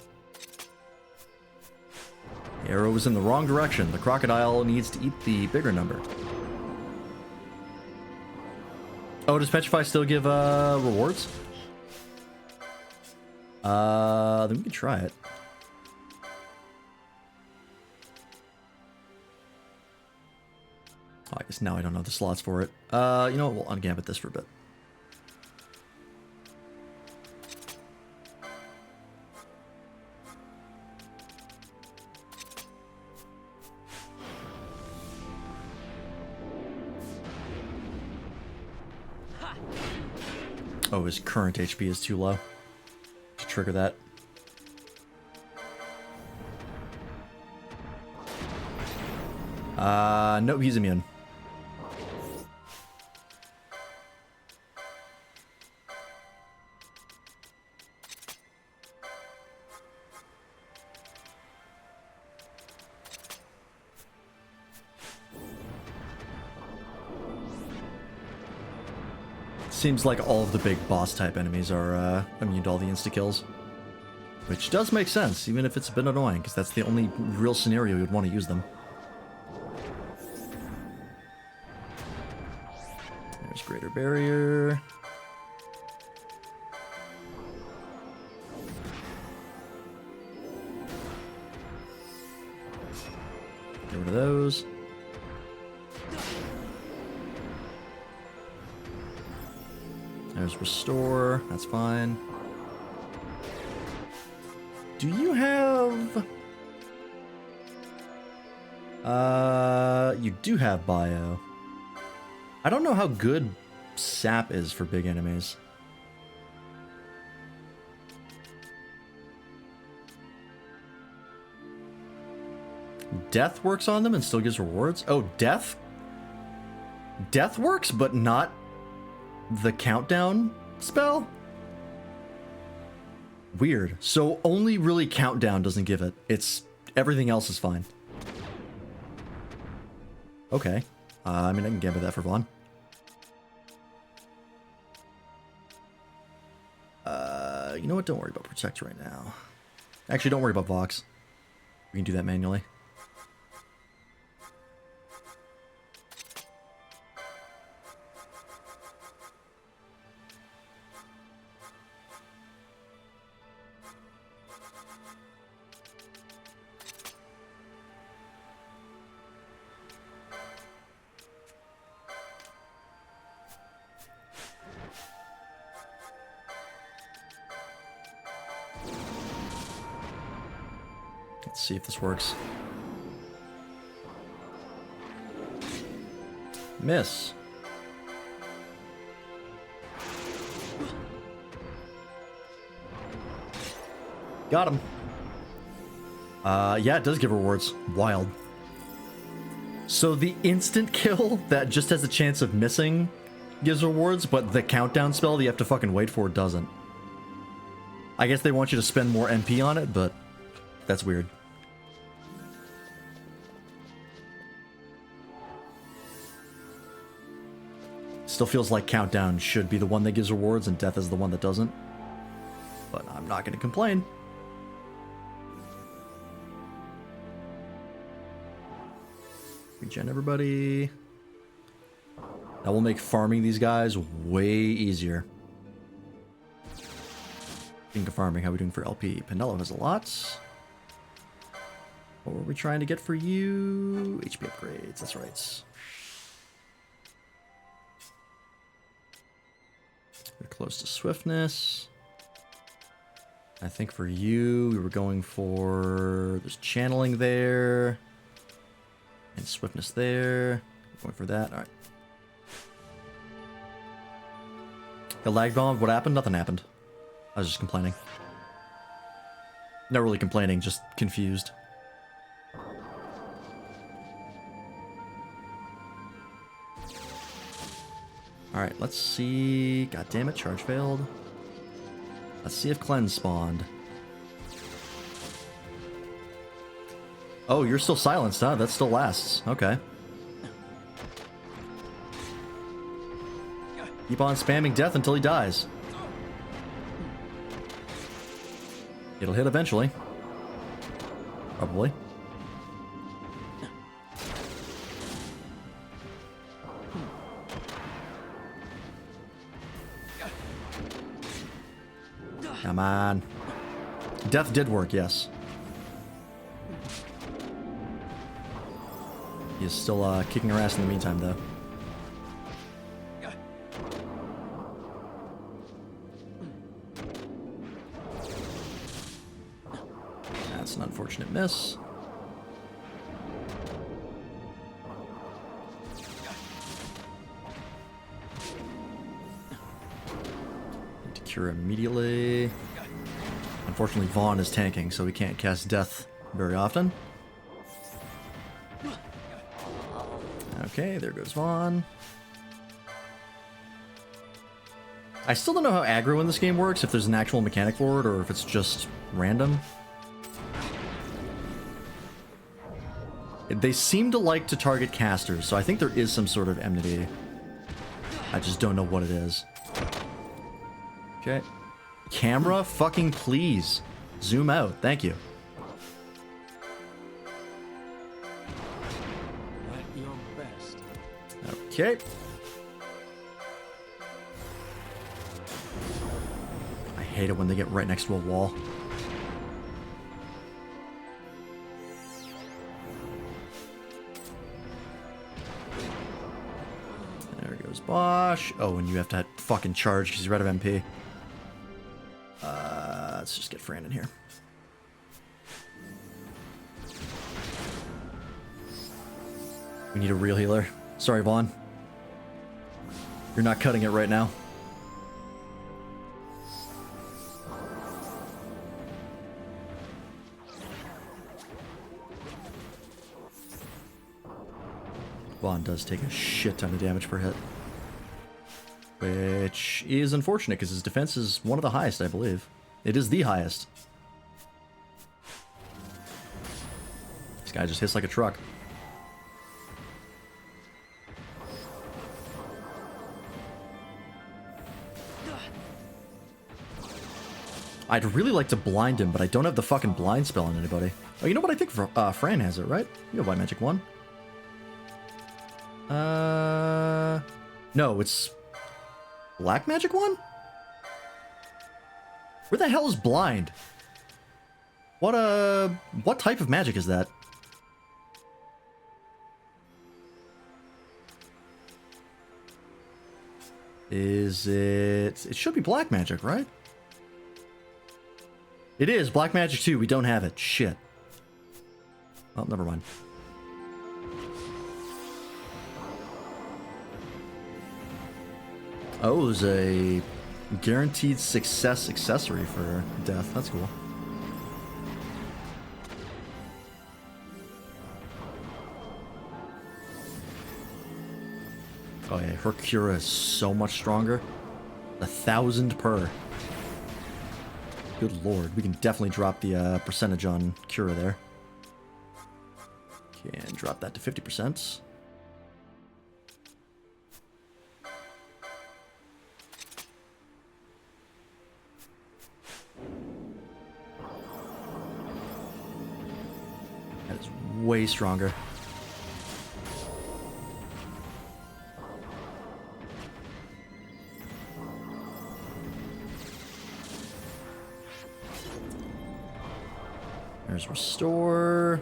The arrow was in the wrong direction. The crocodile needs to eat the bigger number. Oh, does Petrify still give rewards? Then we can try it. Oh, I guess now I don't know the slots for it. You know what? We'll ungambit this for a bit. Oh, his current HP is too low to trigger that. Nope, he's immune. Seems like all of the big boss type enemies are immune to all the insta-kills. Which does make sense, even if it's a bit annoying, because that's the only real scenario you would want to use them. There's Greater Barrier. Get rid of those. There's Restore, that's fine. Do you have... you do have Bio. I don't know how good Sap is for big enemies. Death works on them and still gives rewards? Oh, Death? Death works, but not the countdown spell? Weird. So only really countdown doesn't give it. It's everything else is fine. Okay. I mean, I can gamble that for Vaughn. You know what? Don't worry about Protect right now. Actually, don't worry about Vox. We can do that manually. Let's see if this works. Miss. Got him. Yeah, it does give rewards. Wild. So the instant kill that just has a chance of missing gives rewards, but the countdown spell that you have to fucking wait for doesn't. I guess they want you to spend more MP on it, but that's weird. Still feels like countdown should be the one that gives rewards and death is the one that doesn't. But I'm not going to complain. Regen everybody. That will make farming these guys way easier. Speaking of farming, how are we doing for LP? Penelo has a lot. What were we trying to get for you? HP upgrades, that's right. We're close to swiftness. I think for you, we were going for... There's channeling there. And swiftness there. Going for that, alright. The lag bomb, what happened? Nothing happened. I was just complaining. Not really complaining, just confused. Alright, let's see. God damn it, charge failed. Let's see if Cleanse spawned. Oh, you're still silenced, huh? That still lasts. Okay. Keep on spamming death until he dies. It'll hit eventually. Probably. Come on. Death did work, yes. He is still kicking her ass in the meantime, though. That's an unfortunate miss. Need to cure immediately. Unfortunately, Vaughn is tanking, so we can't cast Death very often. Okay, there goes Vaughn. I still don't know how aggro in this game works, if there's an actual mechanic for it, or if it's just random. They seem to like to target casters, so I think there is some sort of enmity. I just don't know what it is. Okay. Camera, fucking please. Zoom out, thank you. At your best. Okay. I hate it when they get right next to a wall. There goes Bosch. Oh, and you have to fucking charge because you're out of MP. Let's just get Fran in here. We need a real healer. Sorry, Vaughn. You're not cutting it right now. Vaughn does take a shit ton of damage per hit. Which is unfortunate because his defense is one of the highest, I believe. It is the highest. This guy just hits like a truck. I'd really like to blind him, but I don't have the fucking blind spell on anybody. Oh, you know what? I think Fran has it, right? You have White Magic 1. No, it's Black Magic 1? Where the hell is blind? What type of magic is that? Is it... It should be black magic, right? It is black magic 2. We don't have it. Shit. Well, never mind. Oh, there's a guaranteed success accessory for death. That's cool. Oh yeah, her Cura is so much stronger. 1,000 per. Good lord, we can definitely drop the percentage on Cura there. Can drop that to 50%. That is way stronger. There's restore.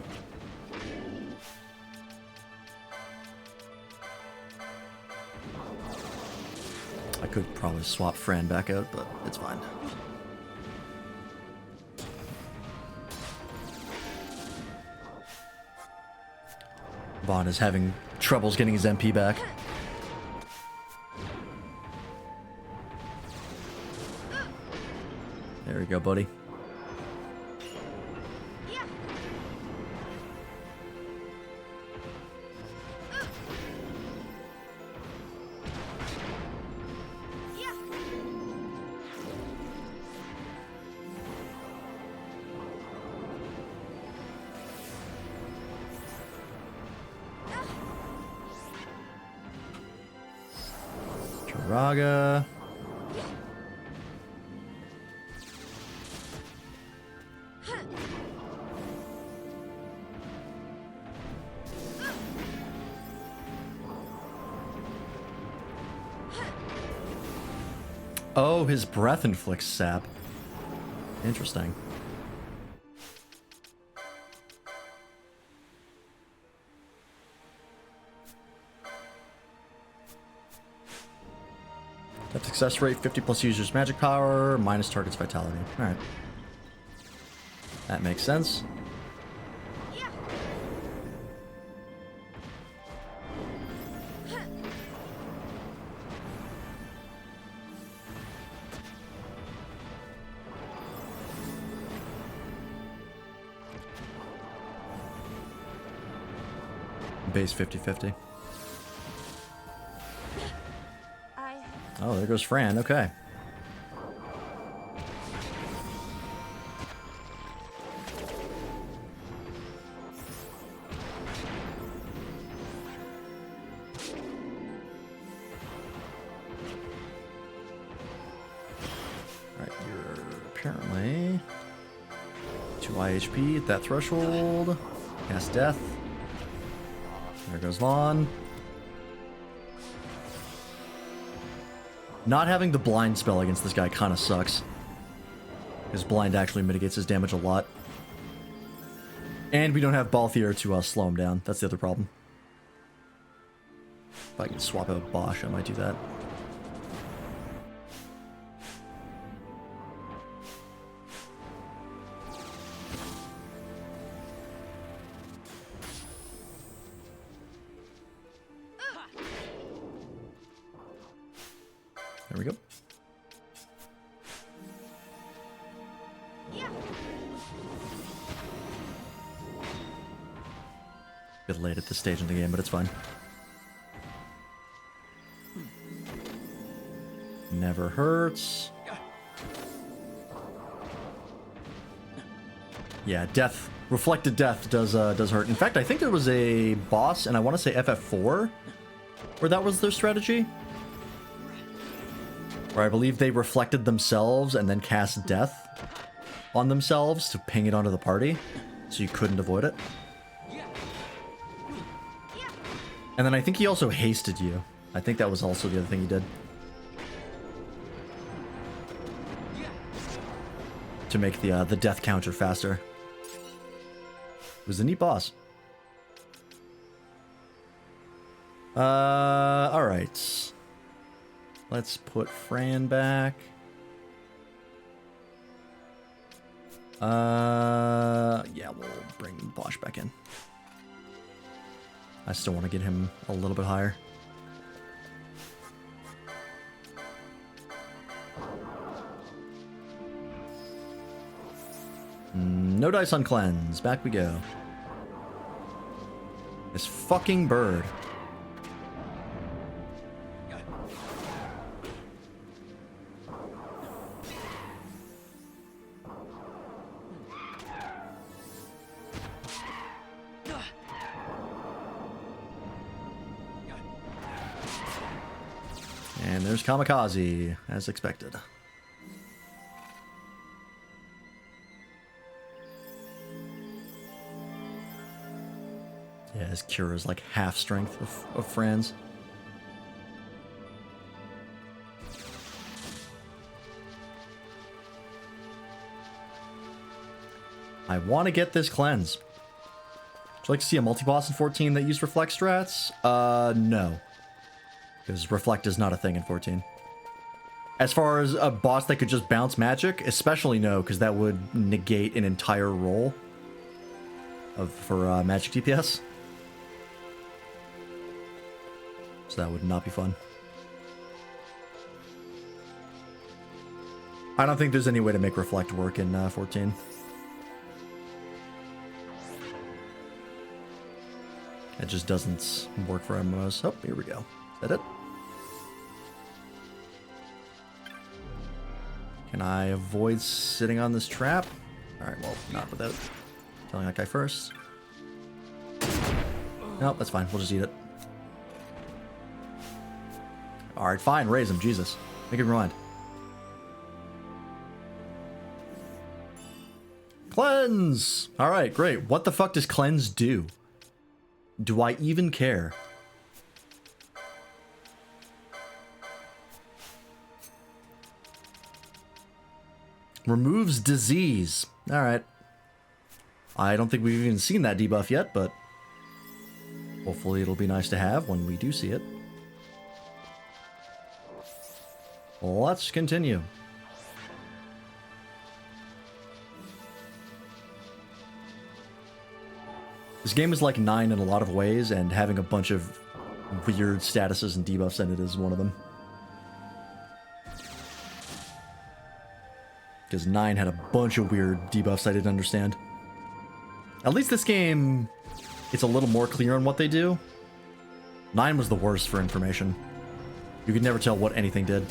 I could probably swap Fran back out, but it's fine. Vaughn is having troubles getting his MP back. There we go, buddy. Raga. Oh, his breath inflicts sap. Interesting. That success rate, 50 plus users magic power, minus target's vitality. Alright. That makes sense. Base 50-50. Oh, there goes Fran. Okay. Alright, you're apparently 2 IHP at that threshold. Cast Death. There goes Vaughn. Not having the blind spell against this guy kind of sucks. His blind actually mitigates his damage a lot. And we don't have Balthier to slow him down. That's the other problem. If I can swap out Bosch, I might do that. There we go. Bit late at this stage in the game, but it's fine. Never hurts. Yeah, death. Reflected death does hurt. In fact, I think there was a boss, and I want to say FF4, where that was their strategy. Where I believe they reflected themselves and then cast death on themselves to ping it onto the party, so you couldn't avoid it. And then I think he also hasted you. I think that was also the other thing he did. To make the death counter faster. It was a neat boss. Alright. Let's put Fran back. Yeah, we'll bring Bosch back in. I still want to get him a little bit higher. No dice on cleanse. Back we go. This fucking bird. And there's Kamikaze, as expected. Yeah, his cure is like half strength of Fran's. I want to get this cleanse. Would you like to see a multi-boss in 14 that used reflect strats? No. Because reflect is not a thing in 14. As far as a boss that could just bounce magic, especially no, because that would negate an entire roll for magic DPS. So that would not be fun. I don't think there's any way to make reflect work in 14. It just doesn't work for MMOs. Oh, here we go. Is that it? Can I avoid sitting on this trap? Alright, well, not without killing that guy first. Nope, that's fine. We'll just eat it. Alright, fine, raise him, Jesus. Make it rewind. Cleanse! Alright, great. What the fuck does cleanse do? Do I even care? Removes disease. Alright. I don't think we've even seen that debuff yet, but hopefully it'll be nice to have when we do see it. Let's continue. This game is like 9 in a lot of ways, and having a bunch of weird statuses and debuffs in it is one of them. Because 9 had a bunch of weird debuffs I didn't understand. At least this game, it's a little more clear on what they do. 9 was the worst for information. You could never tell what anything did.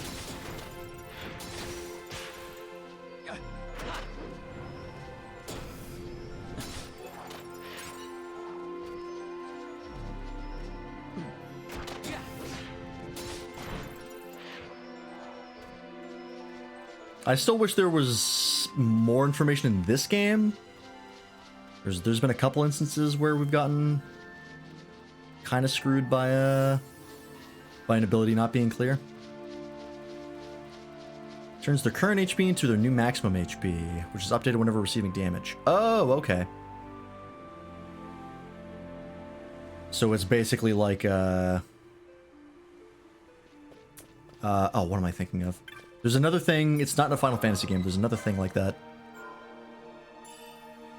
I still wish there was more information in this game. There's been a couple instances where we've gotten kind of screwed by an ability not being clear. Turns their current HP into their new maximum HP, which is updated whenever receiving damage. Oh, okay. So it's basically like oh, what am I thinking of? There's another thing, it's not in a Final Fantasy game, there's another thing like that.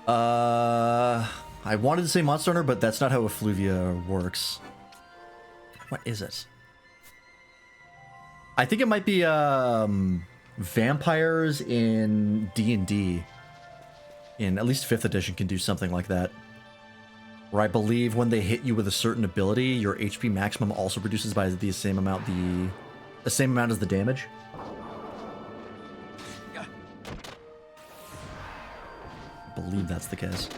I wanted to say Monster Hunter, but that's not how Effluvia works. What is it? I think it might be, vampires in D&D. In at least 5th edition can do something like that. Where I believe when they hit you with a certain ability, your HP maximum also reduces by the same amount as the damage. I believe that's the case.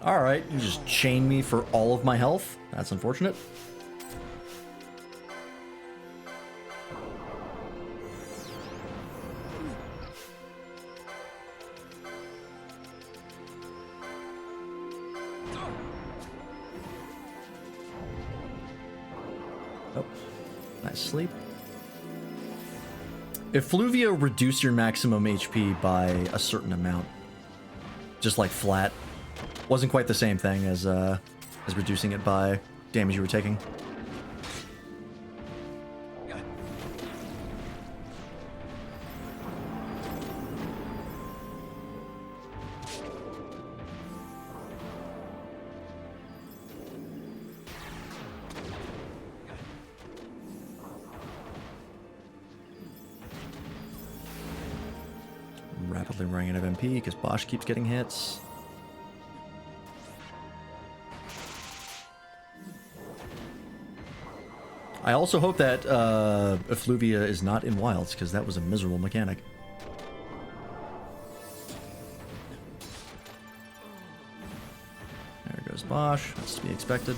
Alright, you just chain me for all of my health. That's unfortunate. Oh, nice sleep. Effluvia reduce your maximum HP by a certain amount. Just like flat. Wasn't quite the same thing as reducing it by damage you were taking. Rapidly running out of MP because Bosch keeps getting hits. I also hope that Effluvia is not in Wilds, because that was a miserable mechanic. There goes Bosch. That's to be expected.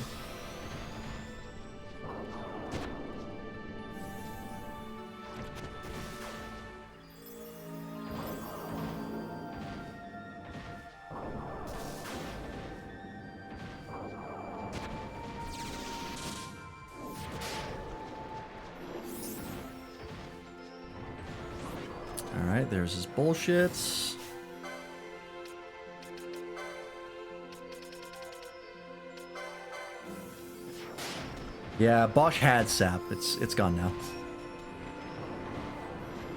Alright, there's his bullshits. Yeah, Bosch had sap. It's gone now.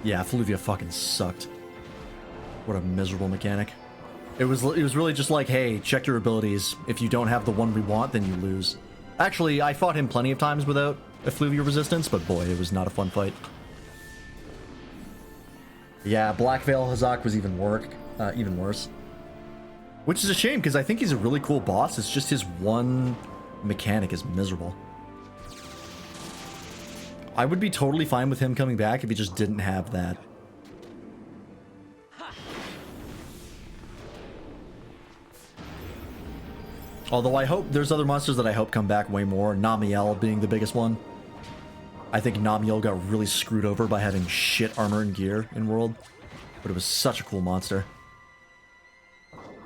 Yeah, Effluvia fucking sucked. What a miserable mechanic. It was really just like, hey, check your abilities. If you don't have the one we want, then you lose. Actually, I fought him plenty of times without Effluvia resistance, but boy, it was not a fun fight. Yeah, Black Veil Hazak was even worse. Which is a shame, because I think he's a really cool boss. It's just his one mechanic is miserable. I would be totally fine with him coming back if he just didn't have that. Although I hope there's other monsters that I hope come back way more. Namiel being the biggest one. I think Namiel got really screwed over by having shit armor and gear in World. But it was such a cool monster.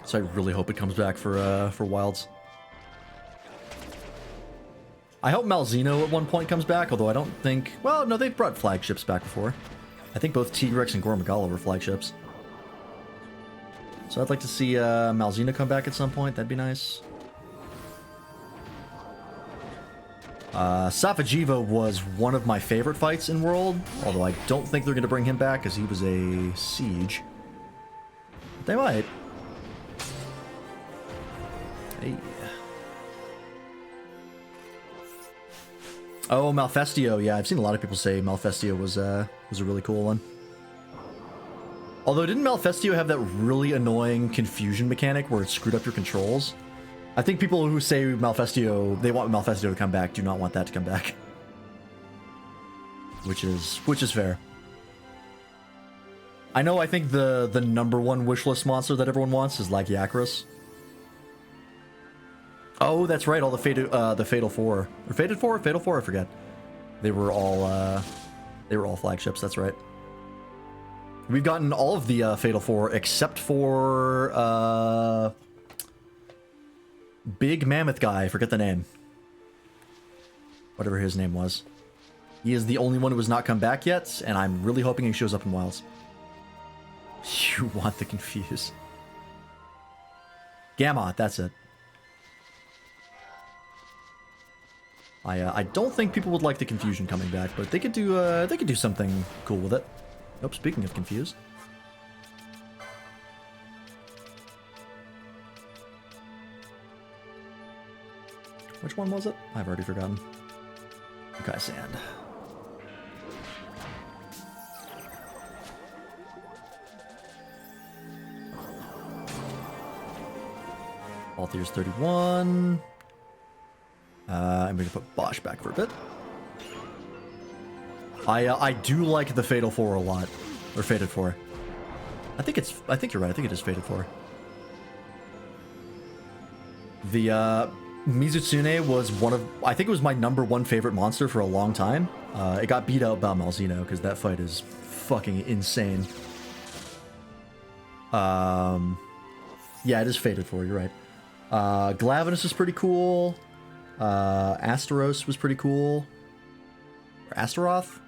So I really hope it comes back for Wilds. I hope Malzeno at one point comes back, although I don't think... Well, no, they've brought flagships back before. I think both Tigrex and Gormagala were flagships. So I'd like to see Malzeno come back at some point. That'd be nice. Safajiva was one of my favorite fights in World, although I don't think they're going to bring him back because he was a siege. But they might. Hey. Oh, Malfestio. Yeah, I've seen a lot of people say Malfestio was a really cool one. Although, didn't Malfestio have that really annoying confusion mechanic where it screwed up your controls? I think people who say Malfestio, they want Malfestio to come back, do not want that to come back. Which is fair. I know, I think the number one wishlist monster that everyone wants is like Yakris. Oh, that's right, all the Fatal Four. Or Fated Four? Fatal Four, I forget. They were all flagships, that's right. We've gotten all of the Fatal Four except for Big Mammoth guy, I forget the name. Whatever his name was. He is the only one who has not come back yet, and I'm really hoping he shows up in Wilds. You want the Confuse. Gamma, that's it. I don't think people would like the Confusion coming back, but they could do something cool with it. Oh, speaking of Confused. Which one was it? I've already forgotten. Okay, Sand. Althier's 31. I'm going to put Bosch back for a bit. I do like the Fatal Four a lot. Or Fated Four. I think you're right. I think it is Fated Four. The Mizutsune was I think it was my #1 favorite monster for a long time. It got beat out by Malzeno because that fight is fucking insane. Yeah, it is Fated Four, you're right. Glavenus is pretty cool. Asteros was pretty cool. Or Astaroth?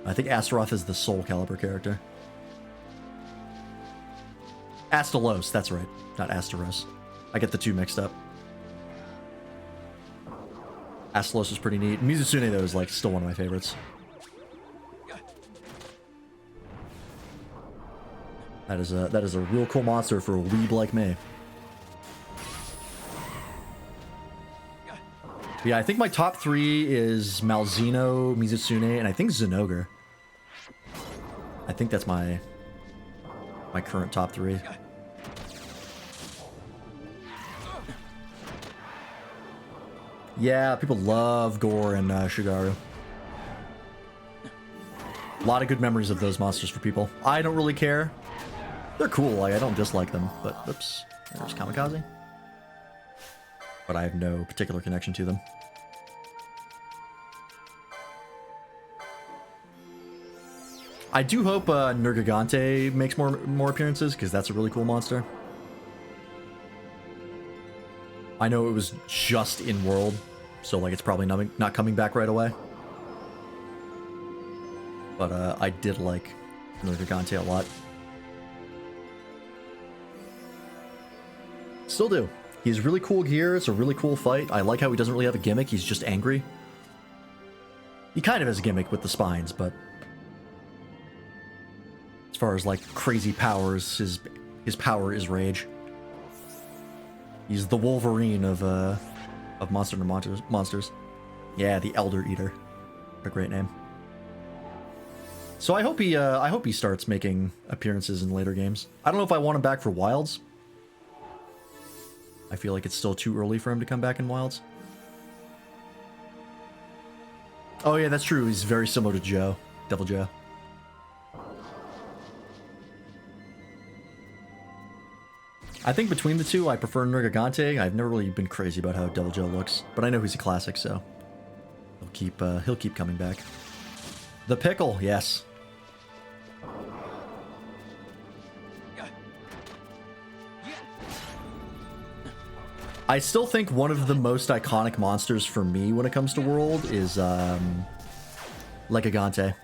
I think Astaroth is the Soul Calibur character. Astalos, that's right. Not Astaros. I get the two mixed up. Astalos is pretty neat. Mizutsune, though, is like still one of my favorites. That is a real cool monster for a weeb like me. Yeah, I think my top 3 is Malzeno, Mizutsune, and I think Zenogre. I think that's my current top 3. Yeah, people love Gore and Shugaru. A lot of good memories of those monsters for people. I don't really care. They're cool, like, I don't dislike them, but oops, there's Kamikaze. But I have no particular connection to them. I do hope Nergigante makes more appearances, because that's a really cool monster. I know it was just in World, so like it's probably not coming back right away. But I did like Nergigante a lot. Still do. He's really cool gear, it's a really cool fight. I like how he doesn't really have a gimmick, he's just angry. He kind of has a gimmick with the spines, but... as far as, like, crazy powers, his power is rage. He's the Wolverine of Monster to Monsters. Yeah, the Elder Eater. What a great name. So I hope he starts making appearances in later games. I don't know if I want him back for Wilds. I feel like it's still too early for him to come back in Wilds. Oh yeah, that's true. He's very similar to Joe. Devil Joe. I think between the two, I prefer Nergigante. I've never really been crazy about how Devil Joe looks, but I know he's a classic, so he'll keep coming back. The pickle, yes. I still think one of the most iconic monsters for me when it comes to World is Legigante.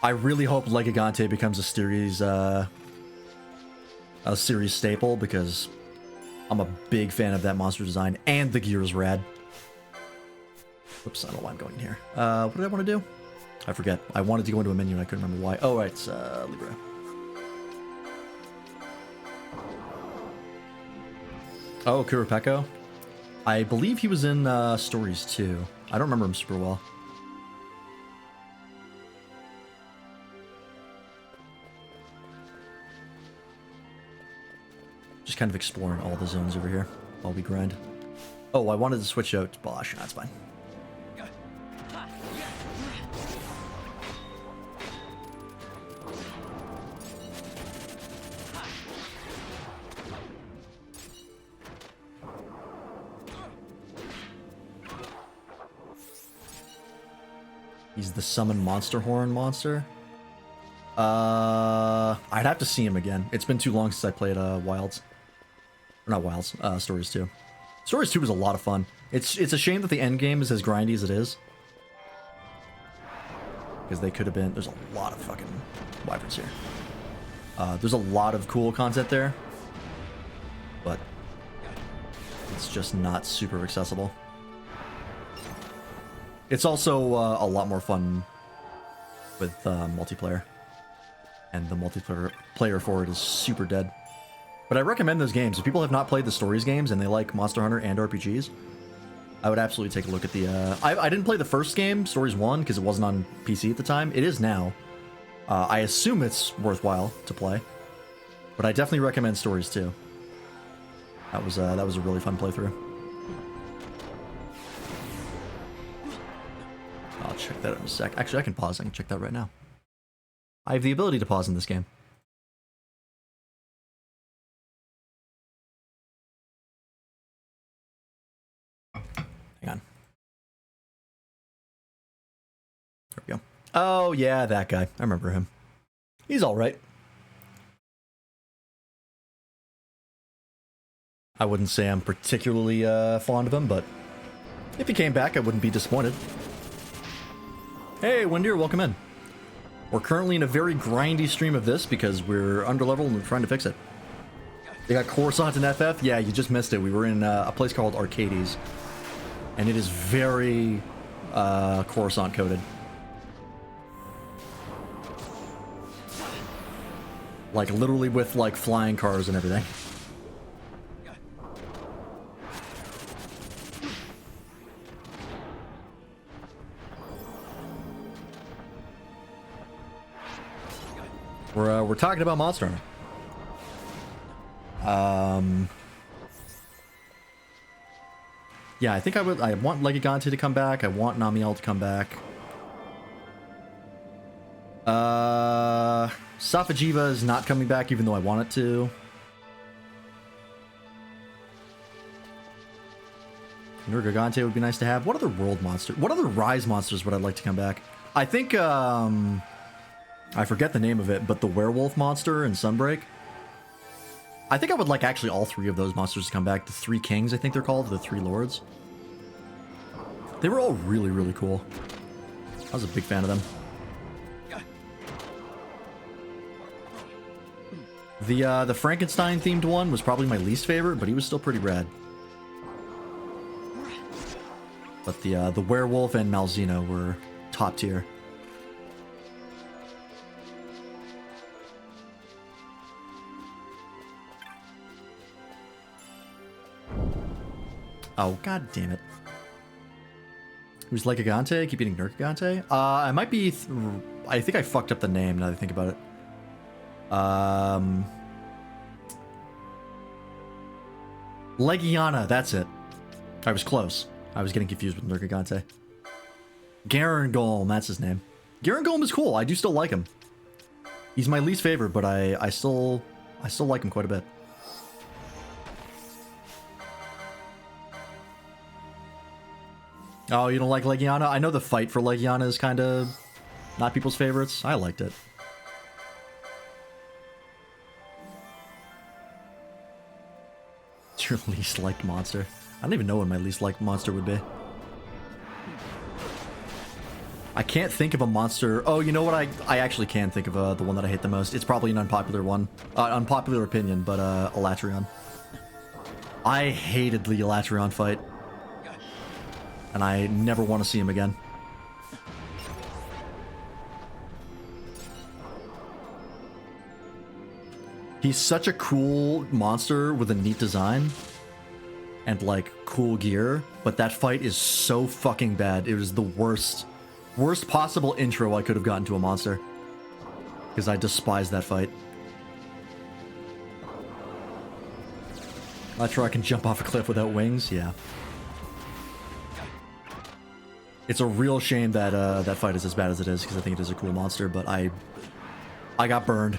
I really hope Legigante becomes a series staple because I'm a big fan of that monster design and the gear is rad. Oops, I don't know why I'm going in here. What did I want to do? I forget. I wanted to go into a menu and I couldn't remember why. Oh, right, it's Libra. Oh, Kurapeko. I believe he was in Stories too. I don't remember him super well. Just kind of exploring all the zones over here while we grind. Oh, I wanted to switch out to Bosch. That's fine. He's the summon monster horn monster. I'd have to see him again. It's been too long since I played Wilds. Or not Wilds, Stories 2. Stories 2 was a lot of fun. It's a shame that the end game is as grindy as it is. Because they could have been... There's a lot of fucking wyverns here. There's a lot of cool content there. But it's just not super accessible. It's also a lot more fun with multiplayer. And the multiplayer for it is super dead. But I recommend those games. If people have not played the Stories games and they like Monster Hunter and RPGs, I would absolutely take a look at the... I didn't play the first game, Stories 1, because it wasn't on PC at the time. It is now. I assume it's worthwhile to play. But I definitely recommend Stories 2. That was a really fun playthrough. I'll check that out in a sec. Actually, I can pause. I can check that right now. I have the ability to pause in this game. Hang on. There we go. Oh, yeah, that guy. I remember him. He's alright. I wouldn't say I'm particularly fond of him, but if he came back, I wouldn't be disappointed. Hey, Windier, welcome in. We're currently in a very grindy stream of this because we're underleveled and we're trying to fix it. They got Coruscant and FF? Yeah, you just missed it. We were in a place called Arcades. And it is very Coruscant coded. Like literally with like flying cars and everything. We're talking about Monster Hunter. Yeah, I think I want Legigante to come back. I want Namiel to come back. Safajiva is not coming back, even though I want it to. Nergigante would be nice to have. What other world monsters? What other Rise monsters would I like to come back? I think, I forget the name of it, but the werewolf monster in Sunbreak. I think I would like actually all three of those monsters to come back. The three kings, I think they're called, the three lords. They were all really, really cool. I was a big fan of them. The Frankenstein themed one was probably my least favorite, but he was still pretty rad. But the werewolf and Malzeno were top tier. Oh, god damn it. Who's Legigante? I keep eating Nergigante? I might be... I think I fucked up the name now that I think about it. Legiana, that's it. I was close. I was getting confused with Nergigante. Garangolm, that's his name. Garangolm is cool. I do still like him. He's my least favorite, but I still like him quite a bit. Oh, you don't like Legiana? I know the fight for Legiana is kind of not people's favorites. I liked it. It's your least liked monster. I don't even know what my least liked monster would be. I can't think of a monster. Oh, you know what? I actually can think of the one that I hate the most. It's probably an unpopular one. Unpopular opinion, but Elatrion. I hated the Elatrion fight. And I never want to see him again. He's such a cool monster with a neat design. And like cool gear. But that fight is so fucking bad. It was the worst possible intro I could have gotten to a monster. Because I despise that fight. Not sure I can jump off a cliff without wings. Yeah. It's a real shame that that fight is as bad as it is, because I think it is a cool monster, but I got burned.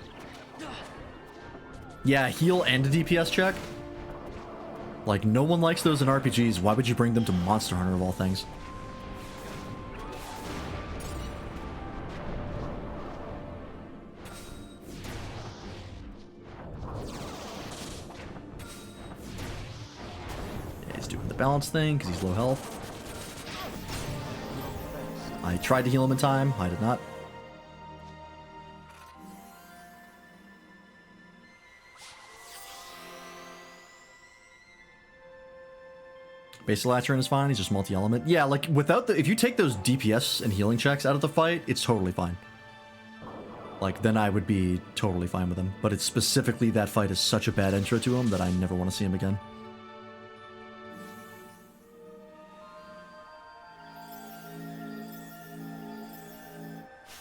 Yeah, heal and a DPS check. Like, no one likes those in RPGs. Why would you bring them to Monster Hunter of all things? Yeah, he's doing the balance thing because he's low health. I tried to heal him in time. I did not. Base Elatrion is fine. He's just multi-element. Yeah, like without the... If you take those DPS and healing checks out of the fight, it's totally fine. Like, then I would be totally fine with him. But it's specifically that fight is such a bad intro to him that I never want to see him again.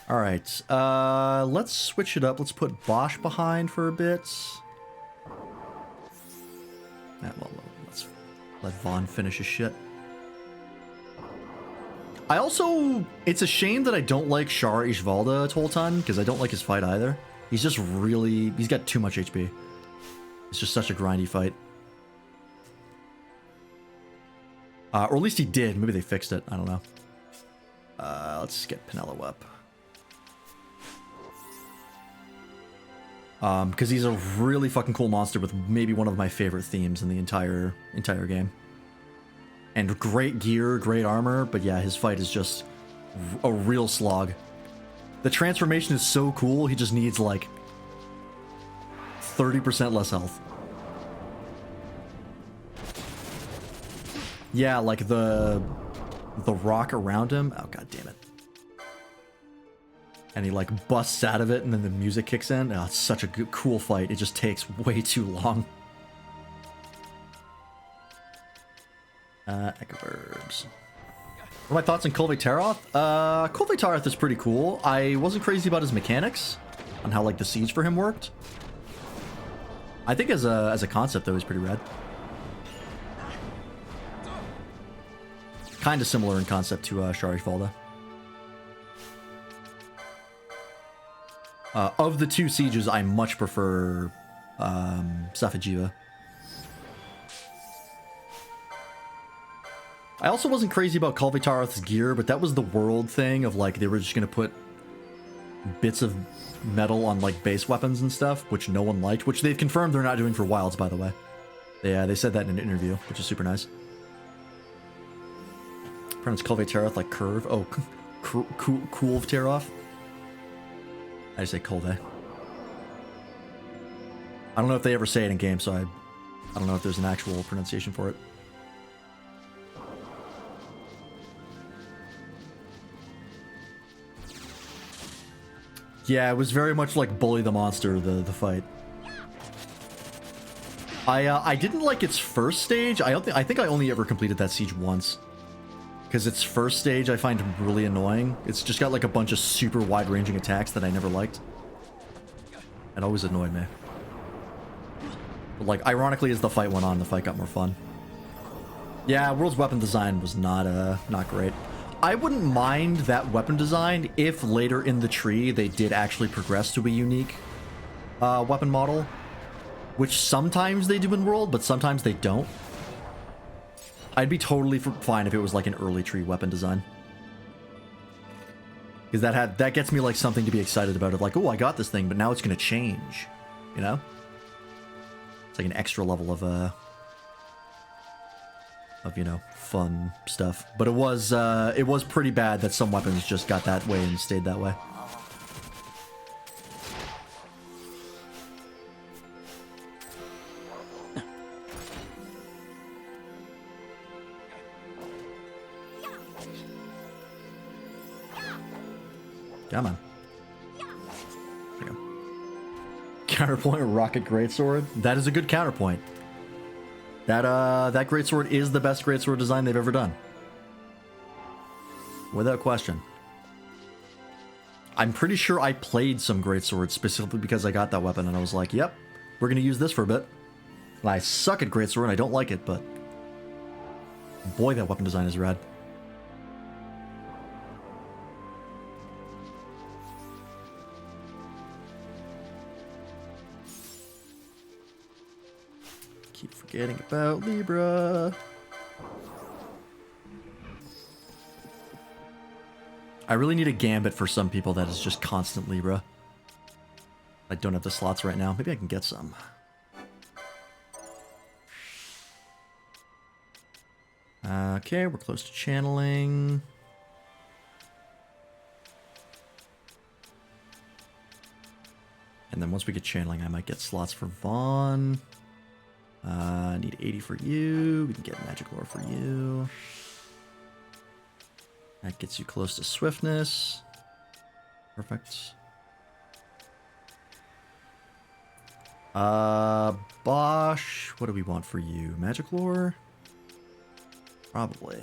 Alright, let's switch it up. Let's put Bosch behind for a bit. Well, let's let Vaughn finish his shit. I also... It's a shame that I don't like Shar Ishvalda a whole ton, because I don't like his fight either. He's just really... He's got too much HP. It's just such a grindy fight. Or at least he did. Maybe they fixed it. I don't know. Let's get Pinello up. Because he's a really fucking cool monster with maybe one of my favorite themes in the entire game. And great gear, great armor, but yeah, his fight is just a real slog. The transformation is so cool, he just needs like 30% less health. Yeah, like the rock around him. Oh, god damn it. And he like busts out of it and then the music kicks in. Oh, it's such a good, cool fight. It just takes way too long. Echoburbs. What are my thoughts on Kulve Taroth? Kulve Taroth is pretty cool. I wasn't crazy about his mechanics on how like the siege for him worked. I think as a concept though, he's pretty rad. Kind of similar in concept to Shar Ishvalda. Of the two sieges, I much prefer Safajiva. I also wasn't crazy about Kulve Taroth's gear, but that was the world thing of like they were just going to put bits of metal on like base weapons and stuff, which no one liked, which they've confirmed they're not doing for Wilds, by the way. They said that in an interview, which is super nice. Pronounce Kulve Taroth like curve. Oh, cool of Taroth. I just say Kulve. I don't know if they ever say it in game, so I don't know if there's an actual pronunciation for it. Yeah, it was very much like Bully the Monster, the fight. I didn't like its first stage. I think I only ever completed that siege once. Because its first stage I find really annoying. It's just got like a bunch of super wide-ranging attacks that I never liked. It always annoyed me. But like, ironically, as the fight went on, the fight got more fun. Yeah, World's weapon design was not great. I wouldn't mind that weapon design if later in the tree they did actually progress to a unique weapon model, which sometimes they do in World, but sometimes they don't. I'd be totally fine if it was like an early tree weapon design. Because that gets me like something to be excited about. Of like, oh, I got this thing, but now it's going to change. You know? It's like an extra level of you know, fun stuff. But it was pretty bad that some weapons just got that way and stayed that way. Come on. There you go. Counterpoint Rocket Greatsword. That is a good counterpoint. That greatsword is the best greatsword design they've ever done. Without question. I'm pretty sure I played some greatswords specifically because I got that weapon and I was like, yep, we're going to use this for a bit. And I suck at greatsword and I don't like it, but boy, that weapon design is rad. Keep forgetting about Libra. I really need a gambit for some people that is just constant Libra. I don't have the slots right now. Maybe I can get some. Okay, we're close to channeling. And then once we get channeling, I might get slots for Vaughn. I need 80 for you. We can get Magic Lore for you. That gets you close to Swiftness. Perfect. Bosch, what do we want for you? Magic Lore? Probably.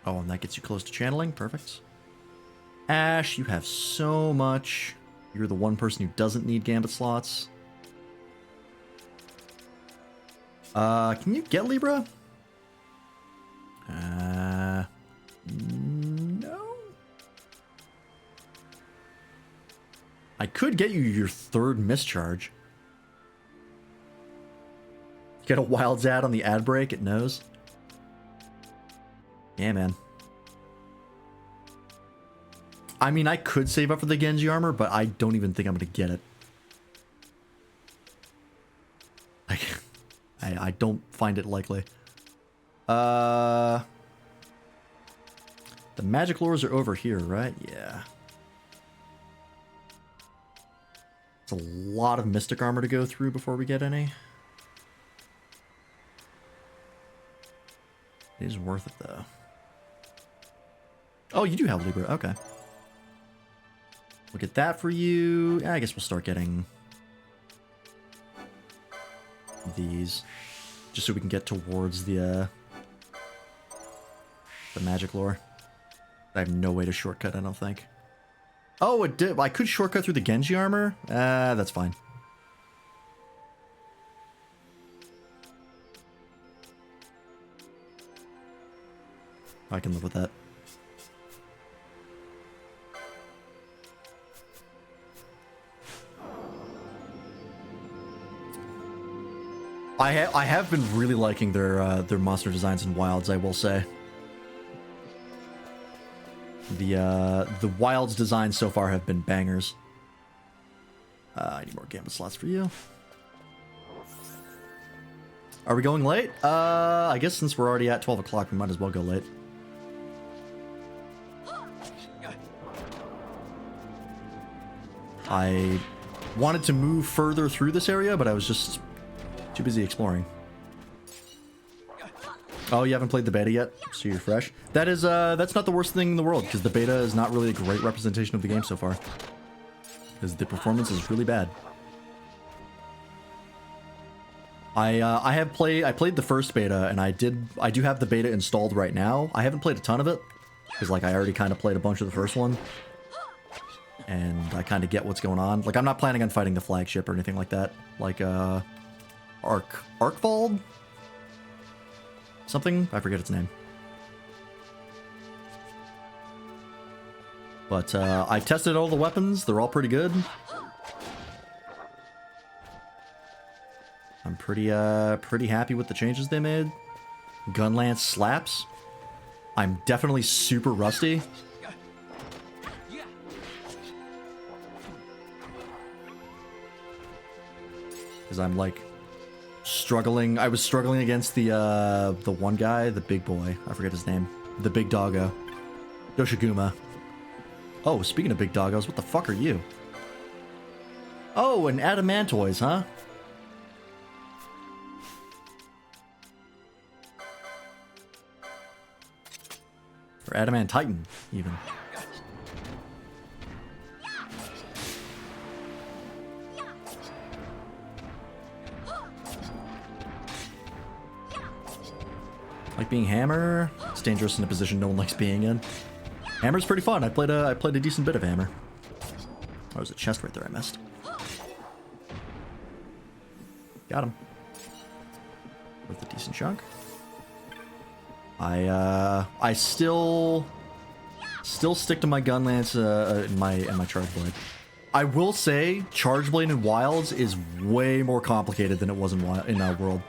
Oh, and that gets you close to channeling. Perfect. Ash, you have so much. You're the one person who doesn't need gambit slots. Can you get Libra? No. I could get you your third mischarge. Get a Wild's ad on the ad break, it knows. Yeah, man. I mean, I could save up for the Genji armor, but I don't even think I'm going to get it. I don't find it likely. The magic lures are over here, right? Yeah. It's a lot of mystic armor to go through before we get any. It is worth it, though. Oh, you do have Libra. Okay. We'll get that for you. I guess we'll start getting these. Just so we can get towards the magic lore. I have no way to shortcut, I don't think. Oh, it did. I could shortcut through the Genji armor. That's fine. I can live with that. I have been really liking their monster designs in Wilds, I will say. The Wilds designs so far have been bangers. I need more gambit slots for you. Are we going late? I guess since we're already at 12 o'clock, we might as well go late. I wanted to move further through this area, but I was just too busy exploring. Oh, you haven't played the beta yet? So you're fresh? That is, that's not the worst thing in the world, because the beta is not really a great representation of the game so far. Because the performance is really bad. I played the first beta, and I do have the beta installed right now. I haven't played a ton of it, because like I already kind of played a bunch of the first one. and I kind of get what's going on. Like, I'm not planning on fighting the flagship or anything like that. Like, Arkvald? Something? I forget its name. But, I've tested all the weapons. They're all pretty good. I'm pretty happy with the changes they made. Gunlance slaps. I'm definitely super rusty. Because I'm, like, struggling. I was struggling against the one guy, the big boy. I forget his name. The big doggo. Yoshiguma. Oh, speaking of big doggos, what the fuck are you? Oh, an adamantoise, huh? Or adamant titan, even. Like being Hammer. It's dangerous in a position no one likes being in. Hammer's pretty fun. I played a decent bit of Hammer. Oh, there's a chest right there I missed. Got him. With a decent chunk. I still stick to my Gunlance in my Charge Blade. I will say Charge Blade in Wilds is way more complicated than it was in World.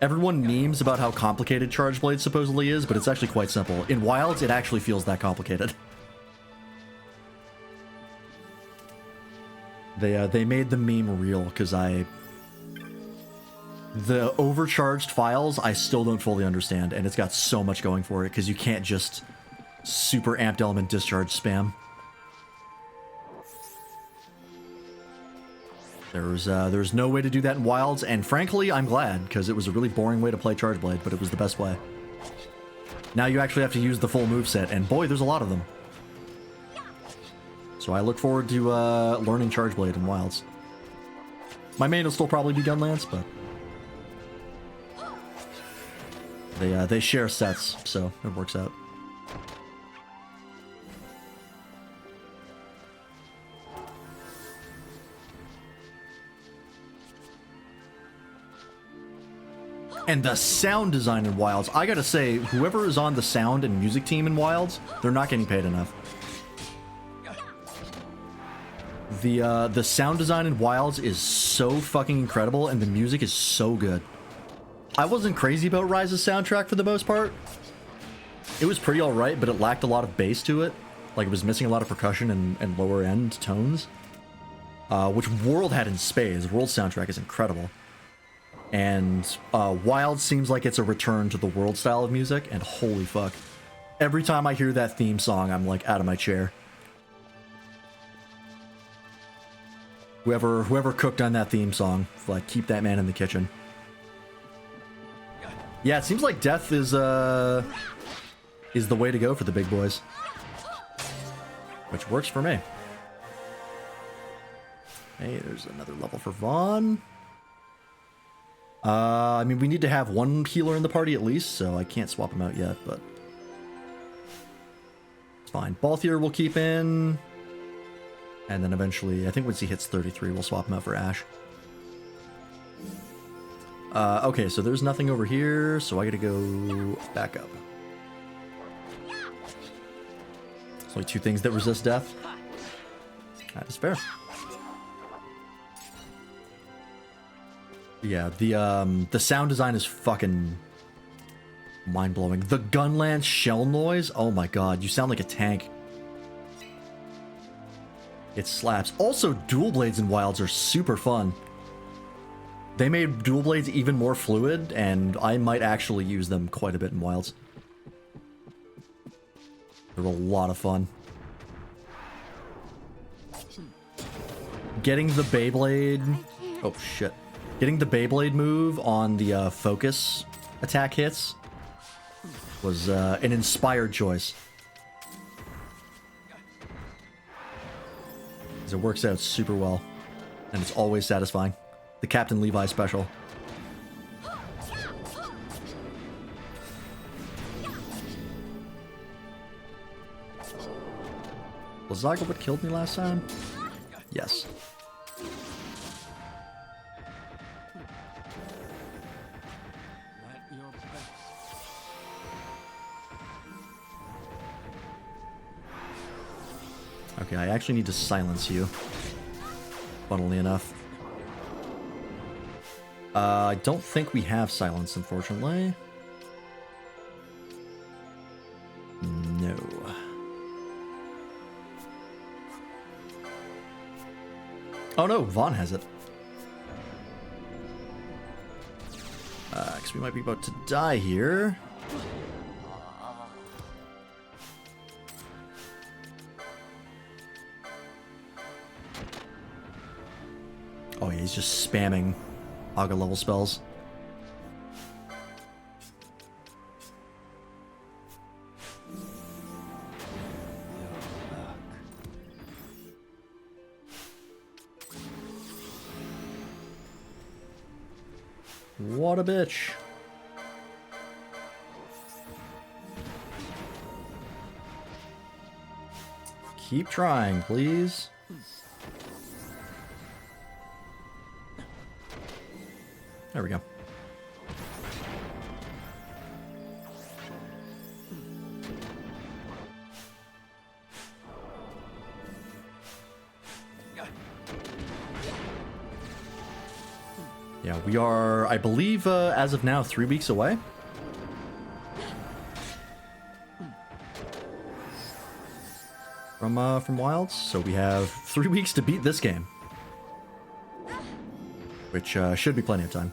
Everyone memes about how complicated Charge Blade supposedly is, but it's actually quite simple. In Wilds, it actually feels that complicated. They made the meme real because the overcharged files I still don't fully understand, and it's got so much going for it because you can't just super amped element discharge spam. There's no way to do that in Wilds, and frankly, I'm glad, because it was a really boring way to play Charge Blade, but it was the best way. Now you actually have to use the full moveset, and boy, there's a lot of them. So I look forward to learning Charge Blade in Wilds. My main will still probably be Gunlance, but they share sets, so it works out. And the sound design in Wilds, I gotta say, whoever is on the sound and music team in Wilds, they're not getting paid enough. The sound design in Wilds is so fucking incredible, and the music is so good. I wasn't crazy about Rise's soundtrack for the most part. It was pretty alright, but it lacked a lot of bass to it. Like, it was missing a lot of percussion and lower end tones. Which World had in spades. World's soundtrack is incredible. And Wild seems like it's a return to the World style of music, and holy fuck. Every time I hear that theme song, I'm like out of my chair. Whoever cooked on that theme song, like, keep that man in the kitchen. Yeah, it seems like death is the way to go for the big boys. Which works for me. Hey, there's another level for Vaughn. I mean, we need to have one healer in the party at least, so I can't swap him out yet, but it's fine. Balthier we'll keep in, and then eventually, I think once he hits 33, we'll swap him out for Ash. Okay, so there's nothing over here, so I gotta go back up. There's only two things that resist death. That is fair. Yeah, the sound design is fucking mind-blowing. The Gunlance shell noise, oh my god, you sound like a tank. It slaps. Also, dual blades in Wilds are super fun. They made dual blades even more fluid, and I might actually use them quite a bit in Wilds. They're a lot of fun. Getting the Beyblade... Oh, shit. Getting the Beyblade move on the focus attack hits was an inspired choice. Because it works out super well. And it's always satisfying. The Captain Levi special. Was Zaga what killed me last time? Yes. Okay, I actually need to silence you. Funnily enough. I don't think we have silence, unfortunately. No. Oh no, Vaughn has it. Because we might be about to die here. Oh yeah, he's just spamming Aga level spells. What a bitch. Keep trying, please. There we go. Yeah, we are, I believe, as of now, 3 weeks away. From Wilds, so we have 3 weeks to beat this game. Which should be plenty of time.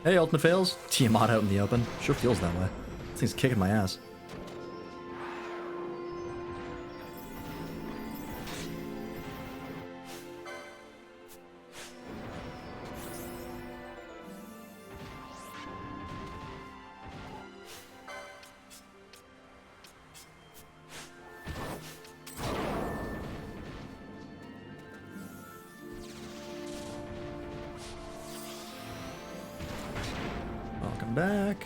Hey, Ultimate Fails. Tiamat out in the open. Sure feels that way. This thing's kicking my ass. Back.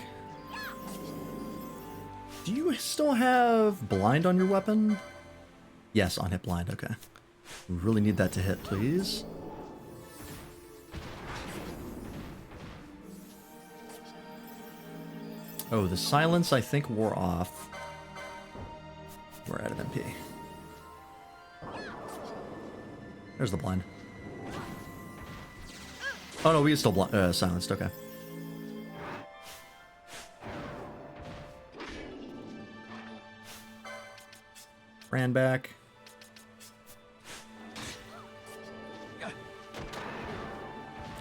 Do you still have blind on your weapon? Yes, on hit blind, okay. We really need that to hit, please. Oh, the silence I think wore off. We're out of MP. There's the blind. Oh no, we still silenced, okay. Ran back.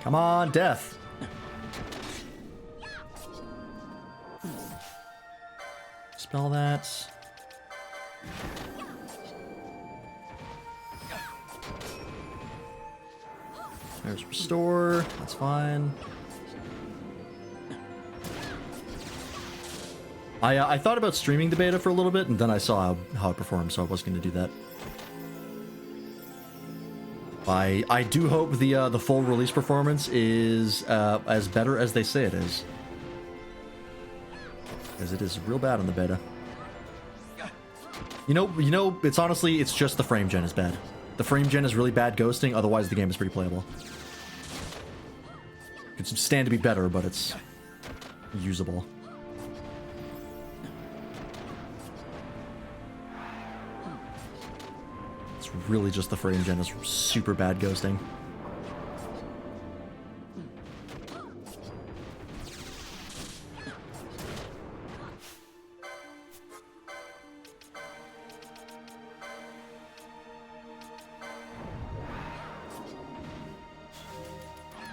Come on, death. Spell that. There's restore. That's fine. I thought about streaming the beta for a little bit, and then I saw how it performed, so I was going to do that. I do hope the full release performance is as better as they say it is, because it is real bad on the beta. You know, it's just the frame gen is bad. The frame gen is really bad ghosting. Otherwise, the game is pretty playable. It could stand to be better, but it's usable. Really just the frame gen is super bad ghosting.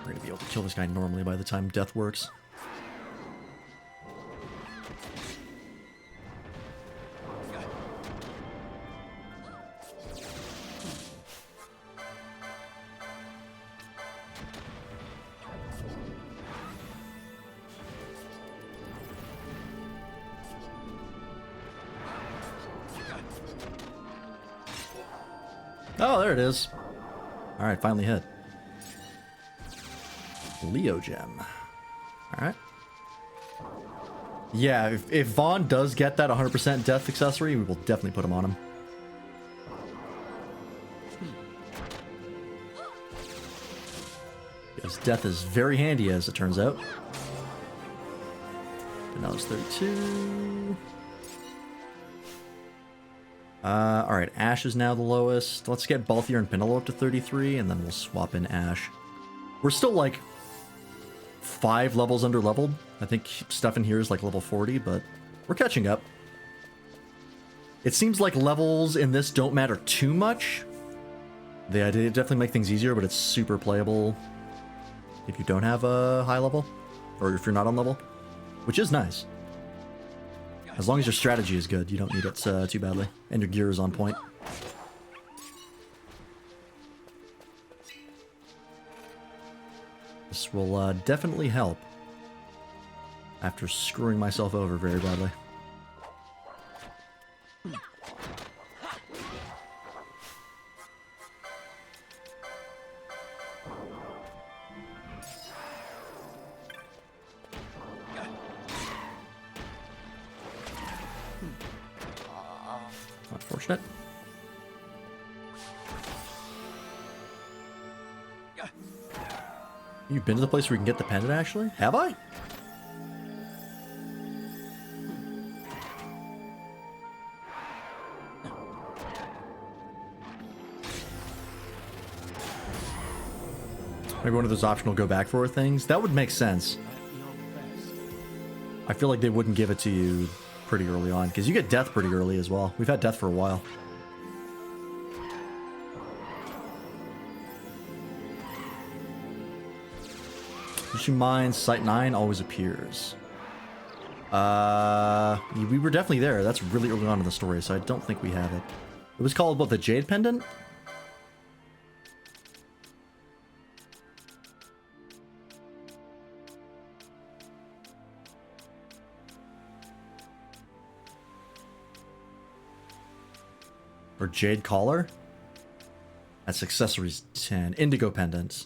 We're gonna be able to kill this guy normally by the time death works. Oh, there it is. Alright, finally hit. Leo gem. Alright. Yeah, if Vaughn does get that 100% death accessory, we will definitely put him on him. Because death is very handy, as it turns out. And now it's 32. Alright, Ash is now the lowest. Let's get Balthier and Penelope up to 33, and then we'll swap in Ash. We're still like 5 levels under leveled. I think stuff in here is like level 40, but we're catching up. It seems like levels in this don't matter too much. They definitely make things easier, but it's super playable if you don't have a high level, or if you're not on level, which is nice. As long as your strategy is good, you don't need it too badly, and your gear is on point. This will definitely help after screwing myself over very badly. Unfortunate. You've been to the place where you can get the pendant, actually? Have I? Maybe one of those optional go back for things? That would make sense. I feel like they wouldn't give it to you pretty early on, because you get death pretty early as well. We've had death for a while. Issue Mine, Site 9 always appears. We were definitely there. That's really early on in the story, so I don't think we have it. It was called, what, the Jade Pendant? Or Jade Collar? That's accessories 10. Indigo Pendant.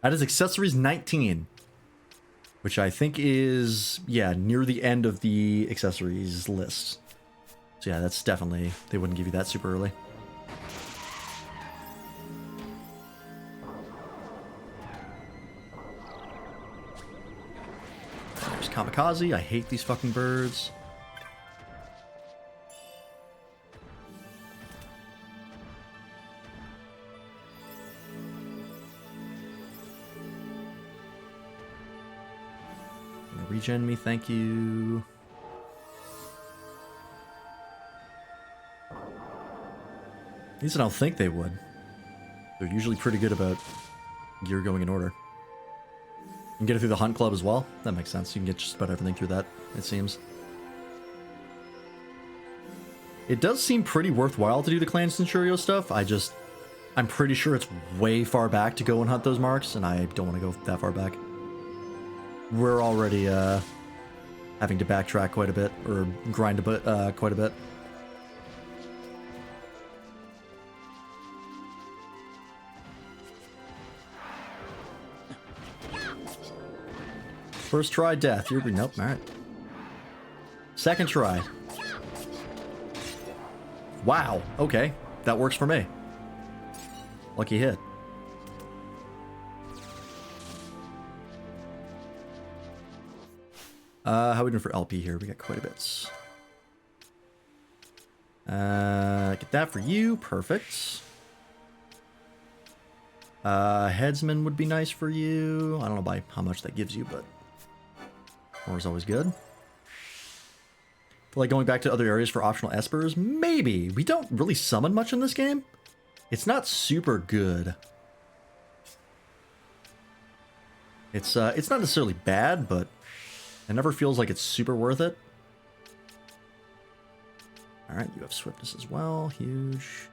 That is accessories 19. Which I think is, yeah, near the end of the accessories list. So yeah, that's definitely, they wouldn't give you that super early. There's Kamikaze. I hate these fucking birds. Regen me, thank you. At least I don't think they would. They're usually pretty good about gear going in order. You can get it through the Hunt Club as well. That makes sense. You can get just about everything through that, it seems. It does seem pretty worthwhile to do the Clan Centurio stuff. I'm pretty sure it's way far back to go and hunt those marks, and I don't want to go that far back. We're already having to backtrack quite a bit, or grind a bit, quite a bit. First try, death. Nope, alright. Second try. Wow, okay. That works for me. Lucky hit. How are we doing for LP here? We got quite a bit. Get that for you. Perfect. Headsman would be nice for you. I don't know by how much that gives you, but more is always good. Feel like going back to other areas for optional espers? Maybe. We don't really summon much in this game. It's not super good. It's not necessarily bad, but it never feels like it's super worth it. Alright, you have swiftness as well. Huge.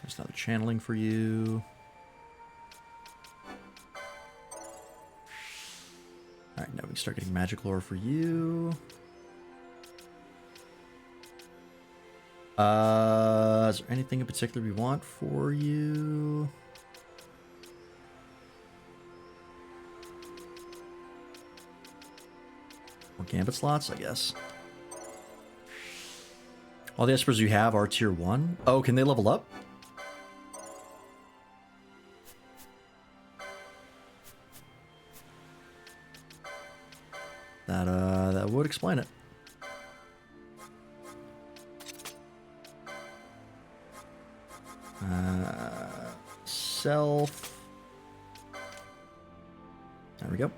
There's another channeling for you. Alright, now we can start getting magic lore for you. Is there anything in particular we want for you? More Gambit slots, I guess. All the Espers you have are tier 1. Oh, can they level up? That would explain it. Self. There we go.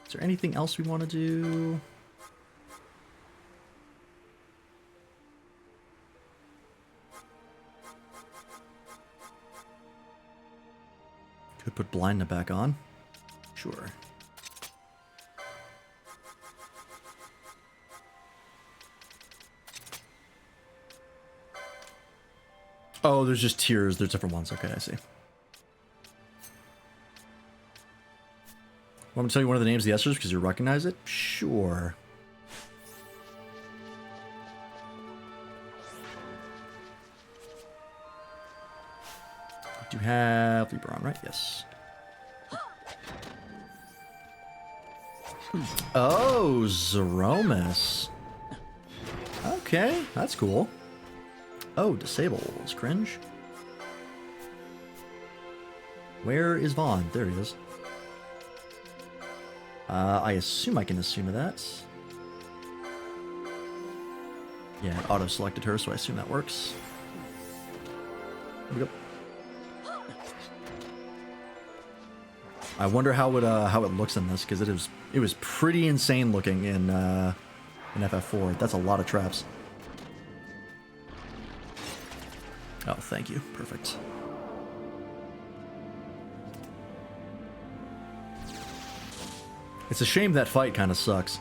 Is there anything else we want to do? Could put Blindness back on. Sure. Oh, there's just tiers. There's different ones. Okay, I see. Want me to tell you one of the names of the Esters because you recognize it? Sure. We do have Libron, right? Yes. Oh, Zeromus. Okay, that's cool. Oh, disables. Cringe. Where is Vaughn? There he is. I assume I can assume that. Yeah, it auto-selected her, so I assume that works. There we go. I wonder how it looks in this, because it was pretty insane looking in FF4. That's a lot of traps. Oh, thank you. Perfect. It's a shame that fight kind of sucks.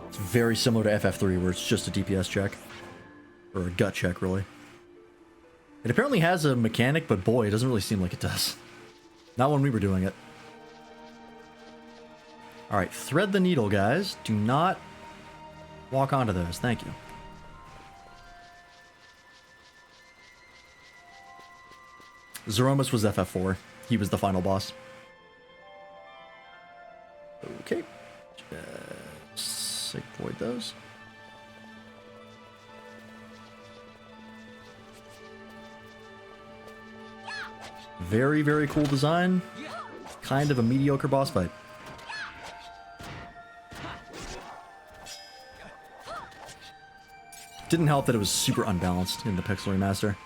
It's very similar to FF3, where it's just a DPS check. Or a gut check, really. It apparently has a mechanic, but boy, it doesn't really seem like it does. Not when we were doing it. Alright, thread the needle, guys. Do not walk onto those. Thank you. Zeromus was FF4. He was the final boss. Okay. Just avoid those. Very, very cool design. Kind of a mediocre boss fight. Didn't help that it was super unbalanced in the Pixel Remaster.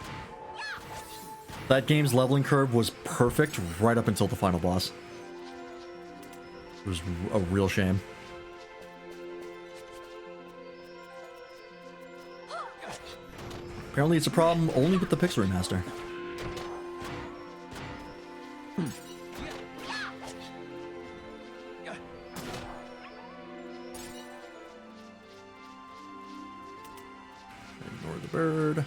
That game's leveling curve was perfect right up until the final boss. It was a real shame. Apparently it's a problem only with the Pixel Remaster. Ignore the bird.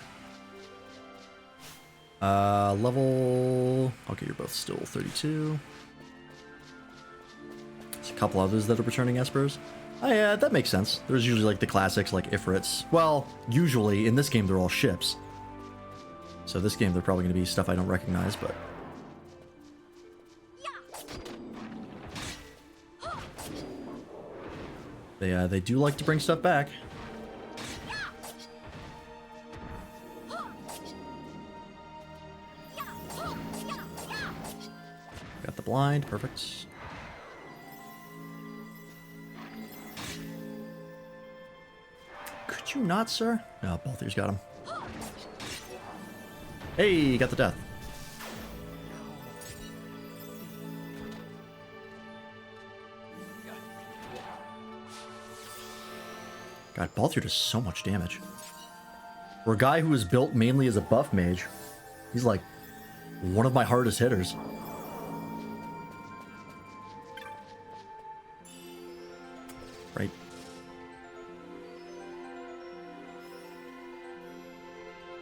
Level... Okay, you're both still 32. There's a couple others that are returning Espers. Oh yeah, that makes sense. There's usually like the classics like Ifrits. Well, usually in this game they're all ships. So this game they're probably going to be stuff I don't recognize, but... They do like to bring stuff back. Got the blind, perfect. Could you not, sir? No, both of you's got him. Hey, got the death. God, Balthier does so much damage. For a guy who was built mainly as a buff mage, he's like one of my hardest hitters. Right.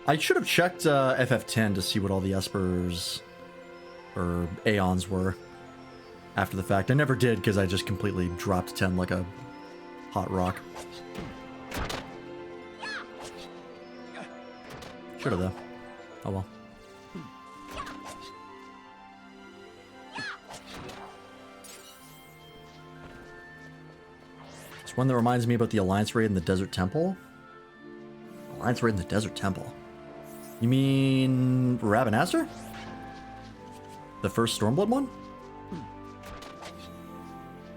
I should have checked FF10 to see what all the Espers or Aeons were after the fact. I never did because I just completely dropped 10 like a hot rock. Should have though. Oh well. one that reminds me about the Alliance raid in the Desert Temple. Alliance raid in the Desert Temple. You mean Ravenaster? The first Stormblood one?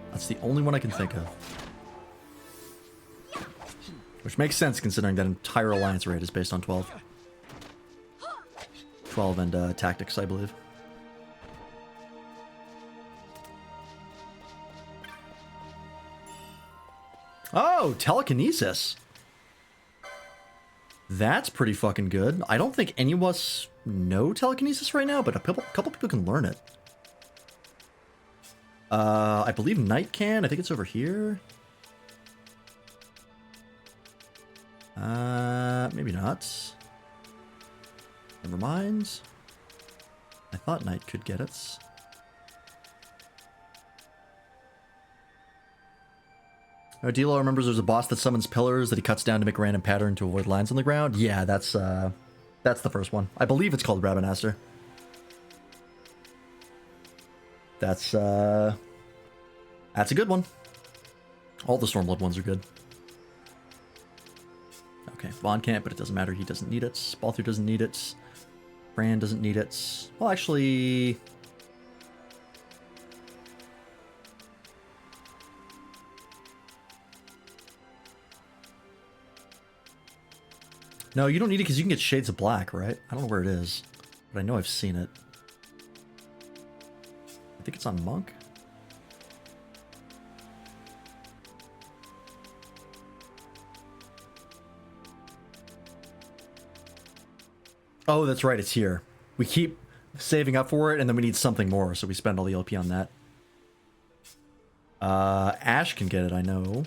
That's the only one I can think of. Which makes sense considering that entire Alliance raid is based on 12. 12 and Tactics, I believe. Oh, telekinesis. That's pretty fucking good. I don't think any of us know telekinesis right now, but a couple people can learn it. I believe Knight can. I think it's over here. Maybe not. Never mind. I thought Knight could get it. Dilo remembers there's a boss that summons pillars that he cuts down to make a random pattern to avoid lines on the ground. Yeah, that's the first one. I believe it's called Ravenaster. That's a good one. All the Stormblood ones are good. Okay, Vaughn can't, but it doesn't matter. He doesn't need it. Balthier doesn't need it. Bran doesn't need it. Well, actually... No, you don't need it because you can get Shades of Black, right? I don't know where it is, but I know I've seen it. I think it's on Monk. Oh, that's right, it's here. We keep saving up for it, and then we need something more, so we spend all the LP on that. Ash can get it, I know.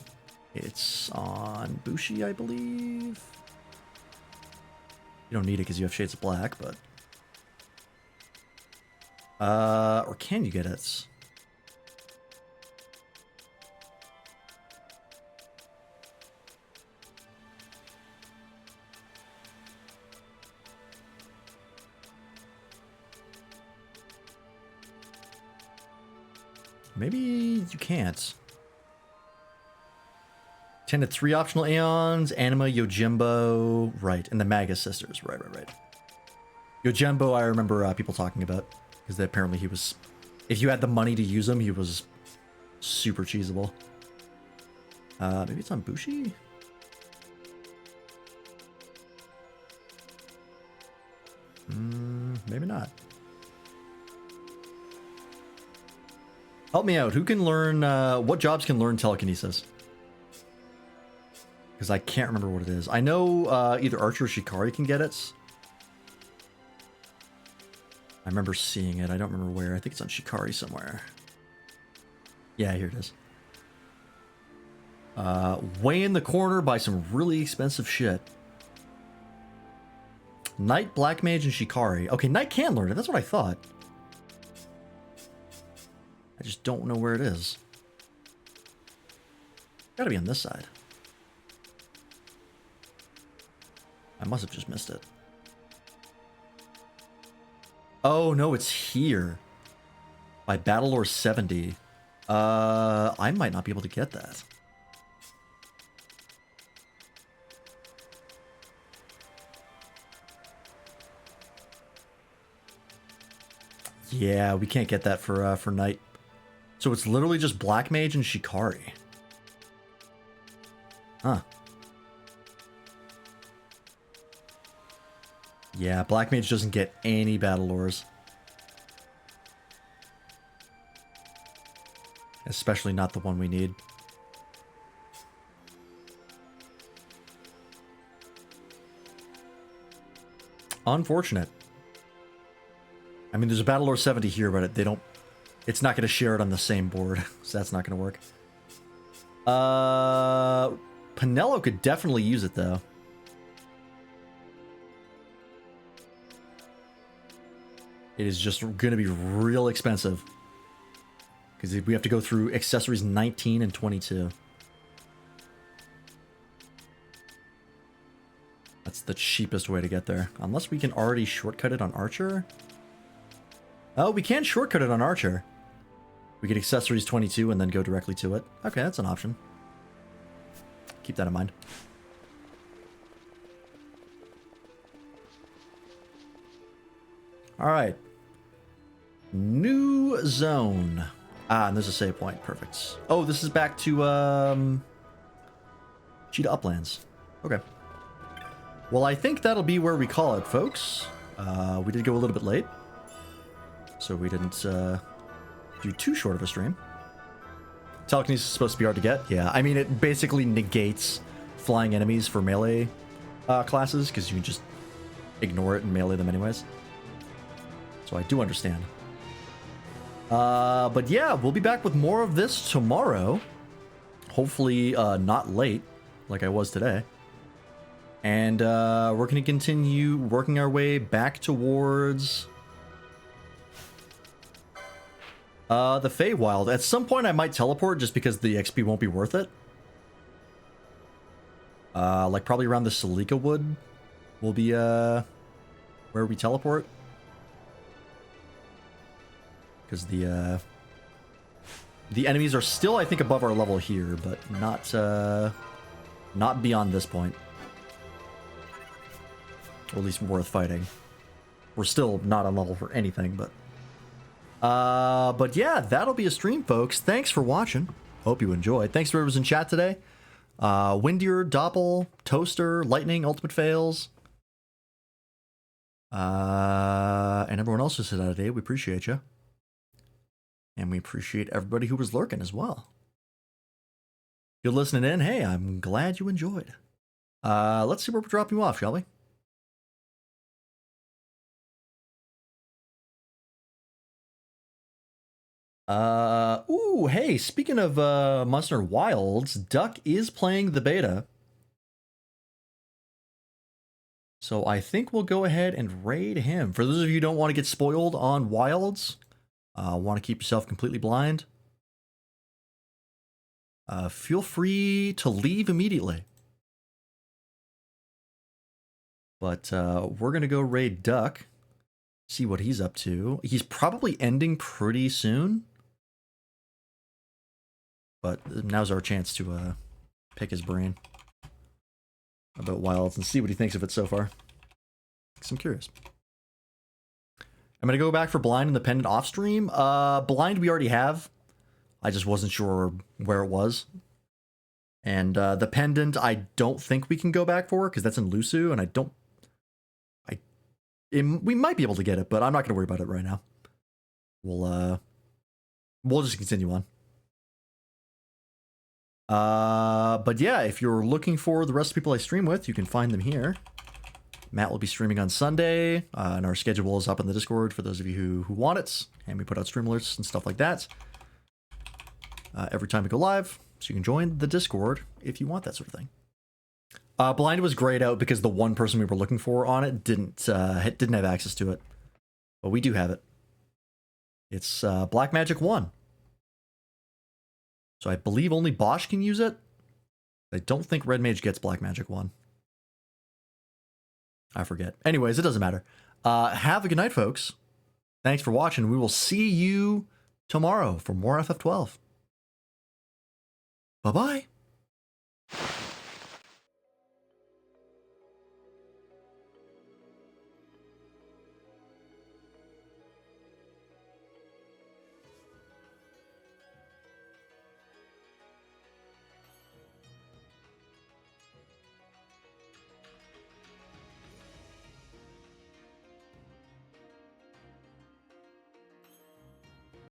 It's on Bushi, I believe. You don't need it because you have Shades of Black, but... or can you get it? Maybe you can't. 10 to 3 optional Aeons, Anima, Yojimbo, right, and the Magus Sisters, right. Yojimbo, I remember people talking about, because apparently he was, if you had the money to use him, he was super cheesable. Maybe it's on Bushi? Maybe not. Help me out. Who can learn, what jobs can learn telekinesis? Because I can't remember what it is. I know either Archer or Shikari can get it. I remember seeing it. I don't remember where. I think it's on Shikari somewhere. Yeah, here it is. Way in the corner by some really expensive shit. Knight, Black Mage, and Shikari. Okay, Knight can learn it. That's what I thought. I just don't know where it is. Gotta be on this side. I must have just missed it. Oh, no, it's here. By Battlelore 70. I might not be able to get that. Yeah, we can't get that for Knight. So it's literally just Black Mage and Shikari. Huh. Yeah, Black Mage doesn't get any battle lores. Especially not the one we need. Unfortunate. I mean, there's a Battle Lore 70 here, but they don't... It's not going to share it on the same board, so that's not going to work. Pinello could definitely use it, though. It is just going to be real expensive. Because we have to go through accessories 19 and 22. That's the cheapest way to get there. Unless we can already shortcut it on Archer. Oh, we can shortcut it on Archer. We get accessories 22 and then go directly to it. Okay, that's an option. keep that in mind. All right. New zone. Ah, and there's a save point. Perfect. Oh, this is back to Cheetah Uplands. Okay. Well, I think that'll be where we call it, folks. We did go a little bit late, so we didn't do too short of a stream. Telekinesis is supposed to be hard to get. Yeah, I mean, it basically negates flying enemies for melee classes, because you can just ignore it and melee them anyways. So I do understand. But yeah, we'll be back with more of this tomorrow. Hopefully not late, like I was today. And we're going to continue working our way back towards the Feywild. At some point I might teleport just because the XP won't be worth it. Like probably around the Salika Wood will be where we teleport. Because the enemies are still, I think, above our level here, but not beyond this point. Or at least worth fighting. We're still not on level for anything, but yeah, that'll be a stream, folks. Thanks for watching. Hope you enjoyed. Thanks to whoever's in chat today. Windier, Doppel, Toaster, Lightning, Ultimate Fails. And everyone else who said that today. We appreciate you. And we appreciate everybody who was lurking as well. If you're listening in, hey, I'm glad you enjoyed. Let's see where we're dropping you off, shall we? Ooh, hey, speaking of Monster Wilds, Duck is playing the beta. So I think we'll go ahead and raid him. For those of you who don't want to get spoiled on Wilds, want to keep yourself completely blind, feel free to leave immediately. But we're going to go raid Duck, see what he's up to. He's probably ending pretty soon. But now's our chance to pick his brain about Wilds and see what he thinks of it so far. Because I'm curious. I'm going to go back for Blind and the Pendant off stream. Blind we already have. I just wasn't sure where it was. And the Pendant I don't think we can go back for because that's in Lusu, and I don't... we might be able to get it, but I'm not going to worry about it right now. We'll just continue on. But yeah, if you're looking for the rest of the people I stream with, you can find them here. Matt will be streaming on Sunday, and our schedule is up in the Discord for those of you who want it, and we put out stream alerts and stuff like that every time we go live, so you can join the Discord if you want that sort of thing. Blind was grayed out because the one person we were looking for on it didn't have access to it, but we do have it. It's Black Magic 1. So I believe only Bosch can use it. I don't think Red Mage gets Black Magic 1. I forget. Anyways, it doesn't matter. Have a good night, folks. Thanks for watching. We will see you tomorrow for more FF12. Bye-bye.